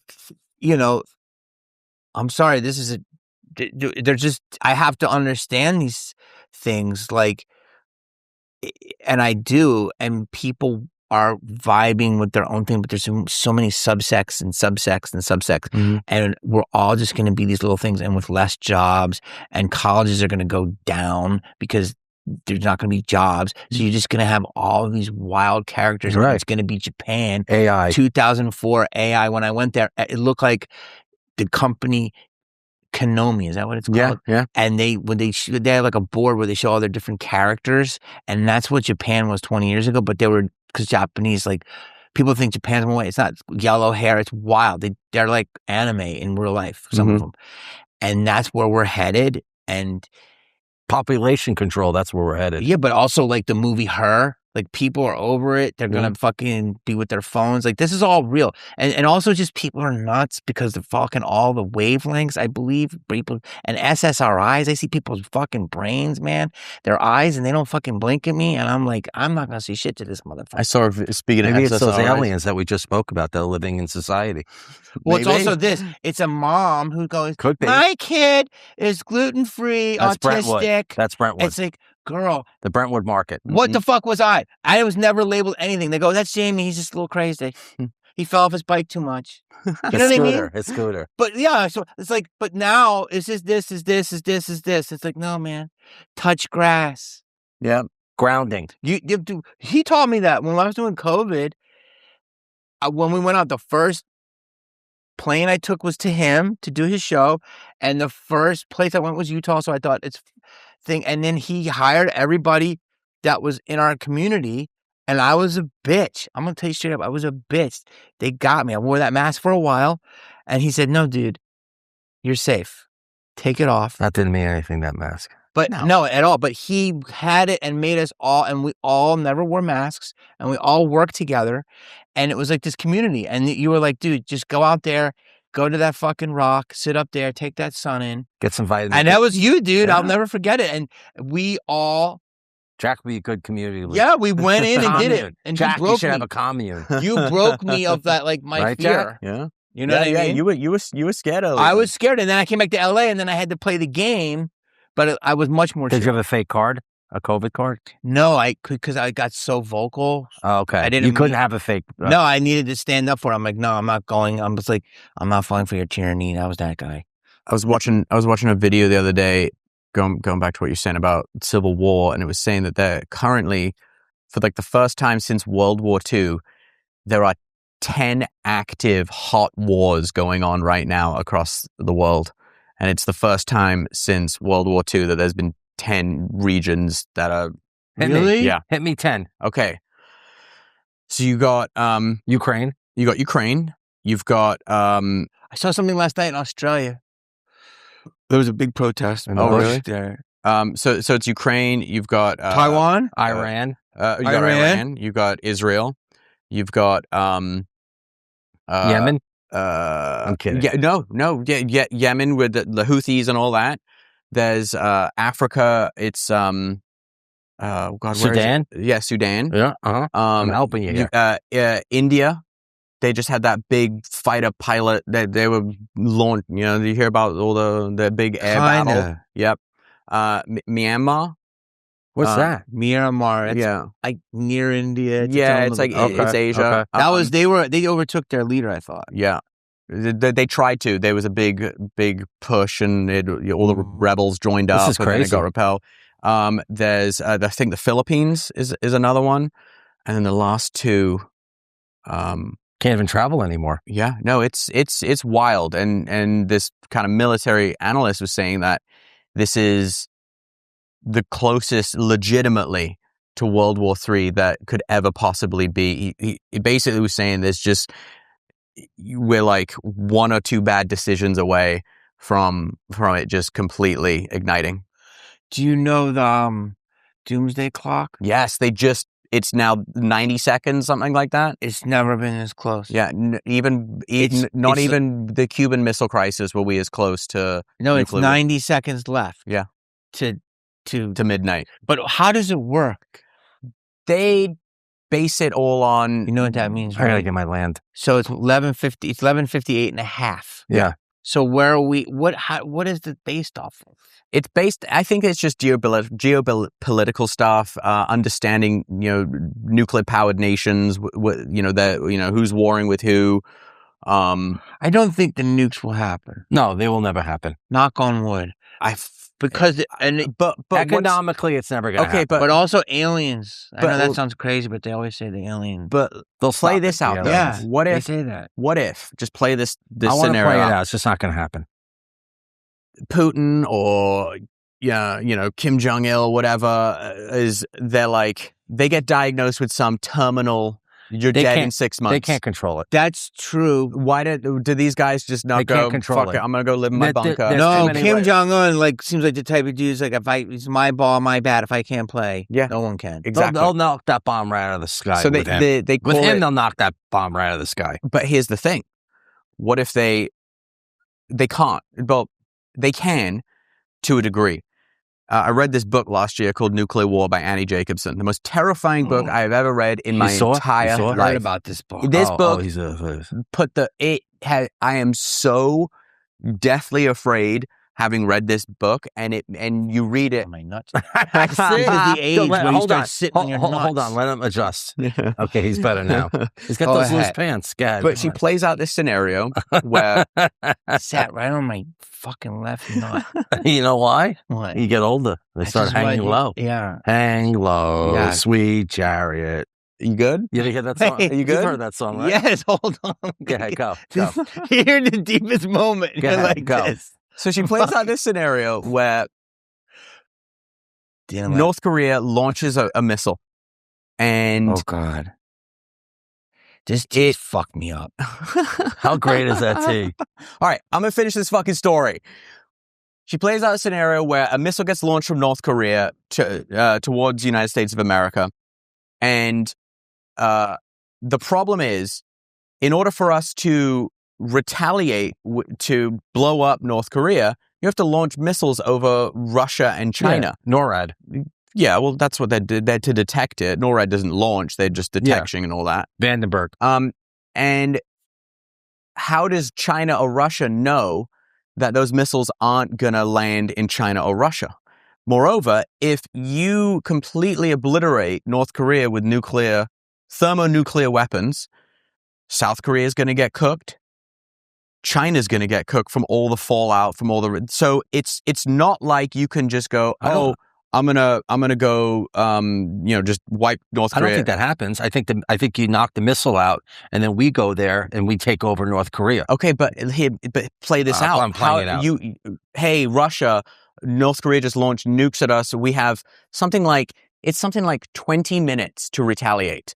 C: I'm sorry, they're just, I have to understand these things, like, and I do, and people are vibing with their own thing, but there's so many subsects and subsects and subsects, and we're all just going to be these little things, and with less jobs, and colleges are going to go down because there's not going to be jobs, so you're just going to have all of these wild characters. Right. It's going to be Japan.
B: AI.
C: 2004 AI. When I went there, it looked like the company Konami, is that what it's called?
B: Yeah.
C: And they have like a board where they show all their different characters, and that's what Japan was 20 years ago. But because Japanese, like, people think Japan's one way. It's not yellow hair. It's wild. They're like anime in real life, some of them, and that's where we're headed. And
B: population control, that's where we're headed.
C: Yeah, but also like the movie Her. Like, people are over it. They're going to fucking be with their phones. Like, this is all real. And also just people are nuts because they're fucking all the wavelengths, I believe. People and SSRIs. I see people's fucking brains, man. Their eyes, and they don't fucking blink at me. And I'm like, I'm not going to say shit to this motherfucker.
A: I saw, speaking of SSRIs.
B: It's those aliens that we just spoke about that are living in society.
C: Well, Maybe. It's also this. It's a mom who goes, my kid is gluten-free, autistic.
B: Brentwood. That's Brentwood.
C: It's like, girl.
B: The Brentwood market.
C: What the fuck was I? I was never labeled anything. They go, that's Jamie. He's just a little crazy. He fell off his bike too much. You know what I mean?
B: It's scooter.
C: But yeah, so it's like, but now is this. It's like, no, man. Touch grass.
B: Yeah. Grounding.
C: He taught me that when I was doing COVID. When we went out, the first plane I took was to him to do his show. And the first place I went was Utah. So I thought it's thing. And then he hired everybody that was in our community. And I was a bitch. I'm going to tell you straight up. I was a bitch. They got me. I wore that mask for a while. And he said, no, dude, you're safe. Take it off.
B: That didn't mean anything, that mask.
C: But no, at all. But he had it and made us all, and we all never wore masks, and we all worked together. And it was like this community. And you were like, dude, just go out there, go to that fucking rock, sit up there, take that sun in.
B: Get some vitamins.
C: And that was you, dude. Yeah. I'll never forget it. And we all...
B: Jack would be a good community leader.
C: Yeah, we went in and did it. And
B: Jack, you should have a commune.
C: You broke me of that, like, my
B: right,
C: fear.
B: Jack?
A: Yeah.
C: You know what I mean?
A: You were scared of it.
C: I was scared, and then I came back to LA, and then I had to play the game, but I was much more
B: Did you have a fake card? A COVID card?
C: No, I could, because I got so vocal.
B: Oh, okay. You couldn't have a fake.
C: No, I needed to stand up for it. I'm like, no, I'm not going. I'm just like, I'm not falling for your tyranny. That was that guy.
A: I was watching a video the other day, going back to what you're saying about Civil War, and it was saying that they're currently, for like the first time since World War II, there are 10 active hot wars going on right now across the world. And it's the first time since World War II that there's been 10 regions that are...
C: Really?
A: Yeah.
B: Hit me 10.
A: Okay. So you got...
B: Ukraine.
A: You got Ukraine. You've got...
C: I saw something last night in Australia. There was a big protest.
A: Oh, really?
C: There.
A: So it's Ukraine. You've got...
C: Taiwan?
B: Iran.
A: You got Iran. You've got Israel. You've got...
B: Yemen?
A: I'm
B: kidding.
A: Yeah, no. Yeah, Yemen with the Houthis and all that. There's Africa. It's oh God,
B: Sudan.
A: Yeah, Sudan.
B: Yeah. I'm helping you here.
A: India. They just had that big fighter pilot that they were launched. You know, you hear about all the big air battle. Yep. Myanmar.
B: What's that?
C: Myanmar. It's like near India.
A: It's like it's Asia.
C: Okay. That was they overtook their leader, I thought.
A: Yeah. They tried to. There was a big push, and all the rebels joined up.
B: This is crazy.
A: And then it got repelled. There's, I think, the Philippines is another one, and then the last two.
B: Can't even travel anymore.
A: Yeah, no, it's wild, and this kind of military analyst was saying that this is the closest, legitimately, to World War III that could ever possibly be. He basically was saying there's just. We're like one or two bad decisions away from it just completely igniting.
C: Do you know the Doomsday Clock?
A: Yes, they just it's now 90 seconds, something like that.
C: It's never been as close.
A: Yeah, not even the Cuban Missile Crisis will be as close to.
C: No, it's 90 seconds left.
A: Yeah,
C: to
A: midnight.
C: But how does it work?
A: They base it all on.
C: You know what that means,
B: I
C: right?
B: gotta get my land.
C: So it's 11:50. It's 11:58 and a half.
B: Yeah.
C: So where are we? What is it based off of?
A: It's based. I think it's just geopolitical stuff. Understanding, nuclear powered nations. Who's warring with who.
C: I don't think the nukes will happen.
B: No, they will never happen.
C: Knock on wood. But
B: economically, it's never going to happen.
C: But also aliens. I know that sounds crazy, but they always say the aliens.
A: But they'll play this out.
C: Yeah.
A: What if
C: they say that?
A: What if? Just play this
B: I want to
A: scenario
B: play it
A: out.
B: out. It's just not going to happen.
A: Putin or Kim Jong-il, whatever, they get diagnosed with some terminal. You're dead in 6 months.
B: They can't control it.
C: That's true.
A: Why do these guys just not go?
B: Can't control
A: Fuck
B: it.
A: it, I'm gonna go live in my bunker.
C: No, Kim Jong-un seems like the type of dude. Like, it's my ball, my bat. If I can't play, no one can.
A: Exactly.
B: They'll knock that bomb right out of the sky.
A: So
B: they they'll knock that bomb right out of the sky.
A: But here's the thing: what if they can't? Well, they can to a degree. I read this book last year called Nuclear War by Annie Jacobson. The most terrifying book I have ever read in my entire life.
C: I heard about this book.
A: This book I am so deathly afraid having read this book, and you read it.
C: My nuts. I see the age where you start sitting on your nuts.
B: Hold on, let him adjust. Okay, he's better now. He's got those loose pants. God,
A: but she plays out this scenario where
C: sat right on my fucking left nut.
B: You know why?
C: What?
B: You get older. They start hanging low.
C: Yeah.
B: Hang low, sweet chariot.
A: You good?
B: You didn't hear that song?
A: Are you good?
B: You've heard that song, right?
C: Yes, hold on.
B: Okay, go.
C: Hear the deepest moment.
B: Go.
C: This.
A: So she plays out this scenario where North Korea launches a missile. And
C: oh, God. This tea fucked me up.
B: How great is that tea?
A: All right, I'm going to finish this fucking story. She plays out a scenario where a missile gets launched from North Korea towards the United States of America. And the problem is, in order for us to retaliate to blow up North Korea, you have to launch missiles over Russia and China.
B: Yeah, NORAD.
A: Yeah, well, that's what they did. They're to detect it. NORAD doesn't launch. They're just detection and all that.
B: Vandenberg.
A: And how does China or Russia know that those missiles aren't going to land in China or Russia? Moreover, if you completely obliterate North Korea with thermonuclear weapons, South Korea is going to get cooked. China's going to get cooked from all the fallout, from all the. So it's not like you can just go, I'm gonna go, just wipe North Korea.
B: I don't think that happens. I think you knock the missile out, and then we go there and we take over North Korea.
A: Okay, but play this out.
B: I'm playing it out.
A: Hey, Russia, North Korea just launched nukes at us. We have something like 20 minutes to retaliate.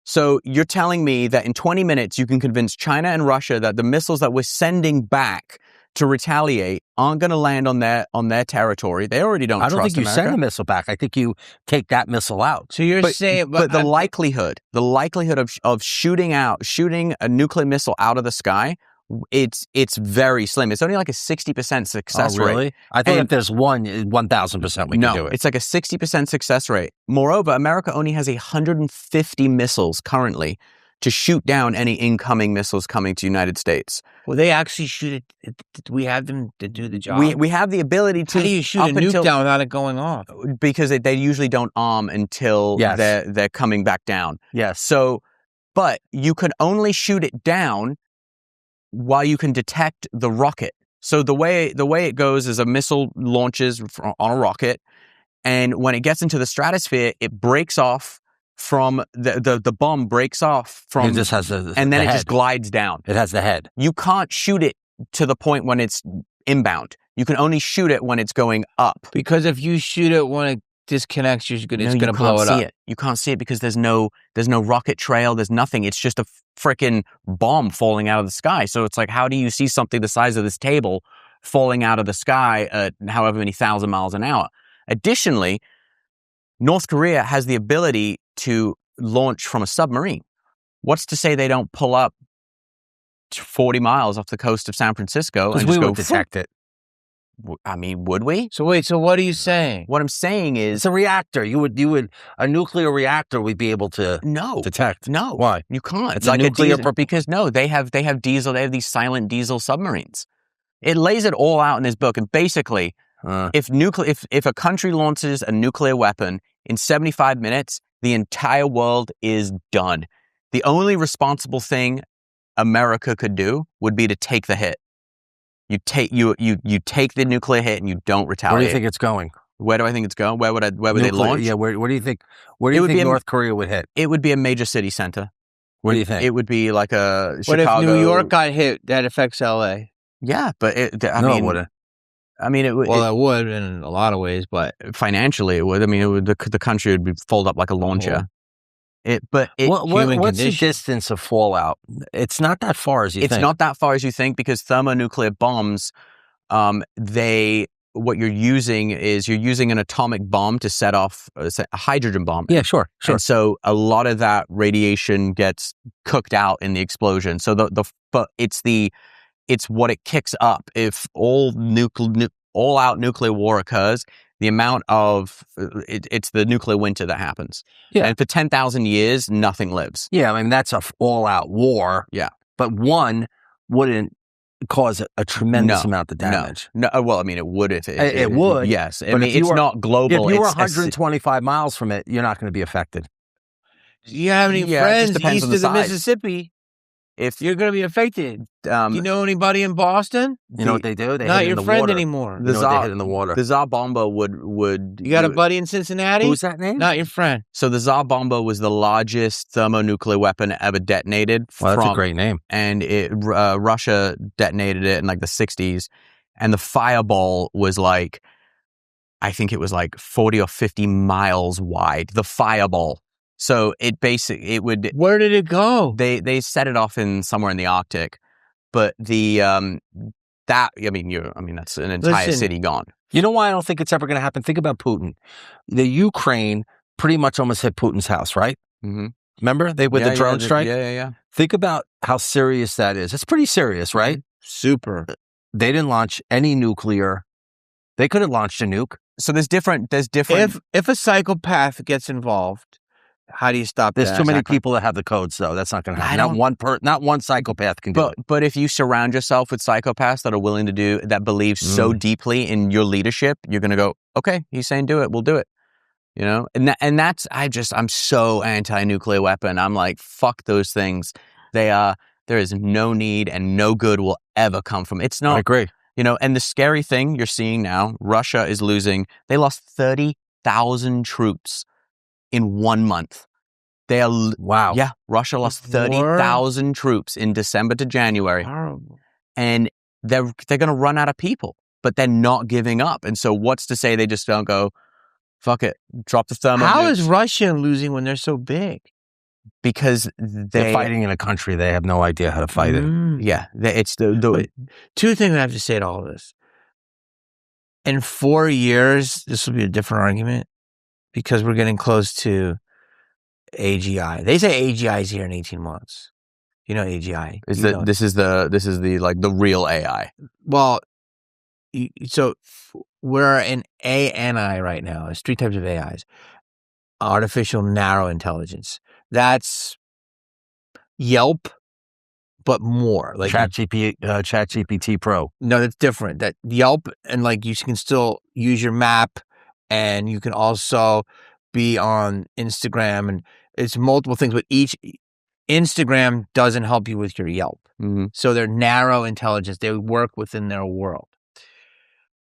A: So you're telling me that in 20 minutes you can convince China and Russia that the missiles that we're sending back to retaliate aren't going to land on their territory. They already don't trust America.
B: I don't think you send a missile back. I think you take that missile out.
C: So you're saying,
A: but the likelihood of shooting a nuclear missile out of the sky, it's very slim. It's only like a 60% success rate.
B: Oh, really? I thought if there's 1,000% we can do it.
A: It's like a 60% success rate. Moreover, America only has 150 missiles currently to shoot down any incoming missiles coming to the United States.
C: Will they actually shoot it? Do we have them to do the job?
A: We have the ability to.
C: How do you shoot a nuke down without it going off?
A: Because they usually don't arm until they're coming back down.
B: Yes.
A: So, but you can only shoot it down while you can detect the rocket. So the way it goes is a missile launches on a rocket, and when it gets into the stratosphere, it breaks off from the bomb breaks off from.
B: It just has
A: and then it just glides down.
B: It has the head.
A: You can't shoot it to the point when it's inbound. You can only shoot it when it's going up.
C: Because if you shoot it when it disconnects, it's going to blow it up.
A: You can't see it because there's no rocket trail. There's nothing. It's just a freaking bomb falling out of the sky. So it's like, how do you see something the size of this table falling out of the sky at however many thousand miles an hour? Additionally, North Korea has the ability to launch from a submarine. What's to say they don't pull up 40 miles off the coast of San Francisco and just
B: we would detect it.
A: I mean, would we?
C: So wait, so what are you saying?
A: What I'm saying is,
B: it's a reactor. You would a nuclear reactor we'd be able to detect.
A: No.
B: Why?
A: You can't.
B: It's like a nuclear
A: because they have diesel. They have these silent diesel submarines. It lays it all out in this book, and basically, if a country launches a nuclear weapon in 75 minutes, the entire world is done. The only responsible thing America could do would be to take the hit. You take the nuclear hit and you don't retaliate.
B: Where do you think it's going?
A: Where do I think it's going? Where would they launch?
B: Yeah, where do you think North Korea would hit?
A: It would be a major city center.
B: What do you think?
A: It would be like a
C: What
A: Chicago.
C: if New York got hit? That affects LA.
A: Yeah, but
B: it wouldn't.
A: I mean, it would.
C: Well, it would in a lot of ways, but
A: financially, it would. I mean, the country would be fold up like a launcher.
B: What's the distance of fallout? It's not that far as you think.
A: It's not that far as you think because thermonuclear bombs, what you're using an atomic bomb to set off a hydrogen bomb.
B: Yeah, sure.
A: And so a lot of that radiation gets cooked out in the explosion. So it's what it kicks up if all out nuclear war occurs. The amount of it's the nuclear winter that happens.
B: Yeah.
A: And for 10,000 years, nothing lives.
B: Yeah, I mean that's a all-out war.
A: Yeah.
B: But one wouldn't cause a tremendous amount of damage.
A: No. Well, I mean, it would if
B: it would.
A: Yes. I mean, it's not global.
B: If you were 125 miles from it, you're not going to be affected.
C: Do you have any friends east of the Mississippi? If you're going to be affected, you know anybody in Boston?
B: You know what they do? They
C: not
B: hit
C: your
B: in the
C: friend
B: water.
C: anymore.
B: They hit in the water.
A: The Tsar Bomba would.
C: You got a buddy in Cincinnati?
B: Who's that name?
C: Not your friend.
A: So the Tsar Bomba was the largest thermonuclear weapon ever detonated.
B: Well, that's a great name.
A: And Russia detonated it in like the 60s, and the fireball was like, I think it was like 40 or 50 miles wide. The fireball. So it would.
C: Where did it go?
A: They set it off somewhere in the Arctic, but that's an entire city gone.
B: You know why I don't think it's ever going to happen? Think about Putin. The Ukraine pretty much almost hit Putin's house, right?
A: Mm-hmm.
B: Remember the drone strike?
A: Yeah.
B: Think about how serious that is. It's pretty serious, right?
C: Super.
B: They didn't launch any nuclear. They could have launched a nuke.
A: So there's different.
C: If a psychopath gets involved. How do you stop that?
B: There's too many people that have the codes, though. That's not going to happen. Not one psychopath can do it.
A: But if you surround yourself with psychopaths that are willing to do that, believe so deeply in your leadership, you're going to go, okay, he's saying do it, we'll do it. You know, and that's I'm so anti-nuclear weapon. I'm like, fuck those things. There is no need and no good will ever come from it. It's not.
B: I agree.
A: You know, and the scary thing you're seeing now, Russia is losing. They lost 30,000 troops in 1 month.
B: Wow.
A: Yeah, Russia lost 30,000 troops in December to January.
C: Horrible.
A: And they're going to run out of people, but they're not giving up. And so what's to say they just don't go, fuck it, drop the thermal
C: How
A: nukes?
C: is Russia losing when they're so big?
A: Because
B: they're fighting in a country they have no idea how to fight it.
A: Yeah, it's the
C: two things I have to say to all of this. In 4 years, this will be a different argument. Because we're getting close to AGI. They say AGI is here in 18 months. You know AGI.
A: This is the like the real AI.
C: Well, so we're in ANI right now. There's 3 types of AIs. Artificial narrow intelligence. That's Yelp, but more. Like
B: ChatGPT Pro.
C: No, that's different. That Yelp, and like you can still use your map. And you can also be on Instagram, and it's multiple things, but each Instagram doesn't help you with your Yelp.
A: Mm-hmm.
C: So they're narrow intelligence. They work within their world.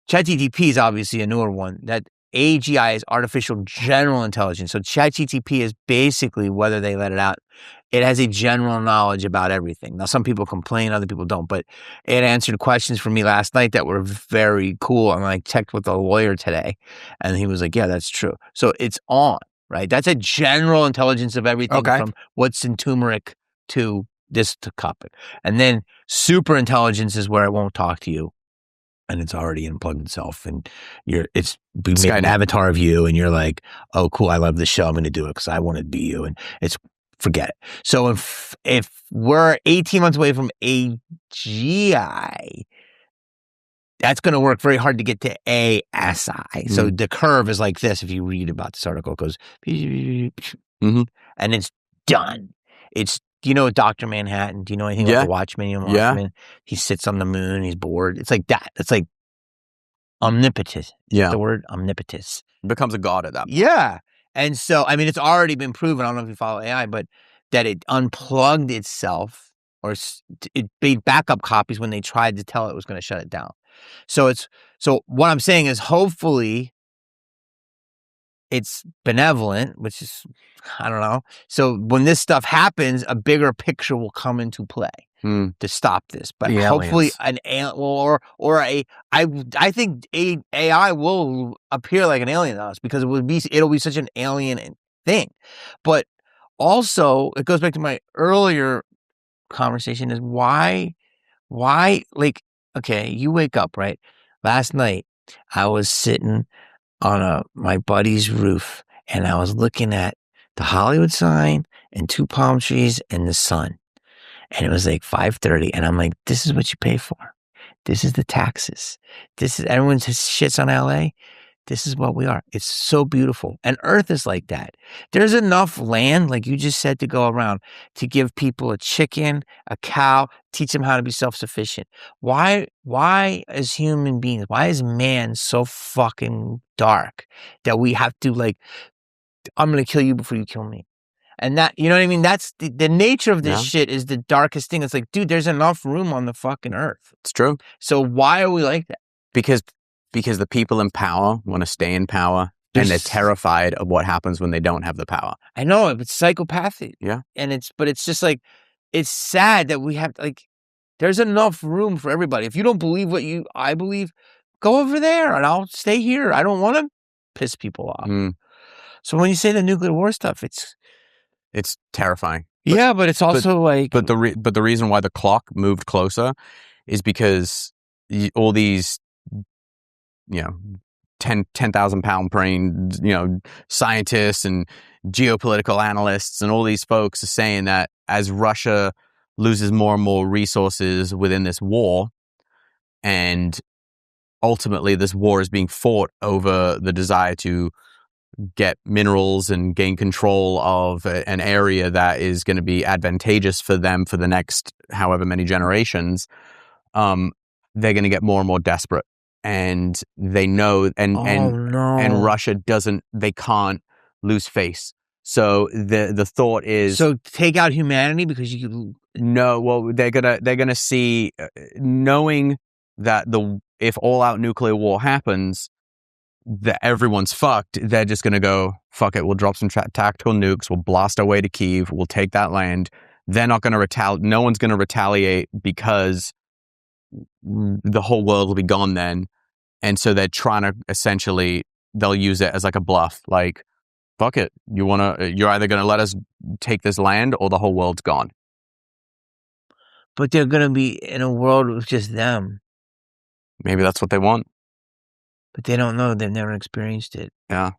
C: ChatGPT is obviously a newer one. That AGI is artificial general intelligence. So ChatGPT is basically, whether they let it out, it has a general knowledge about everything. Now, some people complain, other people don't, but it answered questions for me last night that were very cool. And I checked with a lawyer today, and he was like, yeah, that's true. So it's on, right? That's a general intelligence of everything from what's in turmeric to this topic. And then super intelligence is where it won't talk to you. and it's already unplugged itself, and we made an avatar of you, and you're like, oh, cool, I love this show, I'm going to do it because I want to be you, and forget it. So if we're 18 months away from AGI, that's going to work very hard to get to ASI. So the curve is like this. If you read about this article, it goes, and it's done. It's, Dr. Manhattan. Do you know anything about the Watchmen?
A: Yeah.
C: He sits on the moon. He's bored. It's like that. It's like omnipotence.
A: Yeah.
C: The word omnipotence.
A: Becomes a god at that point.
C: Yeah. And so, I mean, it's already been proven. I don't know if you follow AI, but that it unplugged itself, or it made backup copies when they tried to tell it was going to shut it down. So what I'm saying is, hopefully it's benevolent, which is, I don't know. So when this stuff happens, a bigger picture will come into play to stop this. But hopefully I think AI will appear like an alien to us, because it'll be such an alien thing. But also, it goes back to my earlier conversation, is why, like, okay, you wake up, right? Last night, I was sitting on my buddy's roof, and I was looking at the Hollywood sign and 2 palm trees and the sun. And it was like 5:30, and I'm like, this is what you pay for. This is the taxes. Everyone shits on LA. This is what we are. It's so beautiful. And Earth is like that. There's enough land, like you just said, to go around to give people a chicken, a cow, teach them how to be self-sufficient. Why as human beings, why is man so fucking dark that we have to, like, I'm going to kill you before you kill me? And that, you know what I mean? That's the nature of this shit, is the darkest thing. It's like, dude, there's enough room on the fucking earth.
A: It's true.
C: So why are we like that?
A: Because the people in power want to stay in power, and they're terrified of what happens when they don't have the power.
C: I know, it's psychopathic.
A: Yeah.
C: And it's just like, it's sad that we have, like, there's enough room for everybody. If you don't believe what I believe, go over there, and I'll stay here. I don't want to piss people off. So when you say the nuclear war stuff, it's
A: terrifying.
C: But it's also
A: but the reason why the clock moved closer is because all these, 10,000 pound brain, scientists and geopolitical analysts and all these folks are saying that as Russia loses more and more resources within this war, and ultimately this war is being fought over the desire to get minerals and gain control of an area that is going to be advantageous for them for the next however many generations, they're going to get more and more desperate. And they know, and Russia they can't lose face. So the thought is,
C: so take out humanity because
A: they're gonna see, knowing that if all out nuclear war happens, that everyone's fucked. They're just gonna go, fuck it, we'll drop some tactical nukes, we'll blast our way to Kyiv, we'll take that land. They're not gonna retaliate. No one's gonna retaliate, because the whole world will be gone then. And so they're trying to, essentially, they'll use it as like a bluff. Like, fuck it, you're either going to let us take this land, or the whole world's gone.
C: But they're going to be in a world with just them.
A: Maybe that's what they want.
C: But they don't know. They've never experienced it.
A: Yeah.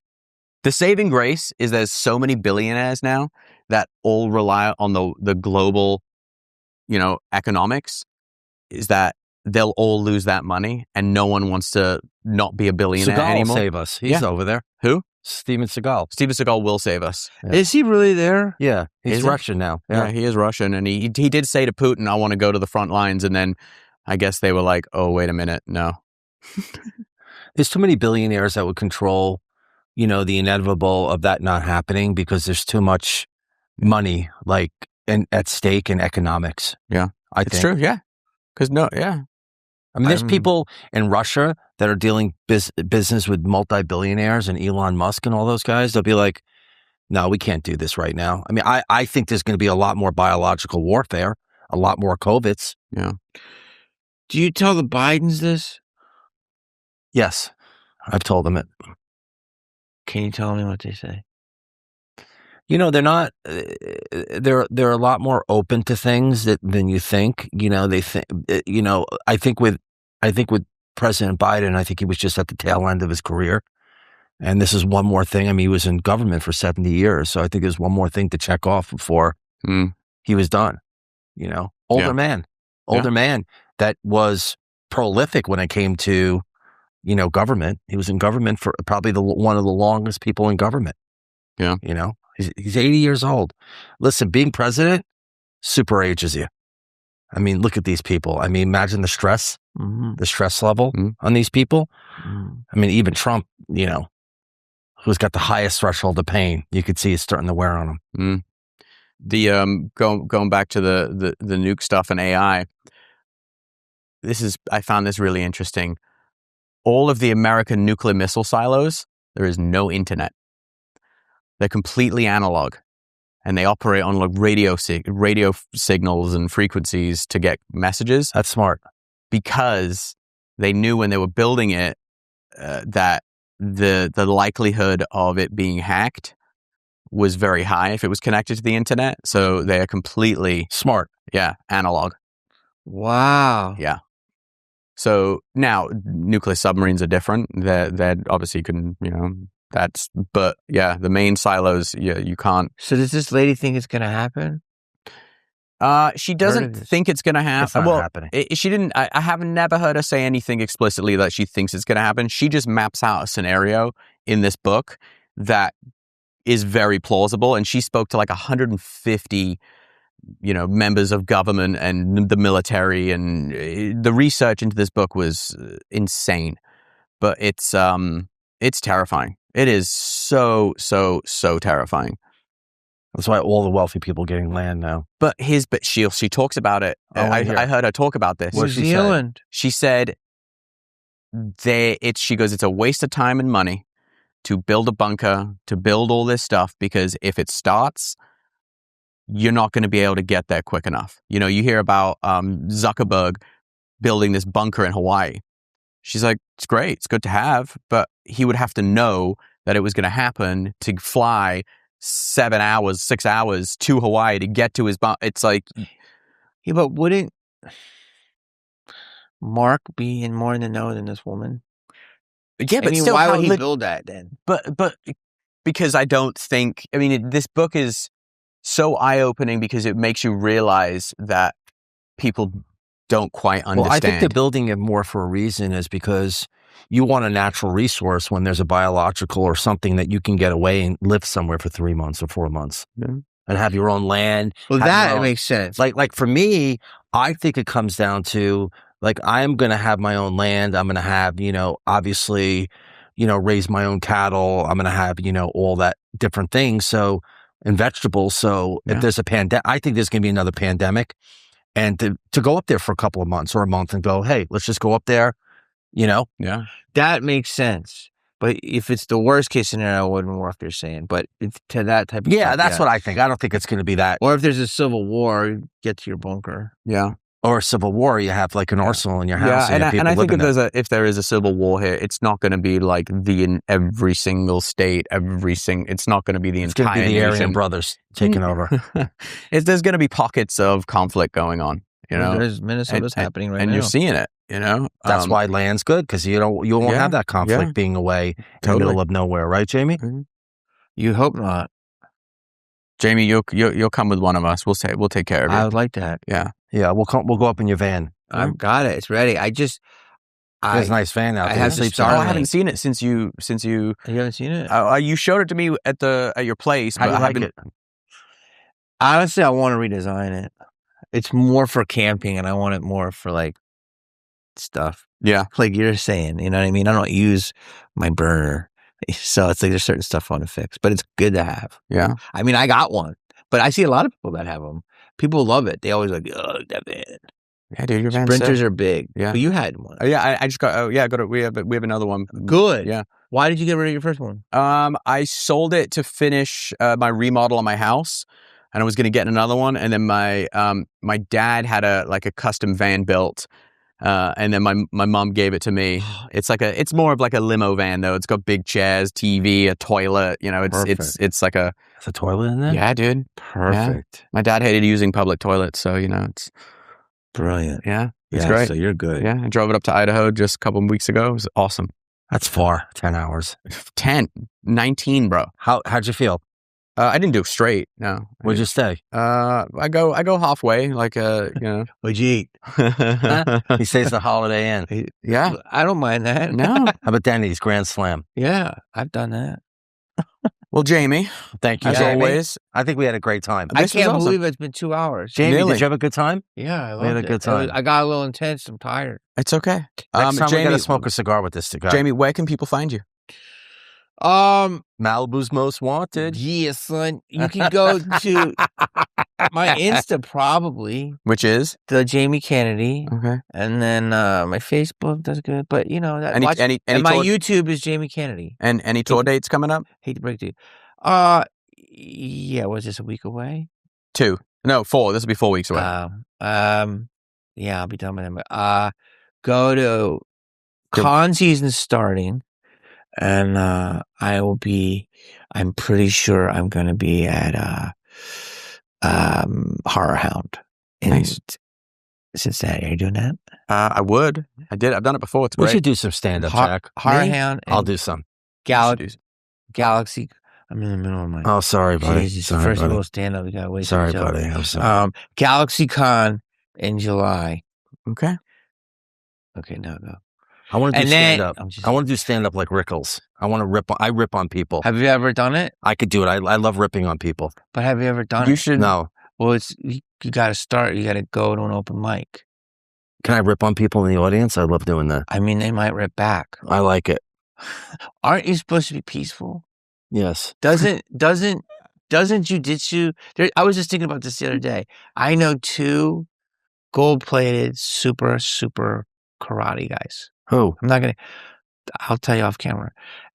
A: The saving grace is there's so many billionaires now that all rely on the global, economics, is that they'll all lose that money, and no one wants to not be a billionaire anymore.
B: Seagal will save us. He's over there.
A: Who?
B: Steven Seagal.
A: Steven Seagal will save us.
C: Yeah. Is he really there?
B: Yeah. He's Russian now.
A: Yeah, he is Russian. And he did say to Putin, I want to go to the front lines. And then I guess they were like, oh, wait a minute. No.
B: There's too many billionaires that would control, the inevitable of that not happening, because there's too much money, at stake in economics.
A: Yeah.
B: I think.
A: It's true. Yeah.
B: I mean, there's people in Russia that are dealing business with multi-billionaires and Elon Musk and all those guys. They'll be like, no, we can't do this right now. I mean, I think there's going to be a lot more biological warfare, a lot more COVIDs.
A: Yeah.
C: Do you tell the Bidens this?
B: Yes, I've told them it.
C: Can you tell me what they say?
B: They're not. They're a lot more open to things than you think. They think. I think with President Biden, I think he was just at the tail end of his career. And this is one more thing. I mean, he was in government for 70 years. So I think there's one more thing to check off before he was done. You know, older man that was prolific when it came to, you know, government. He was in government for probably one of the longest people in government.
A: Yeah.
B: You know, he's 80 years old. Listen, being president super ages you. I mean, look at these people. I mean, imagine the stress level on these people. I mean, even Trump, you know, who's got the highest threshold of pain, you could see it's starting to wear on him.
A: The going back to the nuke stuff and AI. I found this really interesting. All of the American nuclear missile silos, there is no internet. They're completely analog, and they operate on like radio signals and frequencies to get messages.
B: That's smart.
A: Because they knew when they were building it that the likelihood of it being hacked was very high if it was connected to the internet. So they are completely
B: smart.
A: Yeah, analog.
C: Wow.
A: Yeah. So now nuclear submarines are different. That obviously can, you know, but yeah, the main silos, you can't.
C: So does this lady think it's going to happen?
A: She doesn't think it's going to happen.
B: It's not happening.
A: She didn't. I have never heard her say anything explicitly that she thinks it's going to happen. She just maps out a scenario in this book that is very plausible, and she spoke to like 150, you know, members of government and the military, and the research into this book was insane. But it's terrifying. It is so terrifying.
B: That's why all the wealthy people are getting land now.
A: But she talks about it. I heard her talk about this.
C: New Zealand.
A: She said she goes, it's a waste of time and money to build a bunker, to build all this stuff, because if it starts, you're not going to be able to get there quick enough. You know, you hear about Zuckerberg building this bunker in Hawaii. She's like, it's great, it's good to have, but he would have to know that it was going to happen to fly 6 hours to Hawaii to get to his bunker. It's like,
C: yeah, but wouldn't Mark be more in the know than this woman?
A: Yeah, but still,
C: why would he build that then?
A: But because I don't think. I mean, this book is so eye-opening because it makes you realize that people don't quite understand.
B: Well, I think they're building it more for a reason, is because you want a natural resource when there's a biological or something that you can get away and live somewhere for 3 months or 4 months and have your own land.
C: Well, that makes sense.
B: Like for me, I think it comes down to, like, I'm going to have my own land. I'm going to have, you know, obviously, you know, raise my own cattle. I'm going to have, you know, all that different things. So, and vegetables. So if there's a pandemic, I think there's going to be another pandemic. And to go up there for a couple of months or a month and go, hey, let's just go up there, you know?
A: Yeah.
C: That makes sense. But if it's the worst case scenario, it wouldn't work, you're saying. But to that type of stuff,
B: that's what I think. I don't think it's going to be that.
C: Or if there's a civil war, get to your bunker.
A: Yeah.
B: Or a civil war, you have like an arsenal in your house.
A: Yeah, and I think if there is a civil war here, it's not going to be like in every single state, it's not going to be the entire nation. It's going to be the
B: Aryan brothers taking over.
A: There's going to be pockets of conflict going on, you know.
C: Minnesota's happening right now.
A: And you're seeing it, you know.
B: That's why land's good, because you won't have that conflict being away in the middle of nowhere, right, Jamie?
A: Mm-hmm.
C: You hope not.
A: Jamie, you'll come with one of us. We'll take care of you.
C: I would like that.
A: Yeah.
B: Yeah, we'll go up in your van.
C: I've got it. It's ready.
B: There's a nice van out there.
A: I haven't seen it since you.
C: You haven't seen it?
A: You showed it to me at your place.
B: How do you like it?
C: Honestly, I want to redesign it. It's more for camping, and I want it more for like stuff.
A: Yeah,
C: like you're saying. You know what I mean? I don't use my burner, so it's like there's certain stuff I want to fix, but it's good to have.
A: Yeah.
C: I mean, I got one, but I see a lot of people that have them. People love it. They always like, oh, that van.
A: Yeah, dude, your van's
C: Sprinters
A: sick.
C: are big.
A: Yeah,
C: but you had one.
A: Oh, yeah, I just got. Oh, yeah, we have another one.
C: Good.
A: Yeah.
C: Why did you get rid of your first one?
A: I sold it to finish my remodel on my house, and I was going to get another one. And then my dad had a custom van built, and then my mom gave it to me. It's more of like a limo van though. It's got big chairs, TV, a toilet. You know, it's like a.
B: There's a toilet in there?
A: Yeah, dude.
C: Perfect.
A: Yeah. My dad hated using public toilets, so you know it's
C: brilliant.
A: Yeah. It's great.
C: So you're good.
A: Yeah, I drove it up to Idaho just a couple of weeks ago. It was awesome.
B: That's far. 10 hours.
A: 19, bro.
B: How'd you feel?
A: I didn't do it straight. No.
B: Where'd you stay?
A: I go halfway, like you know.
C: What'd you eat?
B: He stays the Holiday Inn.
A: Yeah,
C: I don't mind that.
A: no.
B: How about Denny's Grand Slam?
C: Yeah, I've done that.
A: Well, Jamie,
B: Thank you.
A: as
B: Jamie.
A: always,
B: I think we had a great time.
C: I
A: This was
C: can't
A: awesome.
C: believe it's been 2 hours.
B: Jamie,
A: Nearly.
B: did you have a good time?
C: Yeah, I
B: We had
C: loved
B: a good
C: it.
B: time.
C: I got a little intense. I'm tired.
A: it's okay.
B: Next time we
A: Jamie,
B: gotta smoke a cigar with this guy.
A: Jamie, where can people find you?
B: Malibu's Most Wanted.
C: Yeah, son. You can go to my Insta probably,
A: Which is
C: the Jamie Kennedy,
A: okay.
C: and then my Facebook does good. But you know that.
A: Any
C: and my
A: tour,
C: YouTube is Jamie Kennedy.
A: and any tour dates coming up?
C: Hate to break to you. Yeah. Was this a week away?
A: 2. No, 4. This will be 4 weeks away.
C: Yeah, I'll be done with them. Go to con season starting, and I will be. I'm pretty sure I'm going to be at Horror Hound in
A: Nice.
C: Cincinnati. Are you doing that?
A: I would. I did. I've done it before. It's
B: We
A: great.
B: should do some stand-up, Jack.
C: Horror
A: Me?
C: Hound.
B: I'll do some.
C: Galaxy. I'm in the middle of my.
B: Oh, sorry, buddy.
C: Jesus,
B: Sorry,
C: first
B: buddy.
C: little stand up. We got to wait.
B: Sorry, buddy. I'm sorry.
C: Galaxy Con in July.
A: Okay.
C: Okay, now go.
B: I want to do
C: And then-
B: stand-up.
C: I'm just-
B: I want to do stand-up like Rickles. I want to rip. I rip on people.
C: Have you ever done it?
B: I could do it. I love ripping on people.
C: But have you ever done
A: You
C: it?
A: should.
B: No.
C: Well, you got to start. You got to go to an open mic.
B: Can I rip on people in the audience? I love doing that.
C: I mean, they might rip back.
B: I like it.
C: Aren't you supposed to be peaceful?
B: Yes.
C: Doesn't jujitsu? I was just thinking about this the other day. I know 2 gold-plated, super karate guys.
B: Who?
C: I'm not gonna. I'll tell you off camera.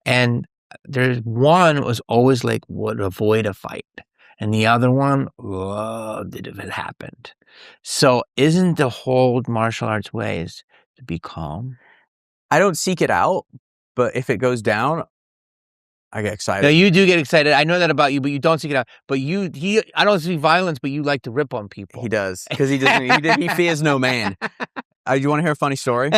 C: And there's one was always like would avoid a fight, and the other one loved it if it happened. So, isn't the whole martial arts way is to be calm?
A: I don't seek it out, but if it goes down, I get excited.
C: No, you do get excited. I know that about you, but you don't seek it out. But I don't see violence, but you like to rip on people.
A: He does because he doesn't. He fears no man. You want to hear a funny story?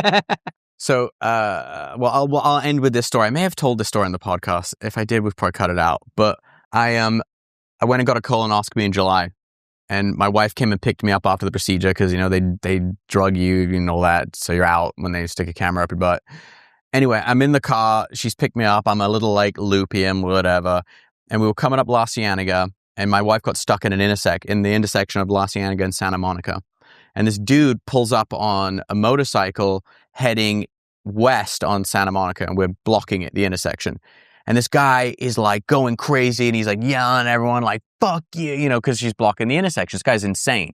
A: So, I'll end with this story. I may have told this story on the podcast. If I did, we've probably cut it out. But I went and got a colonoscopy in July, and my wife came and picked me up after the procedure because they drug you and all that, so you're out when they stick a camera up your butt. Anyway, I'm in the car. She's picked me up. I'm a little like loopy and whatever, and we were coming up La Cienega, and my wife got stuck in the intersection of La Cienega and Santa Monica. And this dude pulls up on a motorcycle heading west on Santa Monica, and we're blocking it, the intersection. And this guy is like going crazy, and he's like yelling at everyone like, fuck you, because she's blocking the intersection. This guy's insane.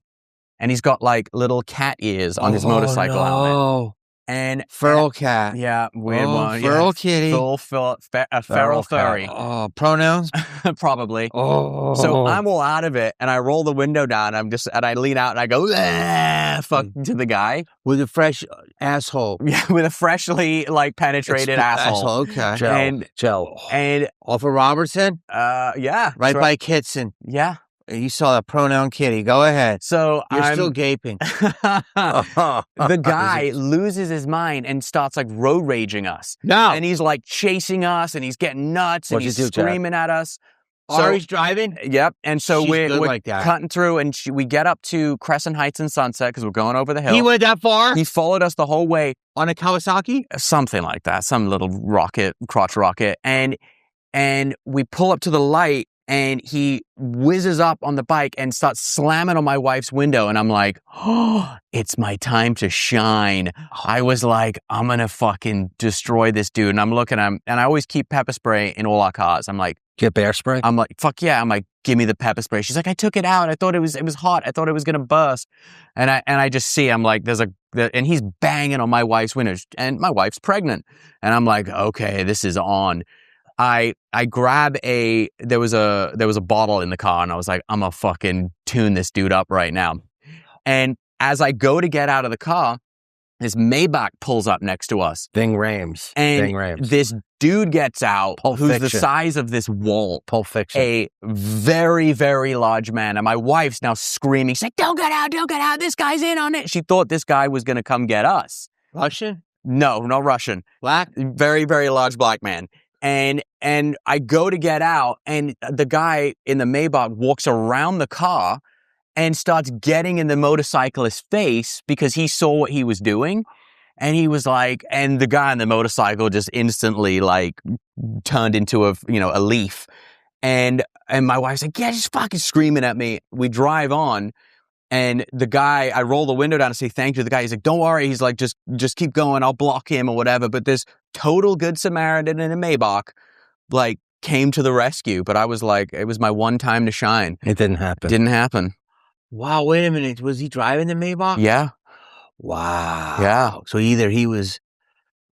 A: And he's got like little cat ears on his motorcycle helmet. And
C: feral cat.
A: Yeah, weird one.
C: Feral kitty.
A: Feral furry.
C: Oh, pronouns?
A: Probably.
C: Oh.
A: So I'm all out of it, and I roll the window down, and I lean out, and I go, fuck to the guy.
C: With a fresh asshole.
A: Yeah, with a freshly, like, penetrated asshole.
C: Okay.
B: Gel.
A: And
C: off of Robertson?
A: Yeah.
C: Right by Kitson.
A: Yeah.
C: You saw the pronoun kitty. Go ahead.
A: So
C: You're still gaping.
A: The guy loses his mind and starts like road raging us.
C: No.
A: And he's like chasing us, and he's getting nuts, and he's screaming at us.
C: Ari's driving?
A: Yep. And so
C: She's
A: we're
C: like that.
A: cutting through, and we get up to Crescent Heights and Sunset because we're going over the hill.
C: He went that far?
A: He followed us the whole way.
C: On a Kawasaki?
A: Something like that. Some little crotch rocket. And we pull up to the light, and he whizzes up on the bike and starts slamming on my wife's window. And I'm like, oh, it's my time to shine. I was like, I'm going to fucking destroy this dude. And I'm looking at him, and I always keep pepper spray in all our cars. I'm like,
B: get bear spray?
A: I'm like, fuck yeah. I'm like, give me the pepper spray. She's like, I took it out. I thought it was hot. I thought it was going to burst. And I just see, I'm like, and he's banging on my wife's window, and my wife's pregnant. And I'm like, okay, this is on. I grab there was a bottle in the car, and I was like, I'm gonna fucking tune this dude up right now. And as I go to get out of the car, this Maybach pulls up next to us.
B: Ving Rhames.
A: And this dude gets out
B: Pulp
A: who's the
B: Fiction.
A: size of this wall.
B: Pulp Fiction.
A: A very, very large man. And my wife's now screaming. She's like, don't get out, don't get out. This guy's in on it. She thought this guy was going to come get us.
C: Russian?
A: No, not Russian.
C: Black?
A: Very, very large black man. And I go to get out, and the guy in the Maybach walks around the car and starts getting in the motorcyclist's face because he saw what he was doing. And he was like, and the guy on the motorcycle just instantly like turned into a leaf. And my wife's like, yeah, just fucking screaming at me. We drive on, and the guy, I roll the window down and say thank you to the guy. He's like, don't worry. He's like, just keep going. I'll block him or whatever. But this total good Samaritan in a Maybach, like, came to the rescue. But I was like, it was my one time to shine.
B: It didn't happen.
A: Didn't happen.
C: Wow, wait a minute. Was he driving the Maybach?
A: Yeah.
C: Wow.
A: Yeah.
C: So either he was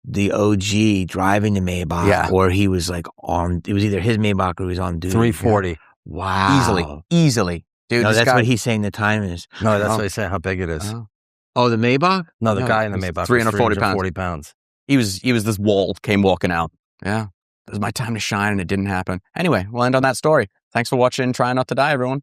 C: the OG driving the Maybach, or he was like it was either his Maybach or he was on duty.
B: 340.
C: Yeah. Wow.
A: Easily. Dude,
C: No, that's what he's saying the time is.
B: No, that's what he's saying, how big it is.
C: Oh, the Maybach?
B: No, the guy in the Maybach
A: 340
B: pounds.
A: He was this wall, came walking out. Yeah. It was my time to shine, and it didn't happen. Anyway, we'll end on that story. Thanks for watching Try Not to Die, everyone.